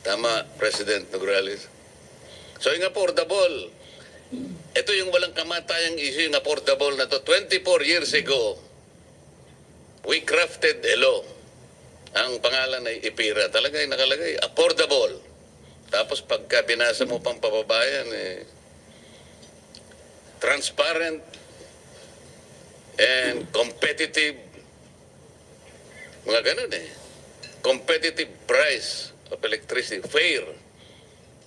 L: Tama, President Nograles. So yung affordable, ito yung walang kamatayang issue, yung affordable na to. 24 years ago, we crafted a law. Ang pangalan ay IPIRA. Talaga ay nakalagay, affordable. Tapos pagka binasa mo pang pababayan, transparent and competitive. Mga ganun eh. Competitive price of electricity. Fair.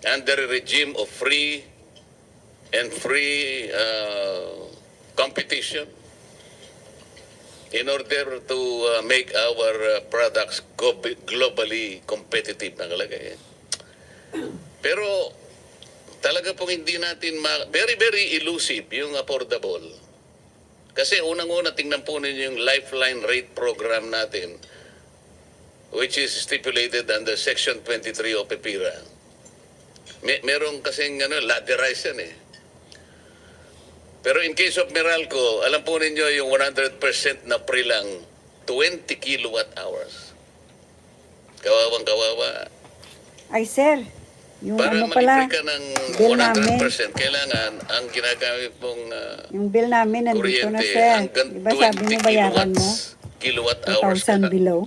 L: Under a regime of free competition. In order to make our products globally competitive, nakalagay. Pero talaga pong hindi natin very, very elusive yung affordable. Kasi unang-una, tingnan po ninyo yung lifeline rate program natin, which is stipulated under Section 23 of EPIRA. Merong kasing ladderized yan eh. Pero in case of Meralco, alam po ninyo yung 100% na free lang, 20 kilowatt hours. Kawawang kawawa.
A: Ay, sir. Yung
L: Para
A: ano pala,
L: mag-free ka ng
A: bill
L: 100%,
A: namin.
L: kailangan ang ginagamit mong
A: Yung bill namin nandito na,
L: kuryente
A: sir.
L: hanggang
A: Diba sabi mo bayaran mo?
L: kilowatt hours.
A: 2,000 below.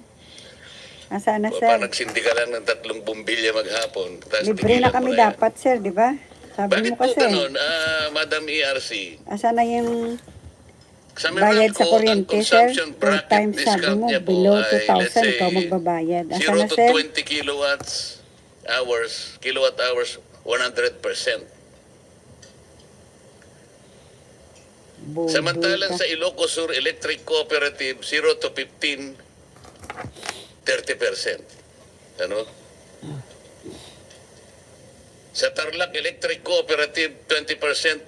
A: Nasaan na,
L: O,
A: sir?
L: parang nagsindi ka lang ng 3 bumbilya maghapon. Tapos
A: Libre
L: tigilan
A: na
L: mo
A: kami
L: yan.
A: dapat, sir, di ba? Sabi
L: Bakit
A: mo
L: po
A: kasi.
L: ganun, Madam ERC?
A: Asan na yung
L: Sa
A: bayad sa
L: Meralco, ang
A: kuryente, sir?
L: consumption
A: 2
L: bracket
A: times sabi
L: discount
A: mo,
L: niya po
A: below
L: ay, let's
A: 2,000,
L: say,
A: ikaw magbabayad. Asan
L: 0
A: na,
L: to
A: sir?
L: 20 kilowatt hours, 100%.
A: Bobo
L: Samantalang
A: ka.
L: sa Ilocos Sur Electric Cooperative, 0 to 15, 30%. Ano? Sa Tarlac Electric Cooperative, 20%,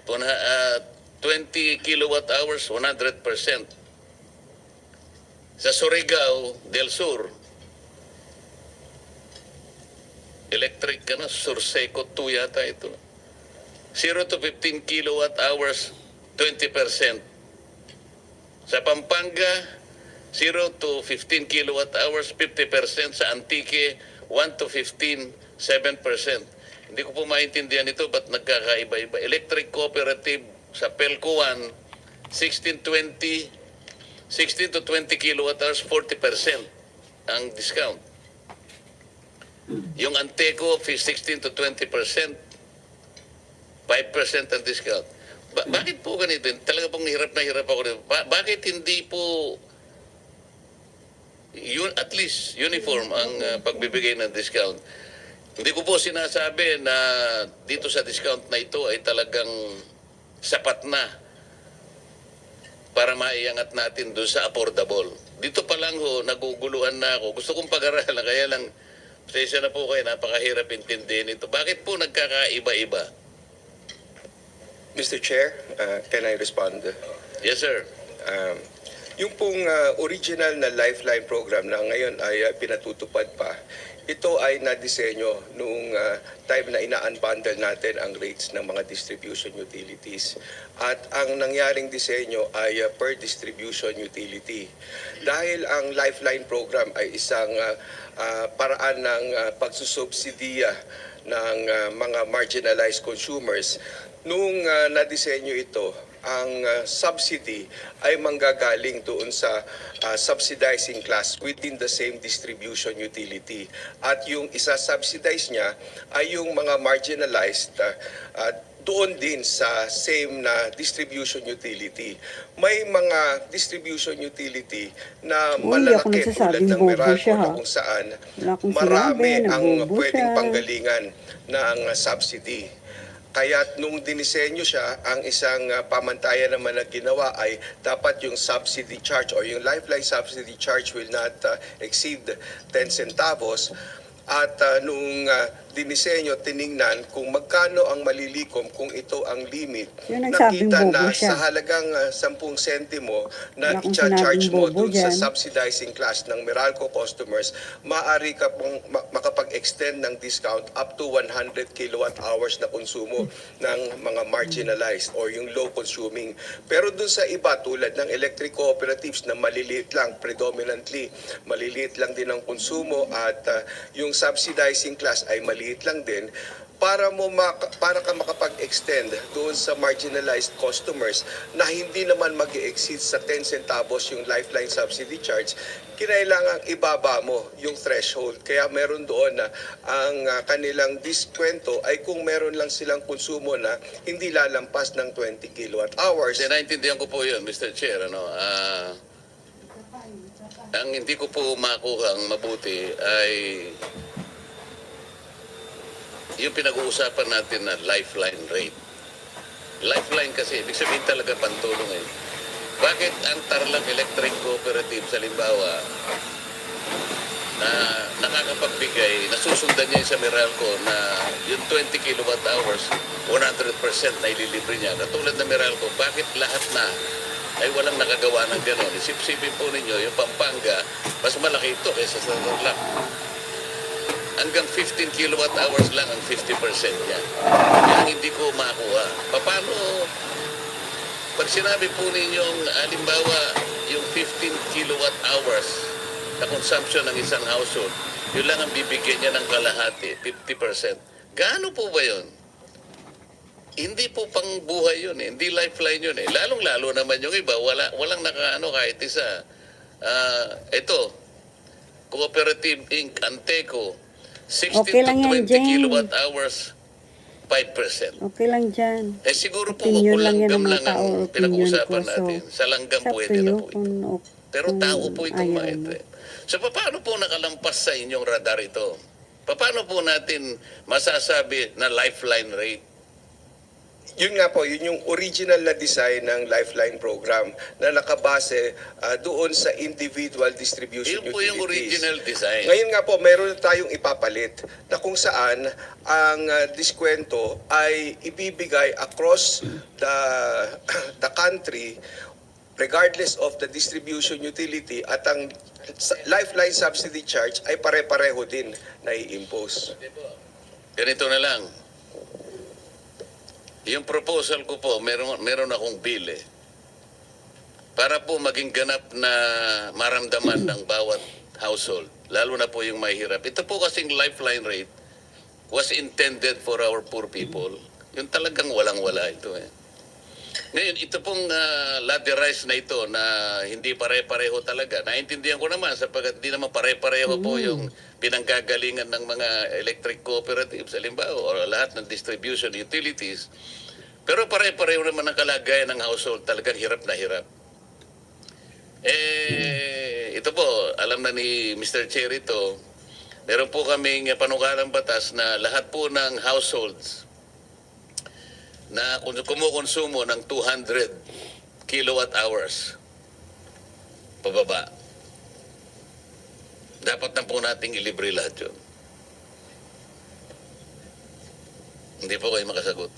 L: 20 kilowatt hours, 100%. Sa Surigao del Sur, electric Surseco 2 yata ito. 0 to 15 kilowatt hours, 20%. Sa Pampanga, 0 to 15 kilowatt hours, 50%. Sa Antique, 1 to 15, 7%. Hindi ko po maintindihan ito, ba't nagkakaiba-iba? Electric Cooperative sa Pelco 1, 16 to 20 kilowatt hours, 40% ang discount. Yung Anteco, 16 to 20%, 5% ang discount. Bakit po ganito? Talaga pong hirap na hirap ako dito. Bakit hindi po at least uniform ang pagbibigay ng discount? Hindi ko po sinasabi na dito sa discount na ito ay talagang sapat na para maiangat natin doon sa affordable. Dito pa lang naguguluhan na ako. Gusto kong pag-aralan, kaya lang, pasensya na po kayo, napakahirap intindihin ito. Bakit po nagkakaiba-iba?
D: Mr. Chair, can I respond?
L: Yes, sir.
D: Yung pong original na Lifeline program na ngayon ay pinatutupad pa, ito ay nadisenyo noong time na ina-unbundle natin ang rates ng mga distribution utilities. At ang nangyaring disenyo ay per distribution utility. Dahil ang Lifeline program ay isang paraan ng pagsusubsidiya ng mga marginalized consumers, nung nadisenyo ito, ang subsidy ay manggagaling doon sa subsidizing class within the same distribution utility. At yung isa-subsidize niya ay yung mga marginalized doon din sa same na distribution utility. May mga distribution utility na
A: Uy, ako
D: malalaki tulad
A: nagsasabing
D: ng
A: bobo
D: Meralco
A: siya,
D: na
A: ha?
D: kung saan
A: Wala akong
D: marami
A: sinabi,
D: ang
A: nagbobo
D: pwedeng
A: siya.
D: panggalingan ng subsidy. Kaya nung dinisenyo siya, ang isang pamantayan naman na ginawa ay dapat yung subsidy charge or yung lifeline subsidy charge will not exceed 10 centavos. At nung dinisenyo, tiningnan kung magkano ang malilikom kung ito ang limit.
A: Yun ang sabing
D: Nakita
A: bobo
D: na
A: siya.
D: sa halagang 10 sentimo na
A: Wala akong
D: i-charge
A: sinabing
D: mo
A: bobo
D: dun sa
A: dyan.
D: subsidizing class ng Meralco customers, maaari ka pong makapag-extend ng discount up to 100 kilowatt hours na konsumo ng mga marginalized or yung low consuming. Pero dun sa iba tulad ng electric cooperatives na maliliit lang, predominantly maliliit lang din ang konsumo at yung subsidizing class ay maliit lang din, para ka makapag-extend doon sa marginalized customers na hindi naman mag-exceed sa 10 centavos yung lifeline subsidy charge, kinailangan ibaba mo yung threshold. Kaya meron doon na ang kanilang diskwento ay kung meron lang silang konsumo na hindi lalampas ng 20 kilowatt hours.
L: Naintindihan ko po yun, Mr. Chair. Ang hindi ko po makuha ang mabuti ay yung pinag-uusapan natin na lifeline rate. Lifeline kasi, ibig sabihin talaga pantulong eh. Bakit ang Tarlac Electric Cooperative sa Limbawa na nakakapagbigay, nasusundan niya yung sa Meralco na yung 20 kilowatt hours, 100% na ililibre niya. Katulad ng Meralco, bakit lahat na ay walang nakagawa ng gano'n? Isip-sipin po ninyo, yung Pampanga, mas malaki ito kaysa sa Tarlac. Hanggang 15 kilowatt hours lang ang 50% niya. Yan ang hindi ko makuha. Paano, pag sinabi po ninyong, halimbawa, yung 15 kilowatt hours na consumption ng isang household, yun lang ang bibigyan niya ng kalahati, 50%. Gaano po ba yun? Hindi po pang buhay yun eh. Hindi lifeline yun eh. Lalong-lalo naman yung iba, walang nakaano kahit isa. Ito, Cooperative Inc., Anteco, 16
A: Okay lang
L: to
A: yan,
L: 20
A: Jane.
L: kilowatt hours, 5%.
A: Okay lang dyan.
L: Siguro po
A: Opinion
L: kung
A: lang yan
L: langgam
A: ng mga
L: lang ang
A: tao, opinion
L: pinag-uusapan
A: ko. So,
L: natin. Sa langgam
A: it's up
L: pwede
A: to
L: na
A: you
L: po ito.
A: kung
L: Pero tao po itong
A: ayaw
L: maetre. So paano po nakalampas sa inyong radar ito? Paano po natin masasabi na lifeline rate?
D: Yun nga po, yun yung original na design ng Lifeline program na nakabase doon sa individual distribution
L: Yun po
D: utilities.
L: yung original design.
D: Ngayon nga po, meron tayong ipapalit na kung saan ang diskwento ay ibibigay across the country regardless of the distribution utility at ang lifeline subsidy charge ay pare-pareho din na i-impose.
L: Ganito na lang. Yung proposal ko po, meron akong bill eh. Para po maging ganap na maramdaman ng bawat household, lalo na po yung mahirap. Ito po kasing lifeline rate was intended for our poor people. Yung talagang walang-wala ito eh. Ngayon, ito pong ladderized na ito na hindi pare-pareho talaga. Naintindihan ko naman sapagkat hindi naman pare-pareho po yung pinanggagalingan ng mga electric cooperatives, halimbawa, o lahat ng distribution utilities. Pero pare-pareho naman ang kalagayan ng household, talagang hirap na hirap. Ito po, alam na ni Mr. Chair ito, meron po kaming panukalang batas na lahat po ng households na kumukonsumo ng 200 kilowatt hours pababa. Dapat na po nating ilibre lahat yun. Hindi po kayo makasagot.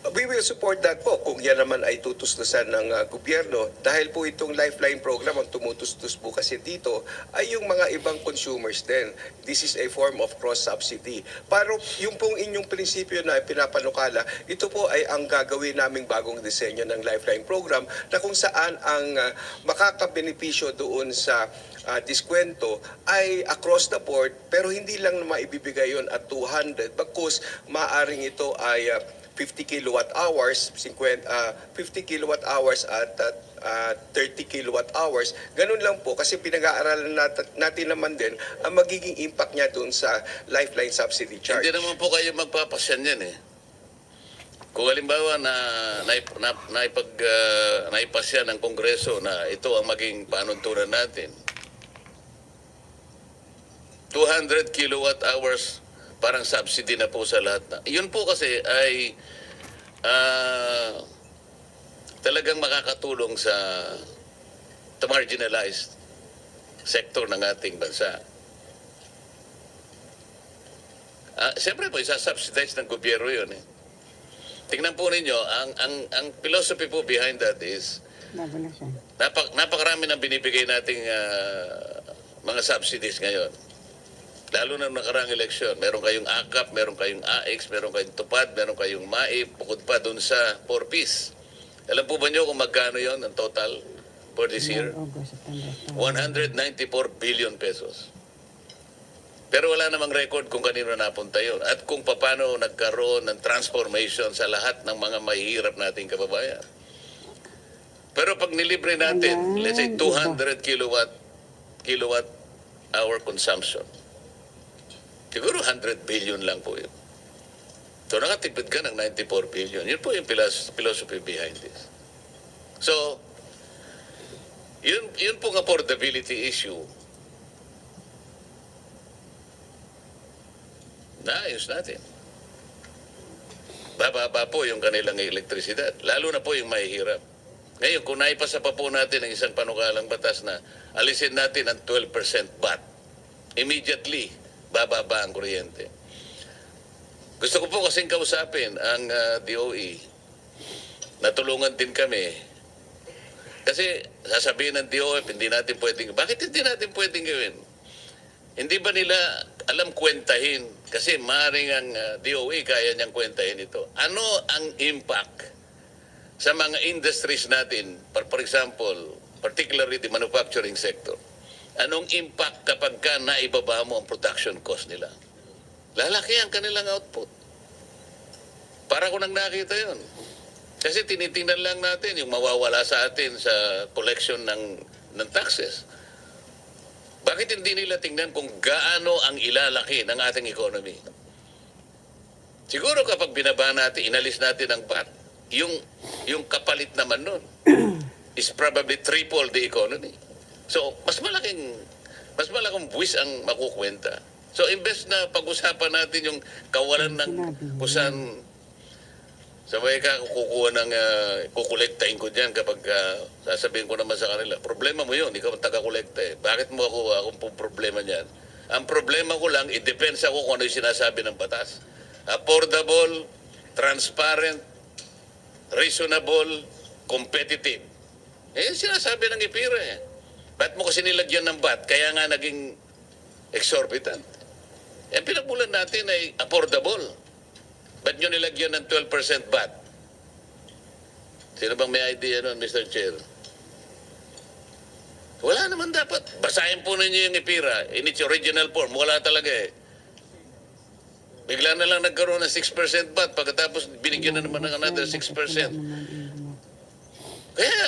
D: We will support that po kung yan naman ay tutustusan ng gobyerno dahil po itong lifeline program ang tumutustos po kasi dito ay yung mga ibang consumers din. This is a form of cross-subsidy. Pero yung pong inyong prinsipyo na pinapanukala, ito po ay ang gagawin naming bagong disenyo ng lifeline program na kung saan ang makakabenepisyo doon sa diskwento ay across the board pero hindi lang maibibigay yon at 200 bagkus maaring ito ay 50 kilowatt hours, 50 kilowatt hours at 30 kilowatt hours. Ganun lang po kasi pinag-aaralan natin naman din ang magiging impact niya doon sa lifeline subsidy charge.
L: Hindi naman po kayo magpapasyan yan eh. Kung halimbawa na naipasya ng Kongreso na ito ang maging panuntunan natin, 200 kilowatt hours parang subsidy na po sa lahat na. Yun po kasi ay talagang makakatulong sa marginalized sector ng ating bansa. Siyempre po, isa-subsidize ng gobyerno yun eh. Tingnan po ninyo, ang philosophy po behind that is napakarami ng binibigay nating mga subsidies ngayon. Lalo na nakarang eleksyon, meron kayong AKAP, meron kayong AX, meron kayong TUPAD, meron kayong MAIP, bukod pa dun sa 4Ps. Alam po ba nyo kung magkano yon ang total for this year? 194 billion pesos. Pero wala namang record kung kanino napunta yon at kung paano nagkaroon ng transformation sa lahat ng mga mahihirap nating kababayan. Pero pag nilibre natin, let's say 200 kilowatt hour consumption, siguro 100 billion lang po yun. So nakatipid ka ng 94 billion. Yun po yung philosophy behind this. So, yun pong affordability issue. Naayos natin. Bababa po yung kanilang elektrisidad. Lalo na po yung mahihirap. Ngayon, kung naipasa pa po natin ang isang panukalang batas na alisin natin ang 12% VAT, immediately, bababa ang kuryente. Gusto ko po kasing kausapin ang DOE. Natulungan din kami. Kasi sasabihin ng DOE, hindi natin pwedeng, bakit hindi natin pwedeng gawin? Hindi ba nila alam kwentahin? Kasi maaaring ang DOE kaya niyang kwentahin ito. Ano ang impact sa mga industries natin, for example, particularly the manufacturing sector? Anong impact kapag ka naibaba mo ang production cost nila? Lalaki ang kanilang output. Para ko nang nakita yon. Kasi tinitingnan lang natin yung mawawala sa atin sa collection ng taxes. Bakit hindi nila tingnan kung gaano ang ilalaki ng ating economy? Siguro kapag binaba natin, inalis natin ang VAT, yung kapalit naman nun is probably triple the economy. So, mas malaking buwis ang makukwenta. So, imbes na pag-usapan natin yung kawalan ng kusan, sabay ka kukuha ng kukolektahin ko dyan kapag sasabihin ko naman sa kanila, problema mo yun, ikaw ang taga-kolekta eh. Bakit mo akong problema niyan? Ang problema ko lang, i-depends ako kung ano yung sinasabi ng batas. Affordable, transparent, reasonable, competitive. Eh, sinasabi ng IPIRA eh. Ba't mo kasi nilagyan ng VAT? Kaya nga naging exorbitant. Eh, pinagmulan natin ay affordable. Ba't nyo nilagyan ng 12% VAT? Sino bang may idea nun, Mr. Chair? Wala naman dapat. Basahin po ninyo yung IPIRA in its original form. Wala talaga eh. Bigla na lang nagkaroon ng 6% VAT pagkatapos binigyan na naman ng another 6%. Kaya,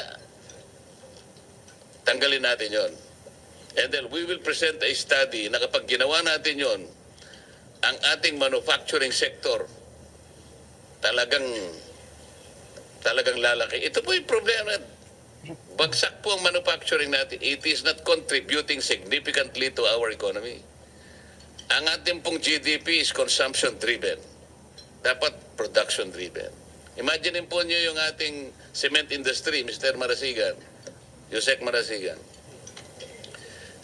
L: tanggalin natin yon. And then we will present a study na kapag ginawa natin yon, ang ating manufacturing sector talagang lalaki. Ito po yung problema. Bagsak po ang manufacturing natin. It is not contributing significantly to our economy. Ang ating pong GDP is consumption-driven. Dapat production-driven. Imagine po nyo yung ating cement industry, Mr. Marasigan, Yusek Marasigan.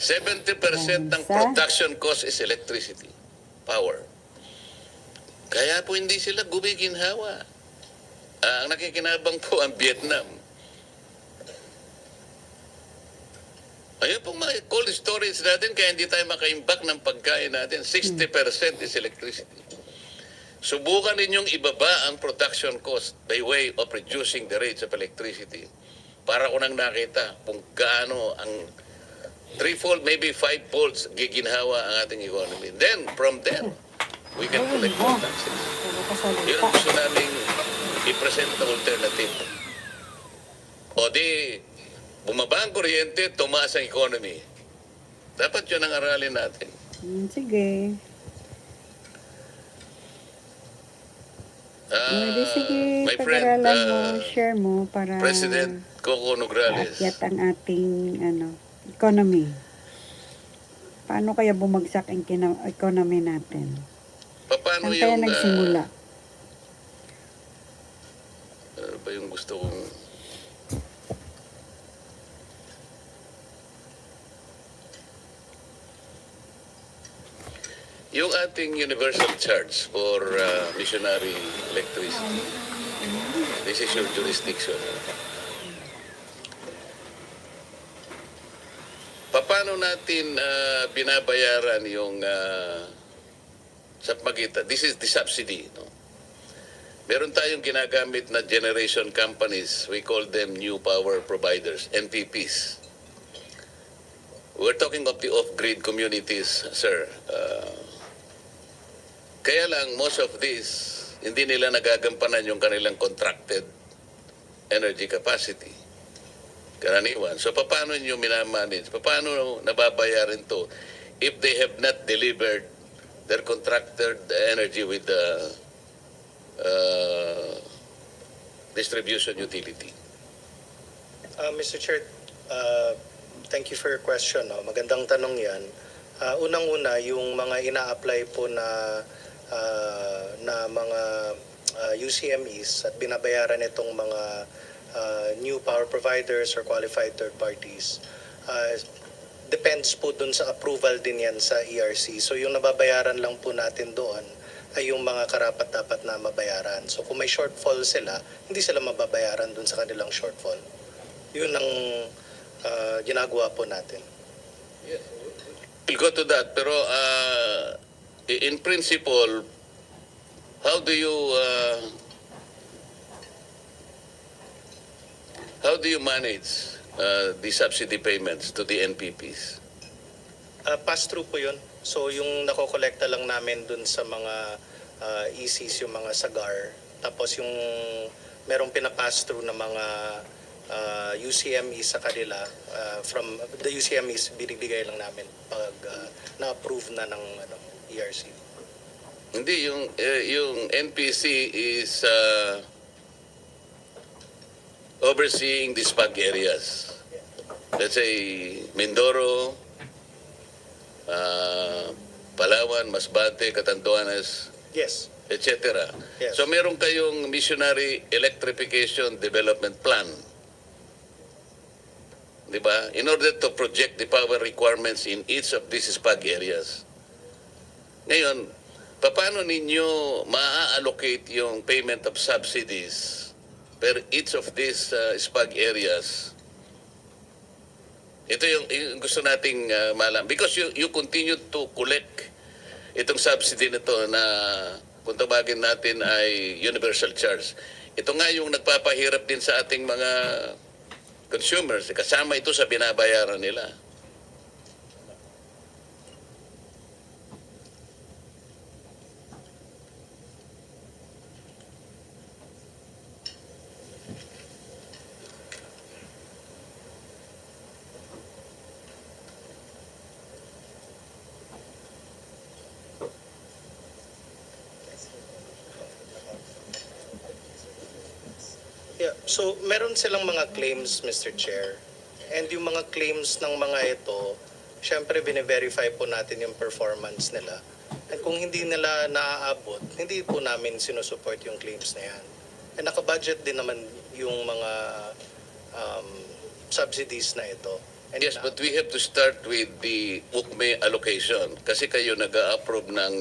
L: 70% ng production cost is electricity, power. Kaya po hindi sila gumiginhawa. Ang nakikinabang po ang Vietnam. Ayun pong mga cold storage natin kaya hindi tayo makaimbak ng pagkain natin. 60% is electricity. Subukan ninyong ibaba ang production cost by way of reducing the rates of electricity. Para ko nang nakita kung gaano ang 3-fold, maybe 5-folds giginhawa ang ating economy. Then, from there, we can collect more taxes. Yun ang gusto namin i-present na alternative. O di, bumaba ang kuryente, tumaas ang economy. Dapat yun ang aralin natin.
A: Sige. Sige,
L: my friend,
A: pag-aralan mo, share mo para
L: President Coco Nograles.
A: akyat ang ating economy. Paano kaya bumagsak ang economy natin?
L: Paano
A: Saan kaya
L: yung...
A: nagsimula?
L: ano ba yung gusto kong... Yung ating universal charge for missionary electricity. This is your jurisdiction. Paano natin binabayaran yung sa pagitan? This is the subsidy. No? Meron tayong ginagamit na generation companies. We call them new power providers, NPPs. We're talking of the off-grid communities, sir. Kaya lang, most of these, hindi nila nagagampanan yung kanilang contracted energy capacity. Karaniwan. So, paano nyo minamanage? Paano nababayaran to if they have not delivered their contracted energy with the distribution utility?
F: Mr. Chair, thank you for your question. No? Magandang tanong yan. Unang-una, yung mga ina-apply po na mga UCMEs at binabayaran itong mga new power providers or qualified third parties, depends po dun sa approval din yan sa ERC. So yung nababayaran lang po natin doon ay yung mga karapat-dapat na mabayaran. So kung may shortfall sila, hindi sila mababayaran dun sa kanilang shortfall. Yun ang ginagawa po natin.
L: We'll go to that. Pero in principle, how do you manage the subsidy payments to the NPPs?
F: Pass-through po yun. So yung nakokolekta lang namin dun sa mga ECs, yung mga SAGAR. Tapos yung merong pinapass-through na mga UCME sa kanila, from the UCMEs, binibigay lang namin pag na-approve na ng ERC.
L: Hindi, yung NPC is overseeing the SPAG areas. Let's say, Mindoro, Palawan, Masbate, Catanduanes,
F: Yes.
L: etc.
F: Yes.
L: So meron kayong missionary electrification development plan. Diba? In order to project the power requirements in each of these SPAG areas. Ngayon, paano ninyo ma-allocate yung payment of subsidies per each of these SPAG areas? Ito yung gusto nating malaman. Because you continue to collect itong subsidy nito na kung tawagin natin ay universal charge. Ito nga yung nagpapahirap din sa ating mga consumers. Kasama ito sa binabayaran nila.
F: Yeah. So meron silang mga claims, Mr. Chair. And yung mga claims ng mga ito, syempre bine-verify po natin yung performance nila. At kung hindi nila naaabot, hindi po namin sinusupport yung claims na yan. And nakabudget din naman yung mga subsidies na ito.
N: And
L: Yes, but we have to start with the UKME allocation kasi kayo nag-a-approve ng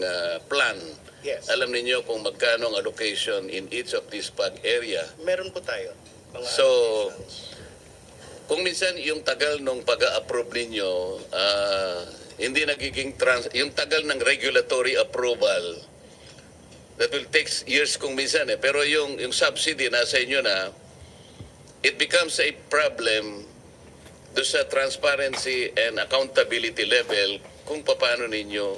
L: plan.
N: yes,
L: Alam ninyo kung magkano ang allocation in each of these PAG area.
N: meron po tayo. Mga
L: So,
N: allocations.
L: kung minsan yung tagal nung pag-a-approve ninyo, hindi nagiging yung tagal ng regulatory approval, that will take years kung minsan eh. Pero yung subsidy nasa inyo na, it becomes a problem do sa transparency and accountability level kung paano ninyo.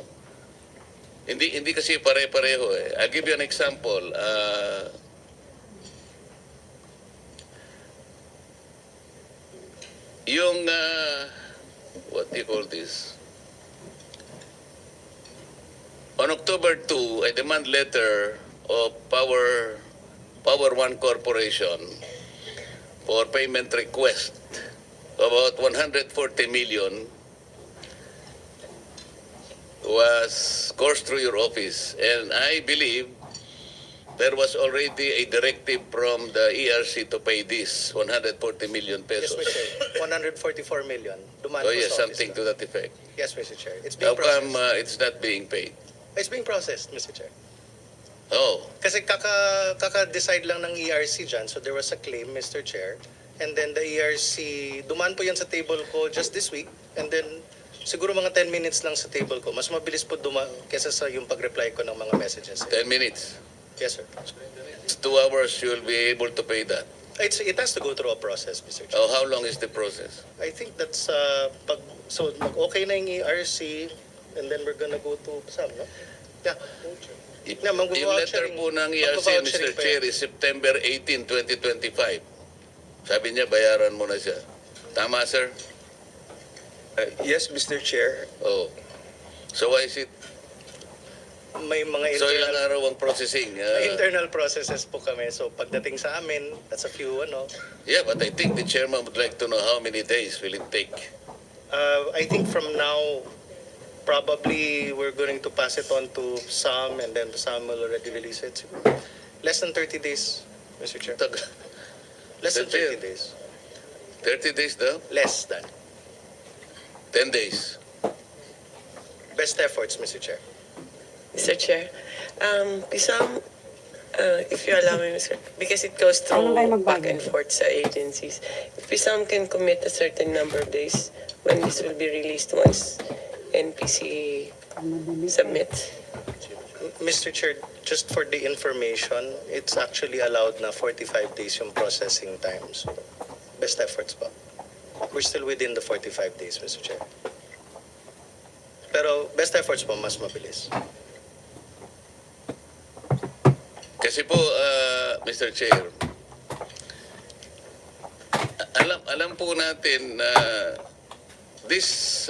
L: Hindi kasi pare-pareho eh. I'll give you an example. Yung, what do you call this? On October 2, a demand letter of Power One Corporation for payment request about 140 million was coursed through your office, and I believe there was already a directive from the ERC to pay this 140 million
N: Yes,
L: pesos.
N: Mr. Chair. 144 million. Dumaan
L: Oh
N: po
L: yes,
N: sa
L: something
N: office
L: to
N: na.
L: that effect.
N: Yes, Mr. Chair. It's being
L: How come
N: processed.
L: it's not being paid?
N: It's being processed, Mr. Chair.
L: Oh,
N: Kasi kaka-decide lang ng ERC dyan, so there was a claim, Mr. Chair. And then the ERC, dumaan po yan sa table ko just this week. And then, siguro mga 10 minutes lang sa table ko. Mas mabilis po kesa sa yung pag-reply ko ng mga messages.
L: 10 minutes.
N: Yes, sir.
L: It's 2 hours, you'll be able to pay that.
N: It has to go through a process, Mr. Chair.
L: Oh, how long is the process?
N: I think that's, so okay na yung ERC, and then we're gonna go to SAM, no? Yeah. Yeah,
L: Yung letter po ng ERC, Mr. Chair, is September 18, 2025. Sabi niya, bayaran mo na siya. Tama, sir?
D: Yes, Mr. Chair.
L: Oh. So why is it?
N: May mga
L: So ilang araw ang processing?
N: may internal processes po kami. So pagdating sa amin, that's a few,
L: Yeah, but I think the chairman would like to know how many days will it take.
N: I think from now, probably we're going to pass it on to SAM, and then SAM will already release it. Less than 30 days, Mr. Chair. Less than 30 days.
L: 30 days daw?
N: Less than.
L: 10 days.
N: Best efforts, Mr. Chair.
K: Mr. Chair, Pisam, if you allow me, Mr. Because it goes through back and forth sa agencies. If Pisam can commit a certain number of days when this will be released once NPC submits.
N: Mr. Chair, just for the information, it's actually allowed na 45 days yung processing time. So, best efforts pa. We're still within the 45 days, Mr. Chair. Pero best efforts po, mas mabilis.
L: Kasi po, Mr. Chair, alam po natin na these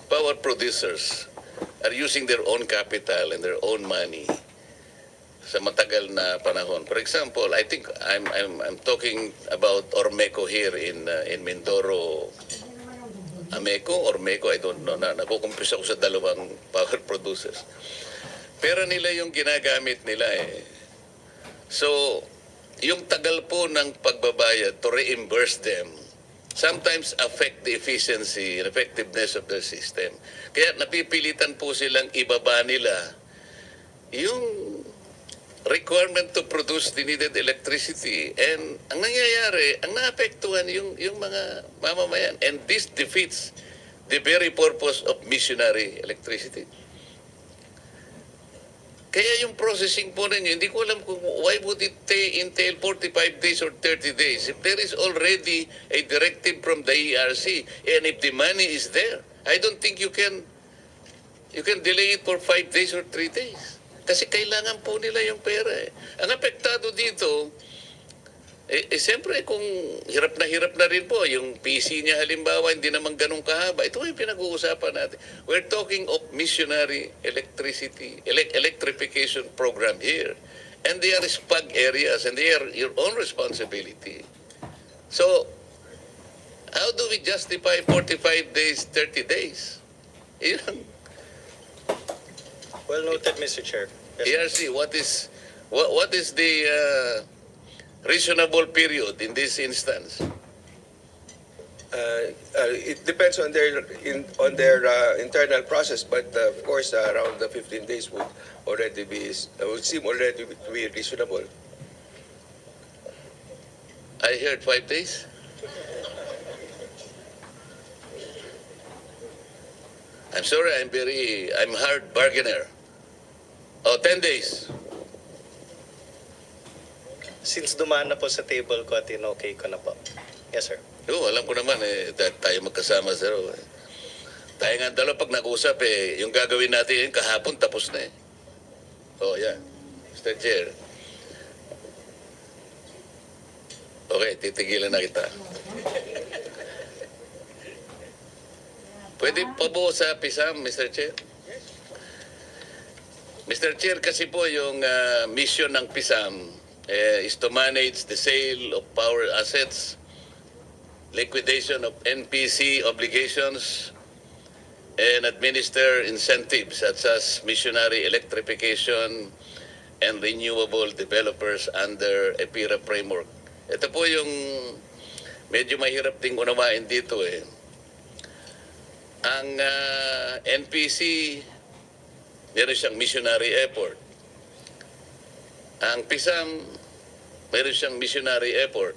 L: power producers are using their own capital and their own money sa matagal na panahon. For example, I think I'm talking about Ormeco here in Mindoro. Ameco or Meco, I don't know, nakukumpisa ako sa dalawang power producers. Pera nila yung ginagamit nila eh. So, yung tagal po ng pagbabayad to reimburse them sometimes affect the efficiency and effectiveness of their system. Kaya napipilitan po silang ibaba nila yung requirement to produce the needed electricity. And ang nangyayari, ang naapektuhan yung mga mamamayan. And this defeats the very purpose of missionary electricity. Kaya yung processing po ninyo, hindi ko alam kung why would it entail 45 days or 30 days if there is already a directive from the ERC and if the money is there. I don't think you can delay it for 5 days or 3 days. Kasi kailangan po nila yung pera eh. Ang apektado dito, siyempre kung hirap na rin po, yung PC niya halimbawa, hindi naman ganun kahaba. Ito yung pinag-uusapan natin. We're talking of missionary electrification program here. And they are SPAG areas and they are your own responsibility. So, how do we justify 45 days, 30 days? Yun.
N: Well noted, Mr. Chair.
L: ERC, what is the reasonable period in this instance?
D: It depends on their internal process, but of course, around the 15 days would seem already to be reasonable.
L: I heard 5 days. I'm sorry, I'm hard bargainer. Oh, 10 days.
F: Since dumaan na po sa table ko at okay ko na po. Yes, sir.
L: Oo, alam ko naman tayo magkasama sir. Tayo nga dalawa pag nag-usap yung gagawin natin kahapon tapos na Oh, yeah. Mr. Chair. Okay, titigilan na kita. Pwede pa po sa PISAM, Mr. Chair? Mr. Chair, kasi po yung mission ng PISAM is to manage the sale of power assets, liquidation of NPC obligations, and administer incentives such as missionary electrification and renewable developers under EPIRA framework. Ito po yung medyo mahirap ding unawain dito Ang NPC, meron siyang missionary effort. Ang PISAM, meron siyang missionary effort.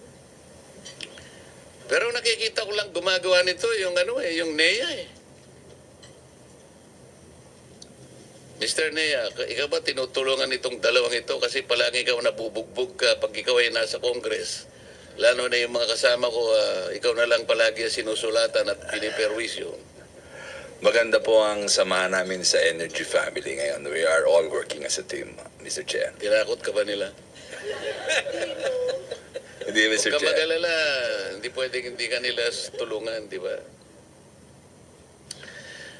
L: Pero nakikita ko lang gumagawa nito yung yung NEA Mr. Nea, ikaw ba tinutulungan itong dalawang ito kasi palagi ikaw nabubugbog ka pag ikaw ay nasa Congress. Lalo na yung mga kasama ko, ikaw na lang palagi sinusulatan at piniperwisyo.
O: Maganda po ang samahan namin sa Energy Family ngayon. We are all working as a team, Mr. Chair.
L: Tinakot ka ba nila?
O: Hindi, Mr.
L: Huwag ka
O: Chair.
L: mag-alala, hindi pwedeng hindi ka nila tulungan, di ba?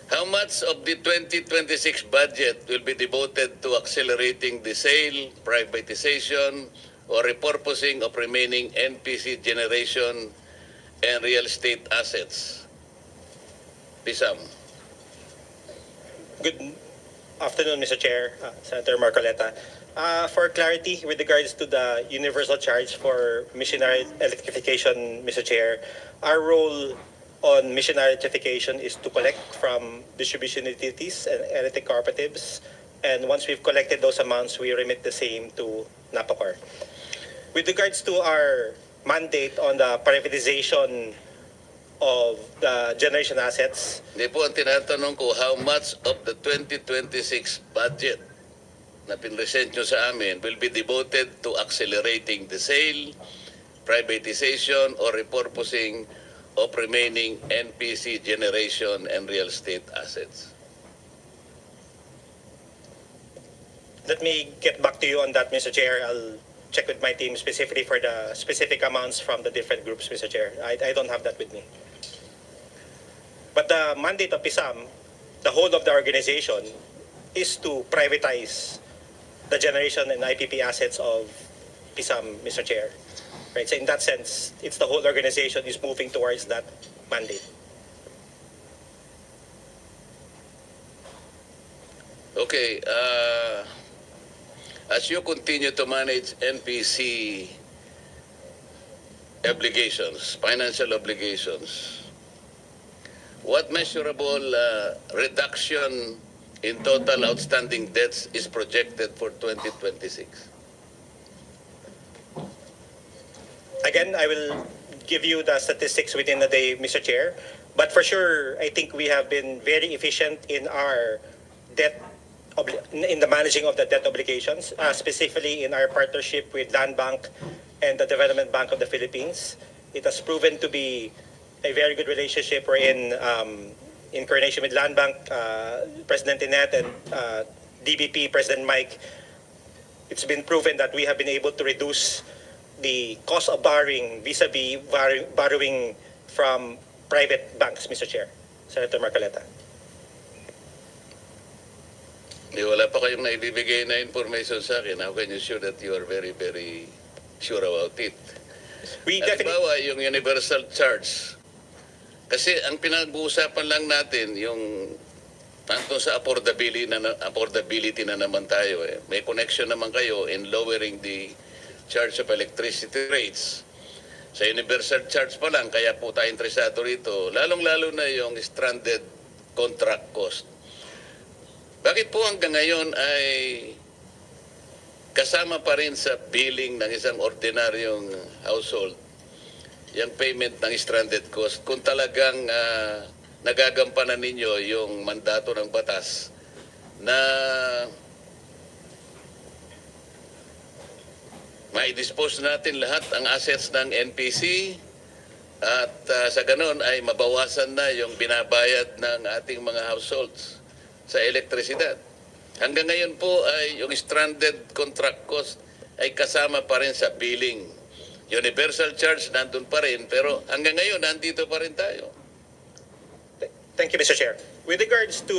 L: How much of the 2026 budget will be devoted to accelerating the sale, privatization, or repurposing of remaining NPC generation and real estate assets? Pisam.
F: Good afternoon, Mr. Chair, Senator Marcoleta. For clarity, with regards to the universal charge for missionary electrification, Mr. Chair, our role on missionary electrification is to collect from distribution utilities and electric cooperatives, and once we've collected those amounts, we remit the same to NAPOCOR. With regards to our mandate on the privatization of the generation assets,
L: Hindi po ang tinatanong ko, how much of the 2026 budget na pinresent nyo sa amin will be devoted to accelerating the sale, privatization, or repurposing of remaining NPC generation and real estate assets?
F: let me get back to you on that, Mr. Chair. I'll check with my team specifically for the specific amounts from the different groups, Mr. Chair. I don't have that with me. But the mandate of PISAM, the whole of the organization, is to privatize the generation and IPP assets of PISAM, Mr. Chair. Right? So in that sense, it's the whole organization is moving towards that mandate.
L: Okay, as you continue to manage NPC obligations, financial obligations, what measurable reduction in total outstanding debts is projected for 2026?
F: Again, I will give you the statistics within the day, Mr. Chair. But for sure, I think we have been very efficient in our debt, in the managing of the debt obligations, specifically in our partnership with Land Bank and the Development Bank of the Philippines. It has proven to be a very good relationship. We're in coordination with Land Bank, President Inette, and DBP, President Mike. It's been proven that we have been able to reduce the cost of borrowing vis-a-vis borrowing from private banks, Mr. Chair. Senator Marcoleta.
L: Wala pa kayong naibibigay na information sa akin. How can you sure that you are very, very sure about it? Halimbawa, yung universal charge. Kasi ang pinag-uusapan lang natin, yung nandun sa affordability na naman tayo. May connection naman kayo in lowering the charge of electricity rates. Sa universal charge pa lang, kaya po tayo interesado rito, lalong-lalo na yung stranded contract cost. Bakit po hanggang ngayon ay kasama pa rin sa billing ng isang ordinaryong household yung payment ng stranded cost kung talagang nagagampanan ninyo yung mandato ng batas na mai-dispose natin lahat ang assets ng NPC at sa ganon ay mabawasan na yung binabayad ng ating mga households sa elektrisidad. Hanggang ngayon po ay yung stranded contract cost ay kasama pa rin sa billing. Universal charge nandun pa rin pero hanggang ngayon nandito pa rin tayo.
P: Thank you, Mr. Chair. With regards to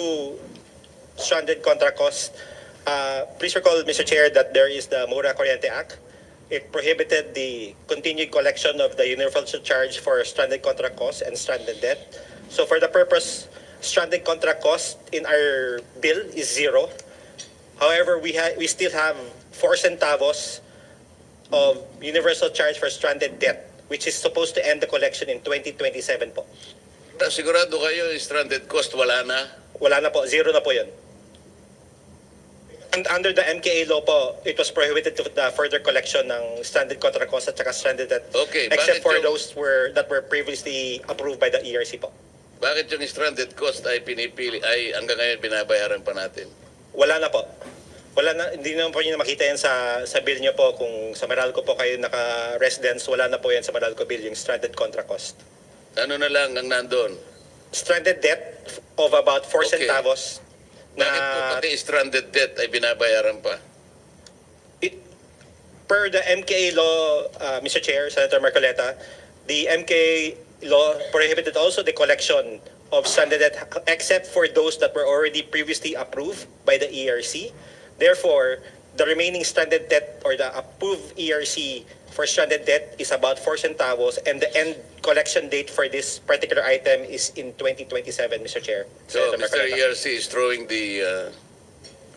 P: stranded contract cost, please recall, Mr. Chair, that there is the Mora Corriente Act. It prohibited the continued collection of the universal charge for stranded contract costs and stranded debt. So for the purpose, stranded contract cost in our bill is 0. However, we still have 4 centavos of universal charge for stranded debt, which is supposed to end the collection in 2027 po.
L: Sigurado kayo yung stranded cost wala na?
P: Wala na po, 0 na po yun. And under the MKA law po, it was prohibited to the further collection ng stranded contract costs at saka stranded debt,
L: Okay,
P: except for
L: bakit
P: those that were previously approved by the ERC po.
L: Bakit yung stranded cost ay pinipili, ay hanggang ngayon binabayaran pa natin?
P: Wala na po. Wala na, hindi naman po nyo makita yan sa bill nyo po. Kung sa Meralco po kayo naka-residence, wala na po yan sa Meralco bill, yung stranded contract cost.
L: Ano na lang ang nandun?
P: Stranded debt of about 4 centavos.
L: Bakit po pati stranded debt ay binabayaran pa?
P: Per the MKA law, Mr. Chair, Senator Marcoleta, the MKA law prohibited also the collection of stranded debt except for those that were already previously approved by the ERC. Therefore, the remaining stranded debt or the approved ERC for stranded debt is about 4 centavos and the end collection date for this particular item is in 2027, Mr. Chair.
L: So, Mr. ERC is throwing the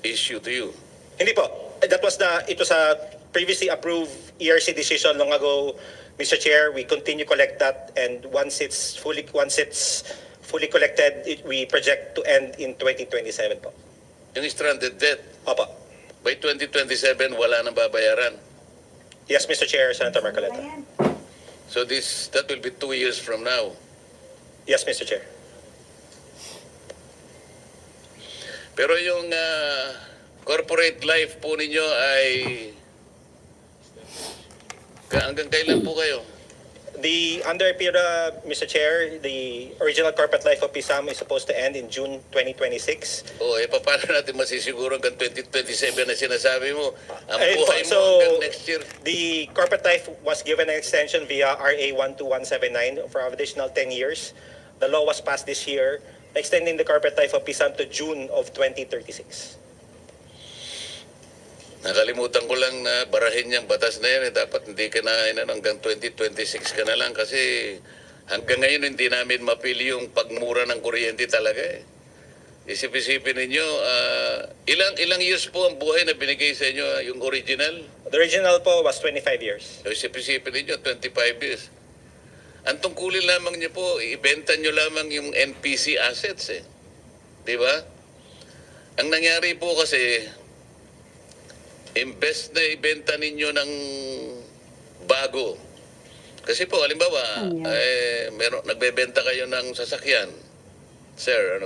L: issue to you?
P: Hindi po. It was a previously approved ERC decision long ago, Mr. Chair. We continue collect that, and once it's fully collected, we project to end in 2027 po.
L: Yung stranded debt?
P: Opo.
L: By 2027, wala nang babayaran?
P: Yes, Mr. Chair, Senator Marcoleta.
L: So that will be 2 years from now?
P: Yes, Mr. Chair.
L: Pero yung corporate life po ninyo ay hanggang kailan po kayo?
P: Under PIRA, Mr. Chair, the original corporate life of PISAM is supposed to end in June 2026.
L: Paano natin masisiguro hanggang 2027 na sinasabi mo? Ang
P: Ayun po,
L: buhay mo hanggang next year.
P: The corporate life was given an extension via RA 12179 for an additional 10 years. The law was passed this year, extending the corporate life of PISAM to June of 2036.
L: Nakalimutan ko lang na barahin yung batas na yan. Dapat hindi ka na hanggang 2026 ka na lang kasi hanggang ngayon hindi namin mapili yung pagmura ng kuryente talaga eh. Isip-isipin ninyo, ilang years po ang buhay na binigay sa inyo yung original?
P: The original po was 25 years.
L: Isip-isipin ninyo, 25 years. Ang tungkulin lamang niyo po, ibenta niyo lamang yung NPC assets eh. Di ba? Ang nangyari po kasi, imbes na ibenta ninyo ng bago. Kasi po, halimbawa, nagbebenta kayo ng sasakyan. Sir,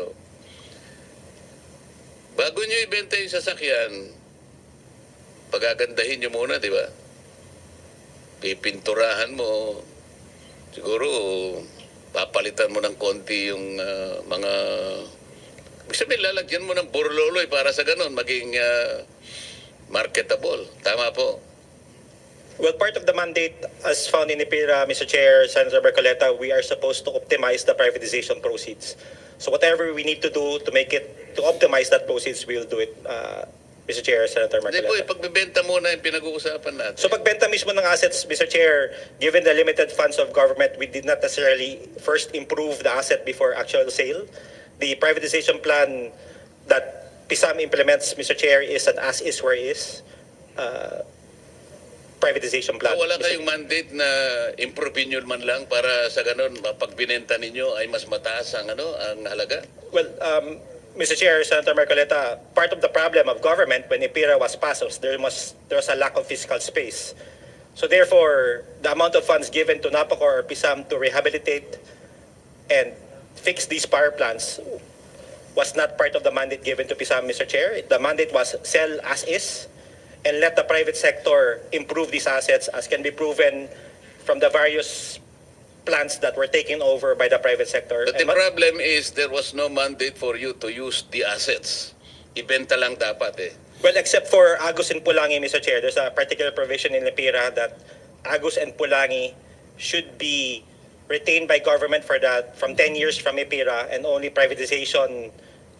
L: bago nyo ibenta yung sasakyan, pagagandahin nyo muna, di ba? Pipinturahan mo. Siguro, papalitan mo ng konti yung mga... Ibig sabihin, lalagyan mo ng burloloy para sa ganun, maging... marketable. Tama po.
P: Well, part of the mandate as found in IPIRA, Mr. Chair, Senator Marcoleta, we are supposed to optimize the privatization proceeds. So whatever we need to do to optimize that proceeds, we'll do it, Mr. Chair, Senator Marcoleta.
L: Hindi po, pagbibenta muna yung pinag-uusapan natin.
P: So pagbenta mismo ng assets, Mr. Chair, given the limited funds of government, we did not necessarily first improve the asset before actual sale. The privatization plan that PISAM implements, Mr. Chair, is an as-is where is privatization plan.
L: Wala kayong mandate na improve nyo man lang para sa ganun, pag binenta ninyo ay mas mataas ang, ang halaga?
P: Well, Mr. Chair, Senator Marcoleta, part of the problem of government when IPIRA was passed was there was a lack of fiscal space. So therefore, the amount of funds given to NAPOCOR or PISAM to rehabilitate and fix these power plants was not part of the mandate given to PISAM, Mr. Chair. The mandate was sell as is and let the private sector improve these assets as can be proven from the various plants that were taken over by the private sector.
L: But the problem is there was no mandate for you to use the assets. Ibenta lang dapat eh.
P: Well, except for Agus and Pulangi, Mr. Chair, there's a particular provision in IPIRA that Agus and Pulangi should be retained by government for that from 10 years from IPIRA, and only privatization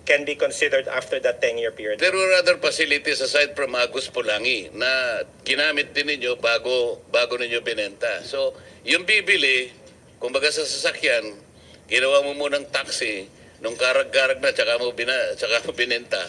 P: can be considered after that 10-year period.
L: There were other facilities aside from Agus Pulangi na ginamit din ninyo bago ninyo binenta. So, yung bibili, kumbaga sa sasakyan, ginawa mo munang taxi, nung karag-karag na, tsaka mo binenta.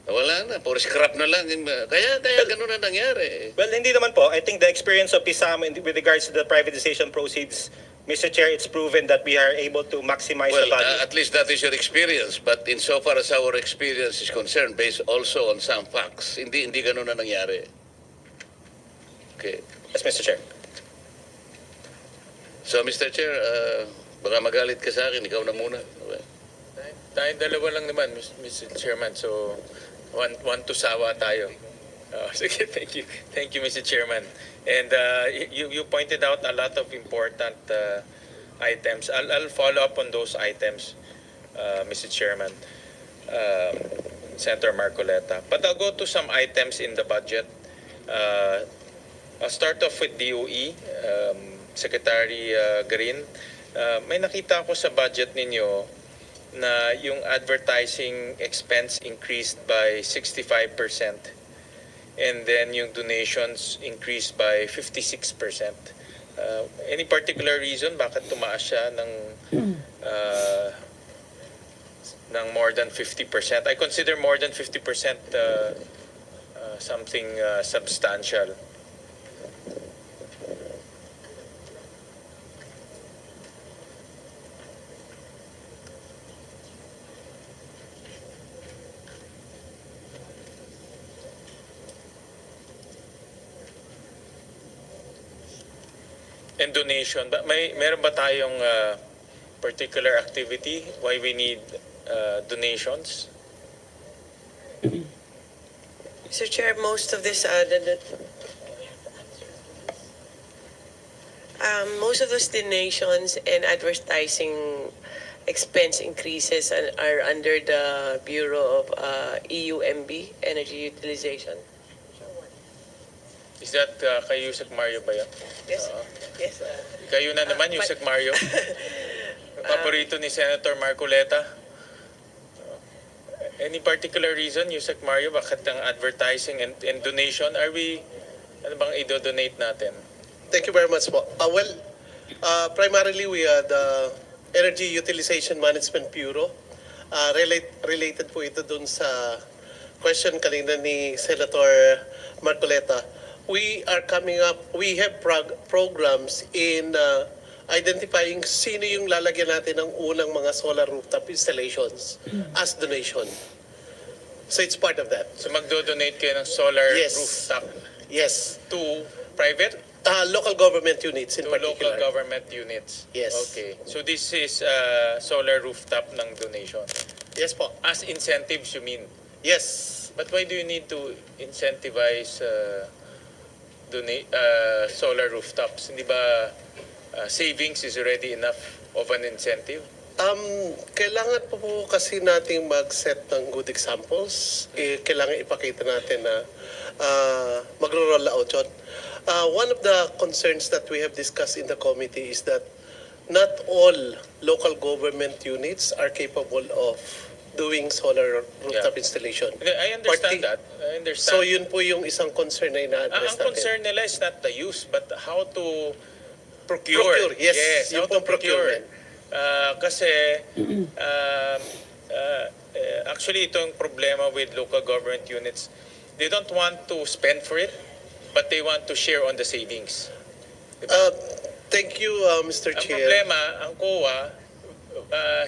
L: Wala na, puro scrap na lang. Kaya ganun na nangyari.
P: Well, hindi naman po. I think the experience of PISAM with regards to the privatization proceeds, Mr. Chair, it's proven that we are able to maximize the value.
L: At least that is your experience. But insofar as our experience is concerned, based also on some facts, hindi ganun na nangyari. Okay.
P: Yes, Mr. Chair.
L: So, Mr. Chair, baka magalit ka sa akin, ikaw na muna. Okay.
C: Tayong dalawa lang naman, Mr. Chairman. So, one to sawa tayo. Sige, thank you. Thank you, Mr. Chairman. And you pointed out a lot of important items. I'll follow up on those items, Mr. Chairman, Senator Marcoleta. But I'll go to some items in the budget. I'll start off with DOE, Secretary Green. May nakita ko sa budget ninyo na yung advertising expense increased by 65%. And then yung donations increased by 56%. Any particular reason bakit tumaas siya ng more than 50%? I consider more than 50% something substantial. And donation, but meron ba tayong particular activity why we need donations?
K: Mr. Chair, most of those donations and advertising expense increases are under the Bureau of EUMB, Energy Utilization.
C: Is that kay Yusek Mario ba yan?
K: Yes. Yes.
C: Kayo na naman, Yusek Mario. Paborito ni Senator Marcoleta. Any particular reason, Yusek Mario, bakit ang advertising and donation, ano bang i-donate natin?
N: Thank you very much po. Primarily we are the Energy Utilization Management Bureau. Related po ito dun sa question kanina ni Senator Marcoleta. We are coming up, we have programs in identifying sino yung lalagyan natin ng unang mga solar rooftop installations as donation. So it's part of that.
C: So magdo-donate kayo ng solar rooftop?
N: Yes.
C: To private?
N: Local government units in particular.
C: Local government units?
N: Yes.
C: Okay. So this is solar rooftop ng donation?
N: Yes po.
C: As incentives, you mean?
N: Yes.
C: But why do you need to incentivize solar rooftops? Hindi ba savings is already enough of an incentive?
N: Kailangan po kasi nating mag-set ng good examples. Kailangan ipakita natin na magro-roll out yun. One of the concerns that we have discussed in the committee is that not all local government units are capable of doing solar rooftop installation.
C: I understand that. I understand.
N: So yun po yung isang concern na ina-address natin.
C: Ang concern nila is not the use, but how to procure.
N: Yes,
C: how to procure. Kasi actually ito yung problema with local government units. They don't want to spend for it. but they want to share on the savings.
N: Thank you, Mr.
C: Ang
N: Chair.
C: problema, ang COA,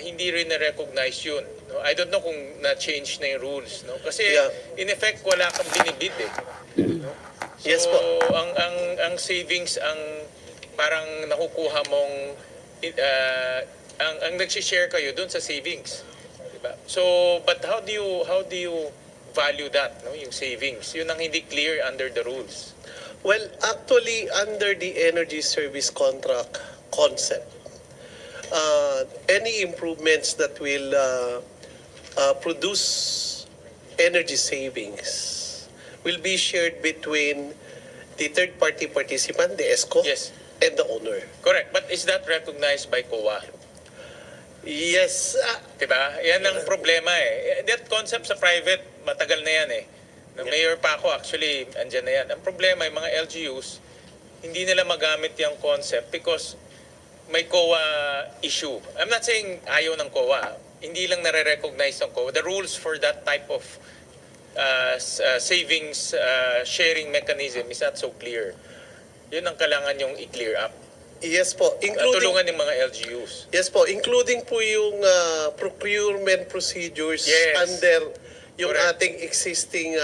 C: hindi rin na-recognize yun. No? I don't know kung na-change na yung rules. No? Kasi in effect, wala kang binibid eh. No? So,
N: Yes po.
C: ang savings, ang parang nakukuha mong, ang nag-share kayo dun sa savings. Diba? So, but how do you value that, no? Yung savings? Yun ang hindi clear under the rules.
N: Well, actually, under the energy service contract concept, any improvements that will produce energy savings will be shared between the third-party participant, the ESCO, and the owner.
C: Correct. But is that recognized by COA?
N: Yes.
C: Diba? Yan ang problema eh. That concept sa private, matagal na yan eh. Mayor pa ako, actually, andyan na yan. Ang problema, yung mga LGUs, hindi nila magamit yung concept because may COA issue. I'm not saying ayaw ng COA. Hindi lang nare-recognize ng COA. The rules for that type of savings sharing mechanism is not so clear. Yun ang kailangan yung i-clear up.
N: Yes po.
C: Tulungan ng mga LGUs.
N: Yes po. Including po yung procurement procedures under yung ating existing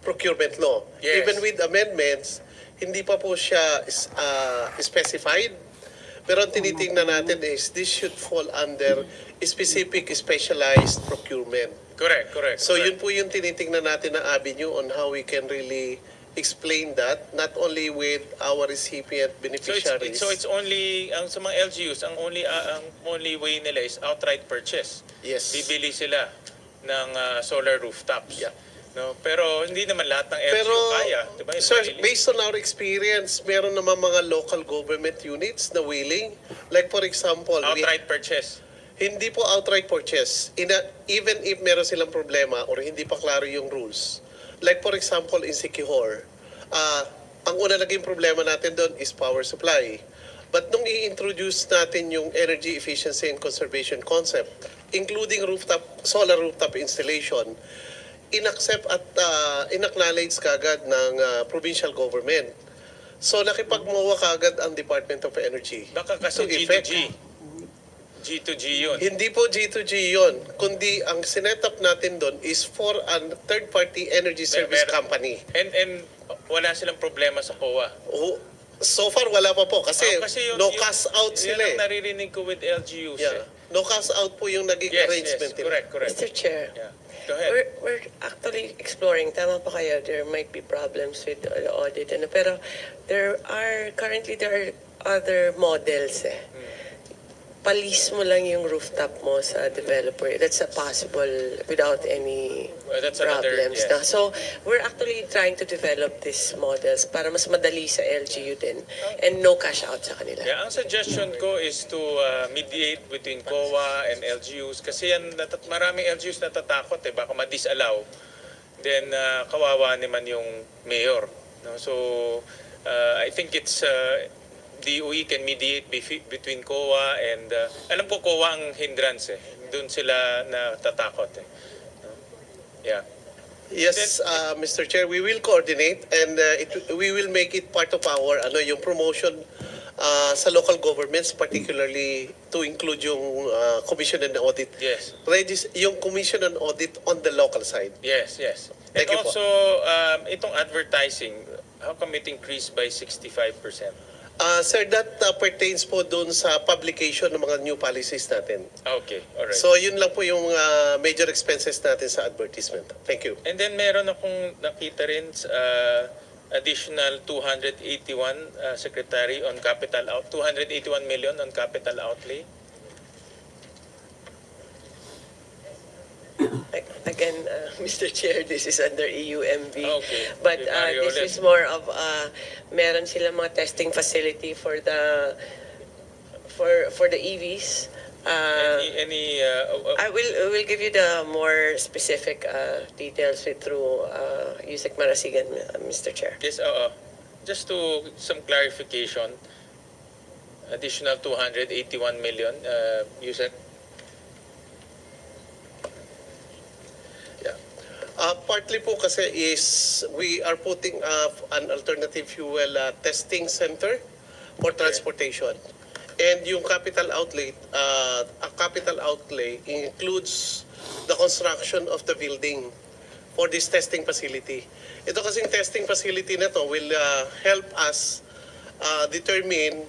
N: procurement law.
C: Yes.
N: Even with amendments, hindi pa po siya specified. Pero ang tinitingnan natin is this should fall under specific specialized procurement.
C: Correct.
N: So yun po yung tinitingnan natin na avenue on how we can really explain that, not only with our recipient beneficiaries.
C: So it's only, ang sa mga LGUs, ang only way nila is outright purchase.
N: Yes.
C: Bibili sila ng solar rooftops. No, pero hindi naman lahat ng LGU kaya, 'di ba?
N: Sir, based on our experience, meron naman mga local government units na willing. Like for example,
C: outright purchase.
N: Hindi po outright purchase. Even if meron silang problema or hindi pa klaro yung rules. Like for example, in Siquijor, ang una naging problema natin doon is power supply. But nung i-introduce natin yung energy efficiency and conservation concept, including solar rooftop installation, inaccept at inacknowledge kagad ng provincial government. So nakipagmawa kagad ang Department of Energy.
C: Baka kasi G2G. G2G yun.
N: Hindi po G2G yun. Kundi ang sinetup natin doon is for a third-party energy service company.
C: And wala silang problema sa COA.
N: So far, wala pa po. Kasi, no cash out sila
C: Yan ang naririnig ko with LGUs.
N: No cash out po yung naging arrangement.
C: Correct.
K: Mr. Chair,
C: Go ahead.
K: we're actually exploring, tama pa kayo, there might be problems with the audit. Pero there are other models eh. Palis mo lang yung rooftop mo sa developer. That's a possible without any problems. No? So, we're actually trying to develop these models para mas madali sa LGU din and no cash out sa kanila.
C: Yeah, ang suggestion ko is to mediate between COA and LGUs kasi yan, maraming LGUs natatakot baka ma-disallow. Then, kawawa naman yung mayor. No? So, I think it's... DOE can mediate between COA and alam ko COA ang hindrance doon sila natatakot
N: Yes, Mr. Chair, we will coordinate and we will make it part of our yung promotion sa local governments, particularly to include yung commission and audit.
C: Yes.
N: Yung commission and audit on the local side.
C: Yes.
N: Thank
C: and
N: you
C: also itong advertising, how come it increased by 65%?
N: Sir, that pertains po doon sa publication ng mga new policies natin.
C: Okay, alright.
N: So yun lang po yung major expenses natin sa advertisement. Thank you.
C: And then meron akong nakita rin additional 281 secretary on capital 281 million on capital outlay.
K: Again, Mr. Chair, this is under EUMV.
C: Okay.
K: But this is more of meron silang mga testing facility for the EVs. I will give you the more specific details through Yusek Marasigan, Mr. Chair.
C: Yes, just to some clarification, additional 281 million, Yusek.
N: partly po kasi is we are putting up an alternative fuel testing center for transportation. And yung capital outlay includes the construction of the building for this testing facility. Ito kasing testing facility na to will help us determine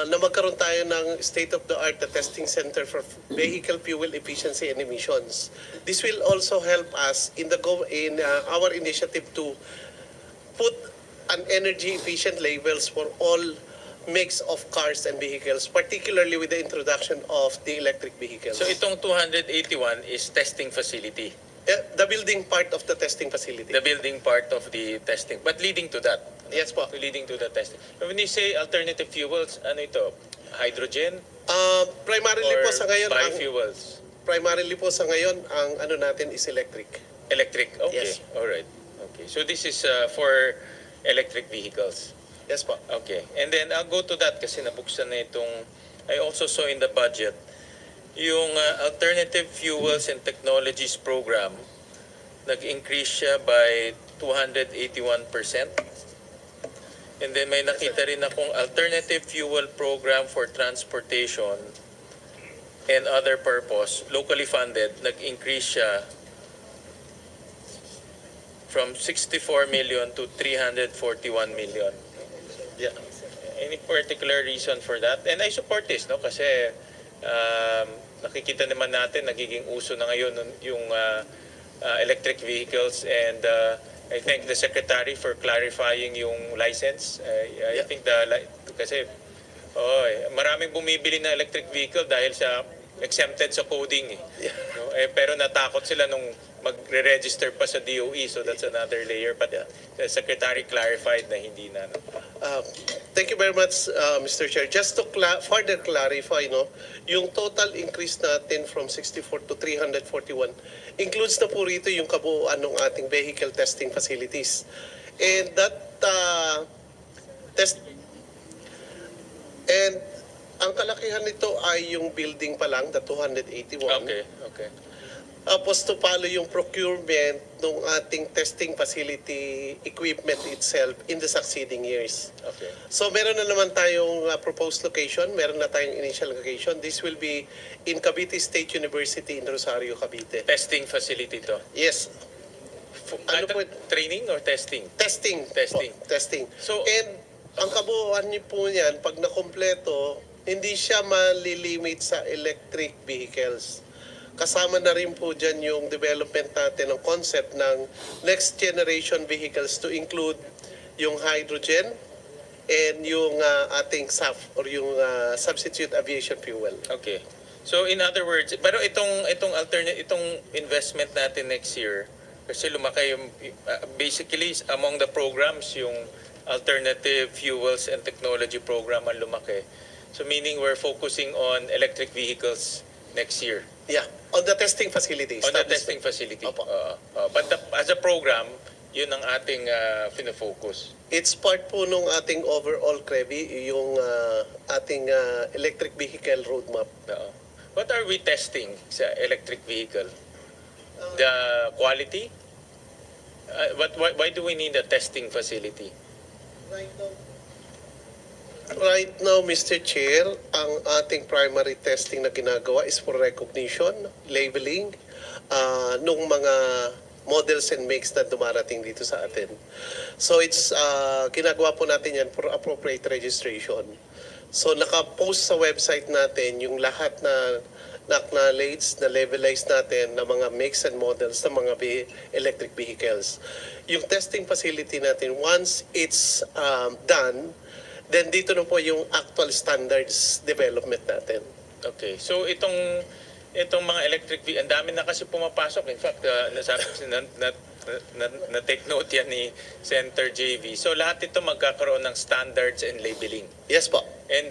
N: na magkaroon tayo ng state-of-the-art testing center for vehicle fuel efficiency and emissions. This will also help us in our initiative to put an energy efficient labels for all mix of cars and vehicles, particularly with the introduction of the electric vehicles.
C: So itong 281 is testing facility.
N: The building part of the testing facility.
C: The building part of the testing. But leading to that.
N: Yes po.
C: Leading to the testing. When you say alternative fuels, ano ito? Hydrogen?
N: Primarily
C: or
N: po sa ngayon
C: biofuels?
N: Primarily po sa ngayon ang ano natin is electric.
C: Electric. Okay.
N: Yes.
C: All right. Okay. So this is for electric vehicles.
N: Yes po.
C: Okay. And then I'll go to that kasi nabuksan na itong I also saw in the budget yung Alternative Fuels and Technologies Program, nag-increase siya by 281%. And then may nakita rin akong Alternative Fuel Program for Transportation and Other Purpose, locally funded, nag-increase siya from 64 million to 341 million.
N: Yeah.
C: Any particular reason for that? And I support this, no? Kasi nakikita naman natin nagiging uso na ngayon yung electric vehicles, and I thank the Secretary for clarifying yung license. I think kasi maraming bumibili ng electric vehicle dahil sa exempted sa coding. No? Pero natakot sila nung magre-register pa sa DOE, so that's another layer. But the Secretary clarified na hindi na. No?
N: Thank you very much, Mr. Chair. Just to further clarify, no, yung total increase natin from 64 to 341 includes na po rito yung kabuuan ng ating vehicle testing facilities. And that ang kalakihan nito ay yung building pa lang, the 281.
C: Okay.
N: Tapos to follow yung procurement ng ating testing facility equipment itself in the succeeding years.
C: Okay.
N: So meron na naman tayong proposed location, meron na tayong initial location. This will be in Committe State University in Rosario, Cavite.
C: Testing facility to?
N: Yes. Ano po?
C: Training or testing?
N: Testing. Testing.
C: So,
N: and ang kabuuan niyo po niyan, pag nakompleto, hindi siya malilimit sa electric vehicles. Kasama na rin po dyan yung development natin ng concept ng next generation vehicles to include yung hydrogen and yung ating SAF or yung substitute aviation fuel.
C: Okay. So in other words, pero itong investment natin next year, kasi lumaki yung basically among the programs yung Alternative Fuels and Technology Program ang lumaki. So meaning we're focusing on electric vehicles next year.
N: Yeah, on the testing facility.
C: On the testing facility. But as a program, yun ang ating fina-focus.
N: It's part po nung ating overall CREVI, yung ating electric vehicle roadmap.
C: What are we testing sa electric vehicle? The quality? Why do we need a testing facility?
N: Right now, Mr. Chair, ang ating primary testing na ginagawa is for recognition, labeling, nung mga models and makes na dumarating dito sa atin. So it's ginagawa po natin yan for appropriate registration. So naka-post sa website natin yung lahat na na-acknowledge, na-levelize natin ng mga makes and models ng mga electric vehicles. Yung testing facility natin, once it's done, then dito na po yung actual standards development natin.
C: Okay. So itong mga electric vehicle, ang dami na kasi pumapasok. In fact, na-take note yan ni Senator JV. So lahat ito magkakaroon ng standards and labeling.
N: Yes po.
C: And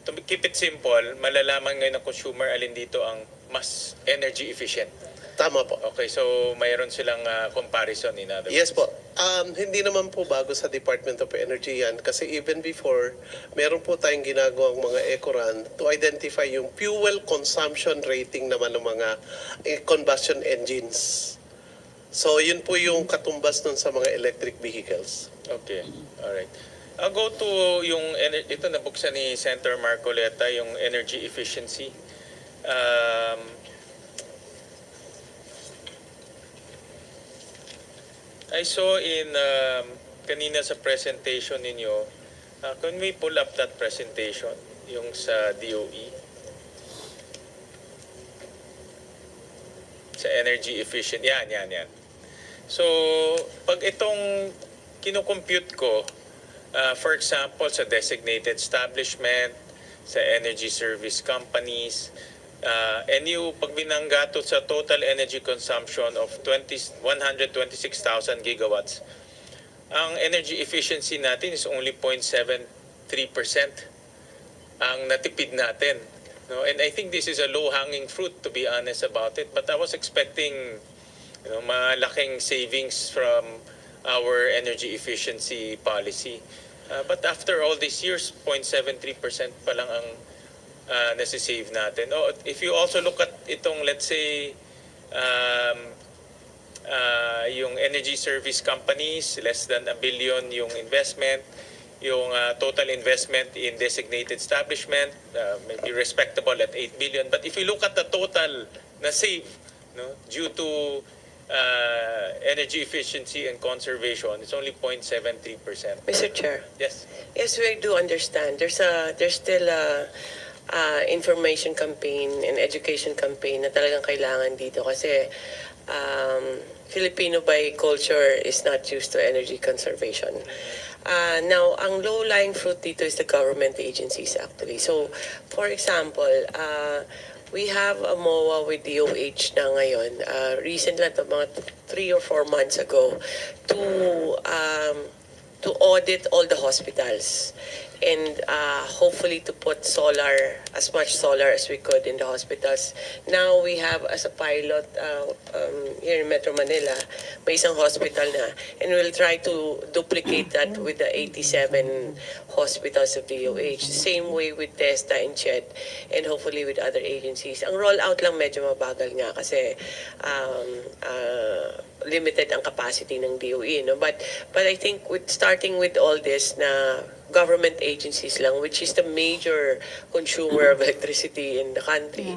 C: to keep it simple, malalaman ngayon ng consumer alin dito ang mas energy efficient.
N: Tama po.
C: Okay, so mayroon silang comparison in other words.
N: Yes po. Hindi naman po bago sa Department of Energy yan kasi even before, meron po tayong ginagawang mga eco-run to identify yung fuel consumption rating naman ng mga combustion engines. So yun po yung katumbas nun sa mga electric vehicles.
C: Okay, alright. I'll go to yung, ito nabuksan ni Senator Marcoleta, yung energy efficiency. I saw in, kanina sa presentation ninyo, can we pull up that presentation, yung sa DOE? Sa energy efficient, yan. So, pag itong kinocompute ko, for example, sa designated establishment, sa energy service companies, and pag binangga to sa total energy consumption of 126,000 gigawatts, ang energy efficiency natin is only 0.73% ang natipid natin. No? And I think this is a low-hanging fruit, to be honest about it. But I was expecting malaking savings from our energy efficiency policy. But after all these years, 0.73% pa lang ang nasisave natin. If you also look at itong, let's say, yung energy service companies, less than $1 billion yung investment, yung total investment in designated establishment, maybe respectable at 8 billion. But if you look at the total na save, due to energy efficiency and conservation, it's only 0.73%.
K: Mr. Chair.
C: Yes.
K: Yes, we do understand. There's still a information campaign and education campaign na talagang kailangan dito kasi Filipino by culture is not used to energy conservation. Now, ang low-lying fruit dito is the government agencies actually. So, for example, we have a MOA with DOH na ngayon. Recent lang, mga 3 or 4 months ago, to audit all the hospitals and hopefully to put as much solar as we could in the hospitals. Now we have as a pilot here in Metro Manila, may isang hospital na, and we'll try to duplicate that with the 87 hospitals of DOH. Same way with TESTA and CHED, and hopefully with other agencies. Ang rollout lang medyo mabagal nga kasi limited ang capacity ng DOE. No? But I think starting with all this na government agencies lang, which is the major consumer of electricity in the country.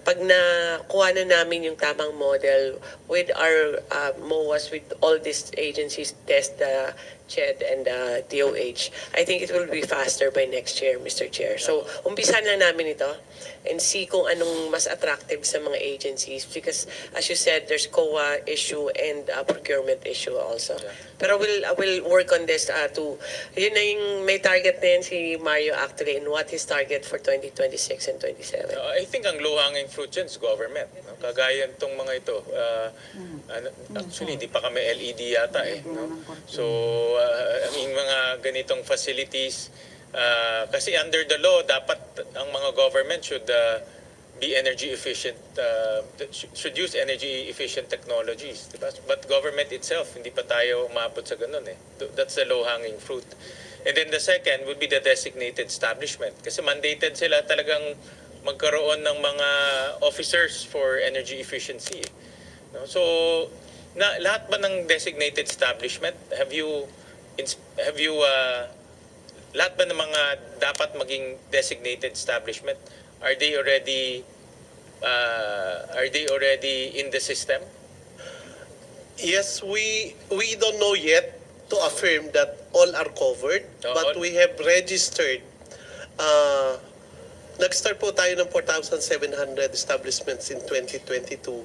K: Pag nakuha na namin yung tamang model with our MOAs, with all these agencies, TESTA, CHED, and DOH, I think it will be faster by next year, Mr. Chair. So, umpisan lang namin ito and see kung anong mas attractive sa mga agencies because, as you said, there's COA issue and procurement issue also. Pero I will work on this yun na yung may target na yan si Mario actually and what his target for 2026 and 27.
C: I think ang low-hanging fruit dyan is government. No? Kagaya itong mga ito. Actually, hindi pa kami LED yata eh. No? So, ang mga ganitong facilities, kasi under the law, dapat ang mga government should be energy efficient, should use energy efficient technologies. Diba? But government itself, hindi pa tayo umabot sa ganun eh. That's the low-hanging fruit. And then the second would be the designated establishment. Kasi mandated sila talagang magkaroon ng mga officers for energy efficiency. No? So, lahat ba ng designated establishment, lahat ba ng mga dapat maging designated establishment, are they already in the system?
N: Yes, we don't know yet to affirm that all are covered, but we have registered. Nag-start po tayo ng 4,700 establishments in 2022.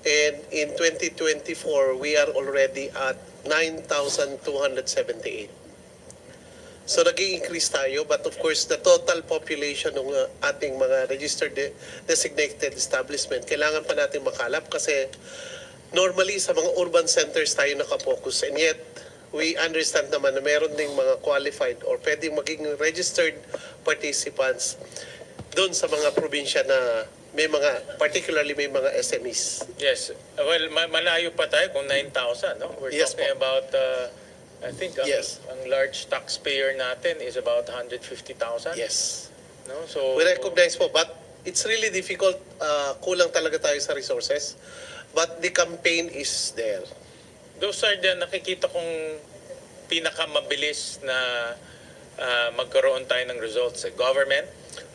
N: And in 2024, we are already at 9,278. So nag-i-increase tayo, but of course, the total population ng ating mga registered designated establishment, kailangan pa natin makalap kasi normally sa mga urban centers tayo nakapokus. And yet, we understand naman na meron ding mga qualified or pwedeng maging registered participants doon sa mga probinsya na particularly may mga SMEs.
C: Yes. Well, malayo pa tayo kung 9,000. No? We're talking about, I think, ang large taxpayer natin is about 150,000.
N: Yes.
C: No? So,
N: we recognize po, but it's really difficult. Kulang talaga tayo sa resources. but the campaign is there.
C: Those are the nakikita kong pinakamabilis na magkaroon tayo ng results. Government,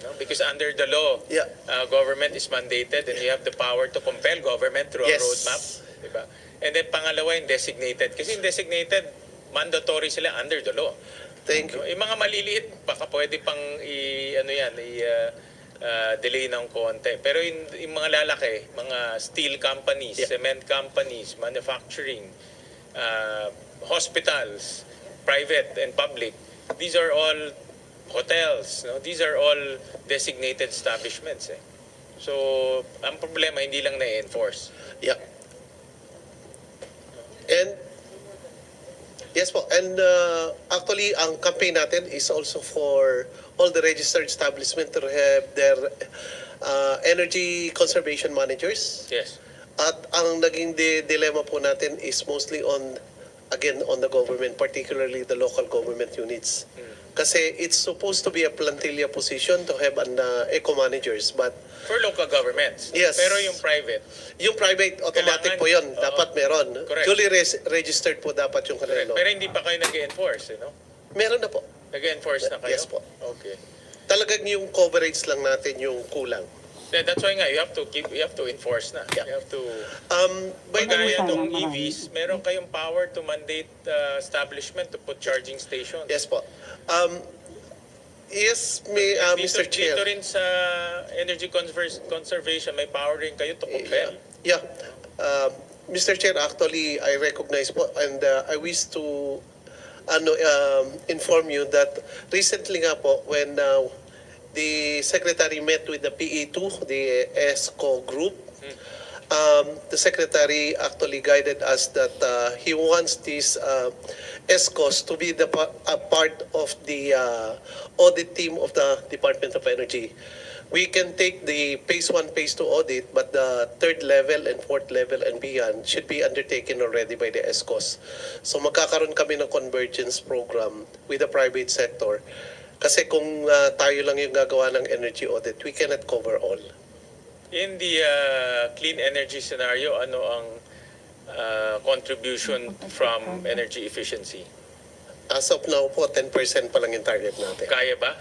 C: no? Because under the law,
N: Yeah.
C: Government is mandated and you have the power to compel government through
N: Yes.
C: a roadmap. Diba? And then pangalawa, yung designated. Kasi yung designated, mandatory sila under the law.
N: Thank you.
C: Yung mga maliliit, baka pwede pang delay ng konti. Pero yung mga lalaki, mga steel companies, cement companies, manufacturing, hospitals, private and public, these are all hotels, no? These are all designated establishments. So, ang problema, hindi lang na-enforce.
N: Yeah. And yes po. And actually, ang campaign natin is also for all the registered establishment to have their energy conservation managers.
C: Yes.
N: At ang naging dilemma po natin is mostly on, again, on the government, particularly the local government units. Kasi it's supposed to be a plantilla position to have an eco-managers, but
C: For local governments.
N: Yes.
C: Pero yung private,
N: yung private, automatic
C: Kailangan,
N: po yun.
C: oo.
N: Dapat meron.
C: Correct.
N: Duly registered po dapat yung kanila.
C: pero hindi pa kayo nag-enforce, no?
N: Meron na po.
C: Nag-enforce na kayo?
N: Yes po.
C: Okay.
N: Talagang yung coverage lang natin yung kulang.
C: Yeah, that's why nga, you have to enforce na.
N: Yeah.
C: You have to,
N: By the way,
C: kagaya
A: Sayang,
C: ng
A: marami.
C: EVs, meron kayong power to mandate establishment to put charging stations.
N: yes po. Yes, Mr. Chair.
C: Dito rin sa energy conservation, may power rin kayo to compel.
N: Yeah. Mr. Chair, actually, I recognize po and I wish to inform you that recently nga po when the Secretary met with the PE2, the ESCO group, the Secretary actually guided us that he wants these ESCOs to be a part of the audit team of the Department of Energy. We can take the phase 1, phase 2 audit, but the third level and fourth level and beyond should be undertaken already by the ESCOs. So magkakaroon kami ng convergence program with the private sector. Kasi kung tayo lang yung gagawa ng energy audit, we cannot cover all.
C: In the clean energy scenario, ano ang contribution from energy efficiency?
N: As of now po, 10% pa lang yung target natin.
C: Kaya ba?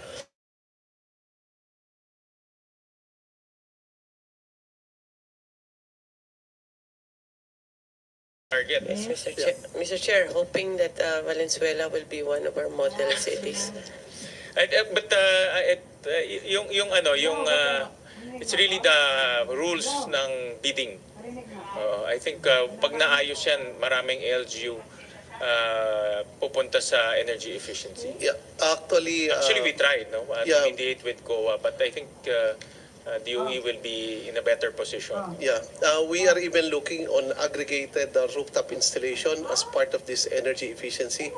C: Target.
K: Yes, Mr. Chair, hoping that Valenzuela will be one of our model cities.
C: It's really the rules ng bidding. I think pag naayos yan, maraming LGU pupunta sa energy efficiency.
N: Yeah, actually,
C: we tried, no? To
N: yeah.
C: mediate with COA, but I think DOE will be in a better position.
N: Yeah, we are even looking on aggregated rooftop installation as part of this energy efficiency.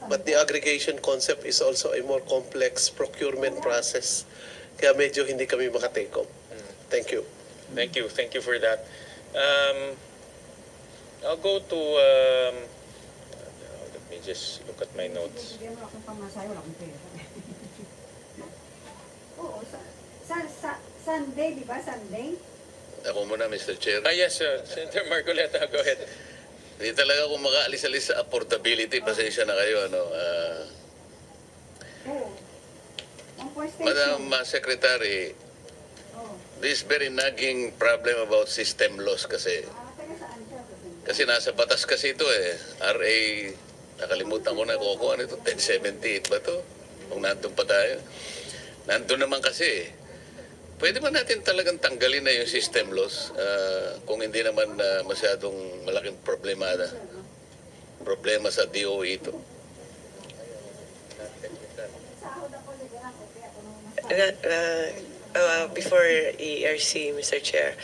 N: But the aggregation concept is also a more complex procurement process. Kaya medyo hindi kami makatake off. Thank you.
C: Thank you. Thank you for that. I'll go to, let me just look at my notes.
A: Bigyan mo akong pamasahe, wala akong pera. Oo, Sunday, di ba? Sunday?
L: Ako muna, Mr. Chair.
C: Yes, Senator Marcoleta, go ahead.
L: Hindi talaga ako makaalis-alis sa affordability. Pasensya na kayo.
A: Oo. Ang point
L: Madam Secretary, this very nagging problem about system loss kasi.
A: Taga saan siya?
L: Kasi nasa batas kasi ito RA, nakalimutan ko na kung ano ito, 1078 ba ito? Kung nandun pa tayo. Nandun naman kasi. Pwede ba natin talagang tanggalin na yung system loss kung hindi naman masyadong malaking problema sa DOE ito?
K: Before ERC, Mr. Chair,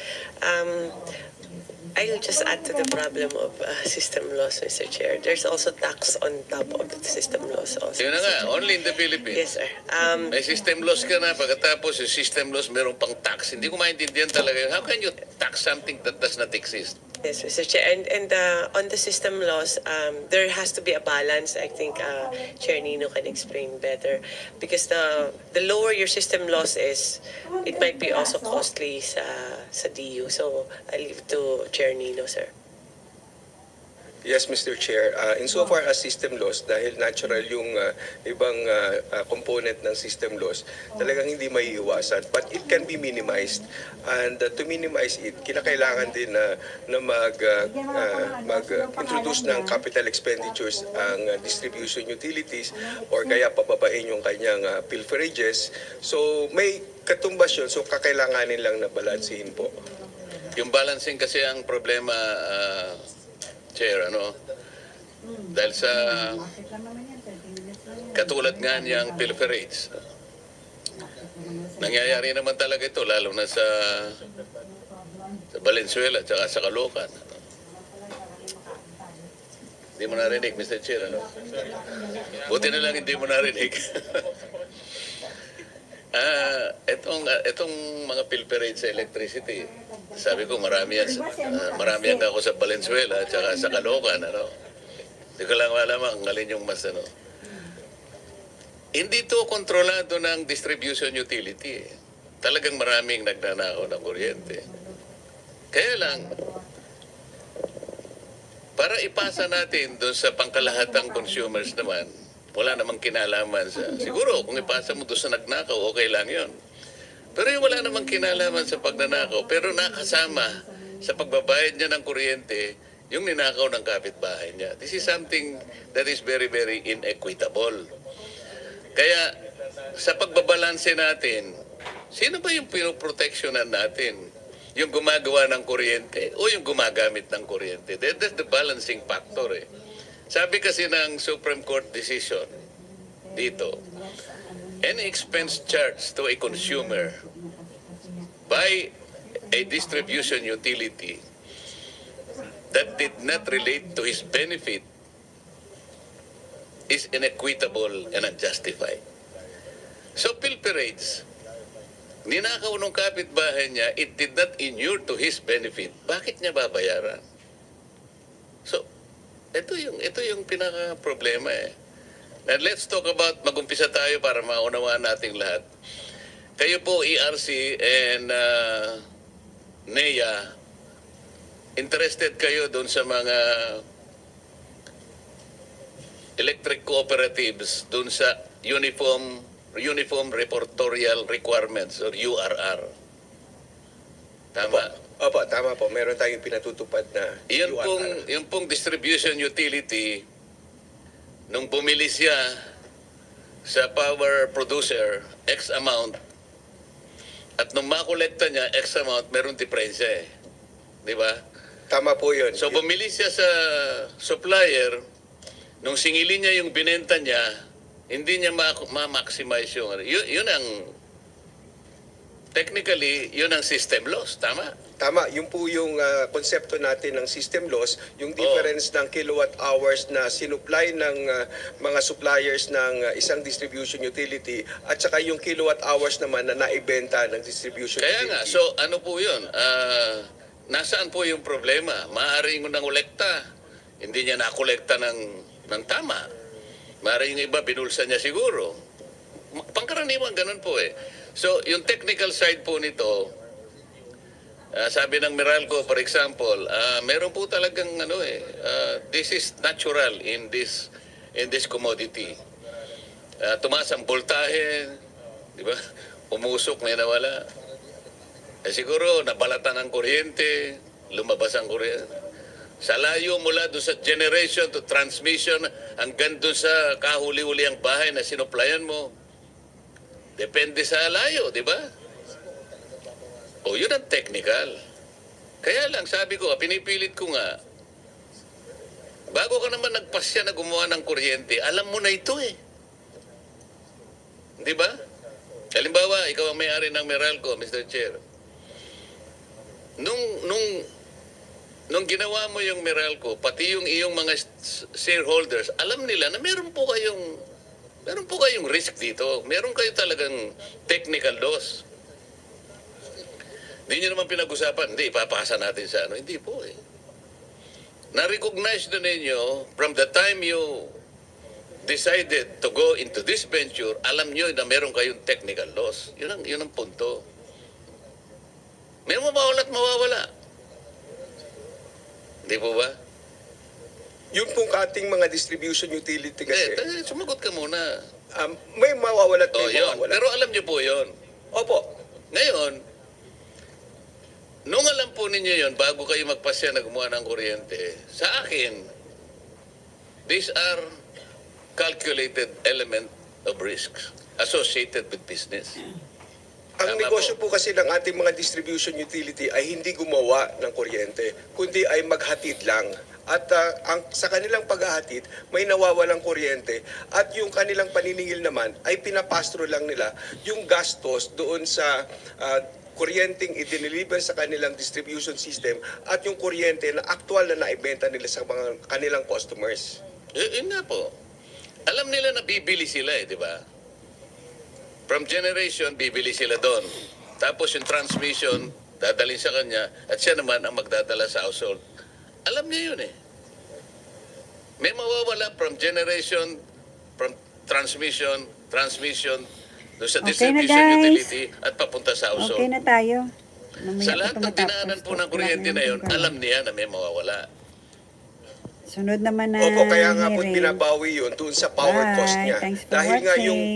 K: I'll just add to the problem of system loss, Mr. Chair. There's also tax on top of the system loss also.
L: Yun na nga, only in the Philippines.
K: Yes, sir.
L: May system loss ka na, pagkatapos yung system loss meron pang tax. Hindi ko maintindihan talaga yun. How can you tax something that does not exist?
K: Yes, Mr. Chair. And on the system loss, there has to be a balance. I think Chair Nino can explain better. Because the lower your system loss is, it might be also costly sa DU. So I leave to Chair Nino, sir.
D: Yes, Mr. Chair. Insofar as system loss, dahil natural yung ibang component ng system loss, talagang hindi maiiwasan. But it can be minimized. And to minimize it, kinakailangan din na mag-introduce ng capital expenditures ang distribution utilities or kaya pababain yung kanyang pilferages. So may katumbas yun. So kakailanganin lang na balansehin po.
L: Yung balancing kasi ang problema, Chair, dahil sa katulad nga niyang pilferates, nangyayari naman talaga ito, lalo na sa Valenzuela at sa Caloocan. Hindi mo narinig, Mr. Chair, Buti na lang hindi mo narinig. Itong mga pilferates sa electricity, sabi ko marami yan ako sa Valenzuela at sa Caloocan, Hindi ko lang malaman ang alin yung mas, Hindi to kontrolado ng distribution utility. Talagang maraming nagnanakaw ng kuryente. Kaya lang, para ipasa natin doon sa pangkalahatang consumers naman, wala namang kinalaman sa... Siguro, kung ipasa mo doon sa nagnakaw, okay lang yon. Pero yung wala namang kinalaman sa pagnanakaw, pero nakasama sa pagbabayad niya ng kuryente, yung ninakaw ng kapitbahay niya. This is something that is very, very inequitable. Kaya, sa pagbabalanse natin, sino ba yung pinoproteksyonan natin? Yung gumagawa ng kuryente o yung gumagamit ng kuryente? That's the balancing factor, Sabi kasi ng Supreme Court decision dito, any expense charged to a consumer by a distribution utility that did not relate to his benefit is inequitable and unjustified. So pilferates, ninakaw ng kapitbahay niya, it did not inure to his benefit. Bakit niya babayaran? So, ito yung pinaka-problema And let's talk about, mag-umpisa tayo para maunawaan nating lahat. Kayo po, ERC and NEA, interested kayo doon sa mga electric cooperatives doon sa Uniform Reportorial Requirements or URR. Tama?
D: Opo, tama po. Meron tayong pinatutupad na
L: Yung pong distribution utility, nung bumili siya sa power producer, X amount, at nung makolekta niya, X amount, meron diferensya Di ba?
D: Tama po yun.
L: So bumili siya sa supplier, nung singilin niya yung binenta niya, hindi niya ma-maximize yung... Yun ang... Technically, yun ang system loss. Tama?
D: Tama. Yun po yung konsepto natin ng system loss, yung difference ng kilowatt hours na sinupply ng mga suppliers ng isang distribution utility at saka yung kilowatt hours naman na naibenta ng distribution
L: Kaya
D: utility.
L: nga, so ano po yun? Nasaan po yung problema? Maaaring nangolekta. Hindi niya nakolekta ng tama. Maaaring yung iba, binulsa niya siguro. Pangkaraniwan, ganun po So, yung technical side po nito, sabi ng Meralco, for example, meron po talagang this is natural in this commodity. Tumaas ang voltahe, di ba? Umusok, may nawala. Siguro, nabalatan ng kuryente, lumabas ang kuryente. Sa layo mula doon sa generation to transmission, hanggang doon sa kahuli-huli ang bahay na sinuplayan mo, depende sa layo, di ba? O, yun ang technical. Kaya lang, sabi ko, pinipilit ko nga, bago ka naman nagpasya na gumawa ng kuryente, alam mo na ito Di ba? Halimbawa, ikaw ang may-ari ng Meralco, Mr. Chair. Nung ginawa mo yung Meralco, pati yung iyong mga shareholders, alam nila na meron po kayong risk dito. Meron kayo talagang technical loss. Hindi nyo naman pinag-usapan, hindi, ipapasa natin sa Hindi po na-recognize na ninyo from the time you decided to go into this venture, alam nyo na meron kayong technical loss. Yun ang punto. May mawawala at mawawala. Di po ba?
D: Yung pong ating mga distribution utility kasi,
L: Sumagot ka muna.
D: may mawawala at may
L: Yun.
D: mawawala.
L: Pero alam nyo po yun.
D: Opo.
L: Ngayon, nung alam po ninyo yun, bago kayo magpasya na gumawa ng kuryente, sa akin, these are calculated element of risks associated with business.
D: Ang
L: Tama
D: negosyo po kasi ng ating mga distribution utility ay hindi gumawa ng kuryente, kundi ay maghatid lang. At sa kanilang paghahatid, may nawawalang kuryente at yung kanilang paniningil naman ay pinapastro lang nila yung gastos doon sa kuryenteng i-deliver sa kanilang distribution system at yung kuryente na aktual na naibenta nila sa mga kanilang customers.
L: Yun nga po. Alam nila na bibili sila di ba? From generation, bibili sila doon. Tapos yung transmission, dadalhin sa kanya at siya naman ang magdadala sa household. Alam niya yun May mawawala from generation, from transmission, doon sa
A: Okay na,
L: distribution
A: guys.
L: utility at papunta sa household.
A: Okay na tayo. Mamaya
L: Sa
A: pa
L: lahat
A: ito
L: ng
A: matapos.
L: dinaanan po ng kuryente na yun, alam niya na may mawawala.
A: Sunod naman na
D: Opo, kaya nga po
A: hearing.
D: binabawi yun doon sa power cost
A: Bye.
D: niya.
A: Thanks for
D: Dahil nga yung
A: watching.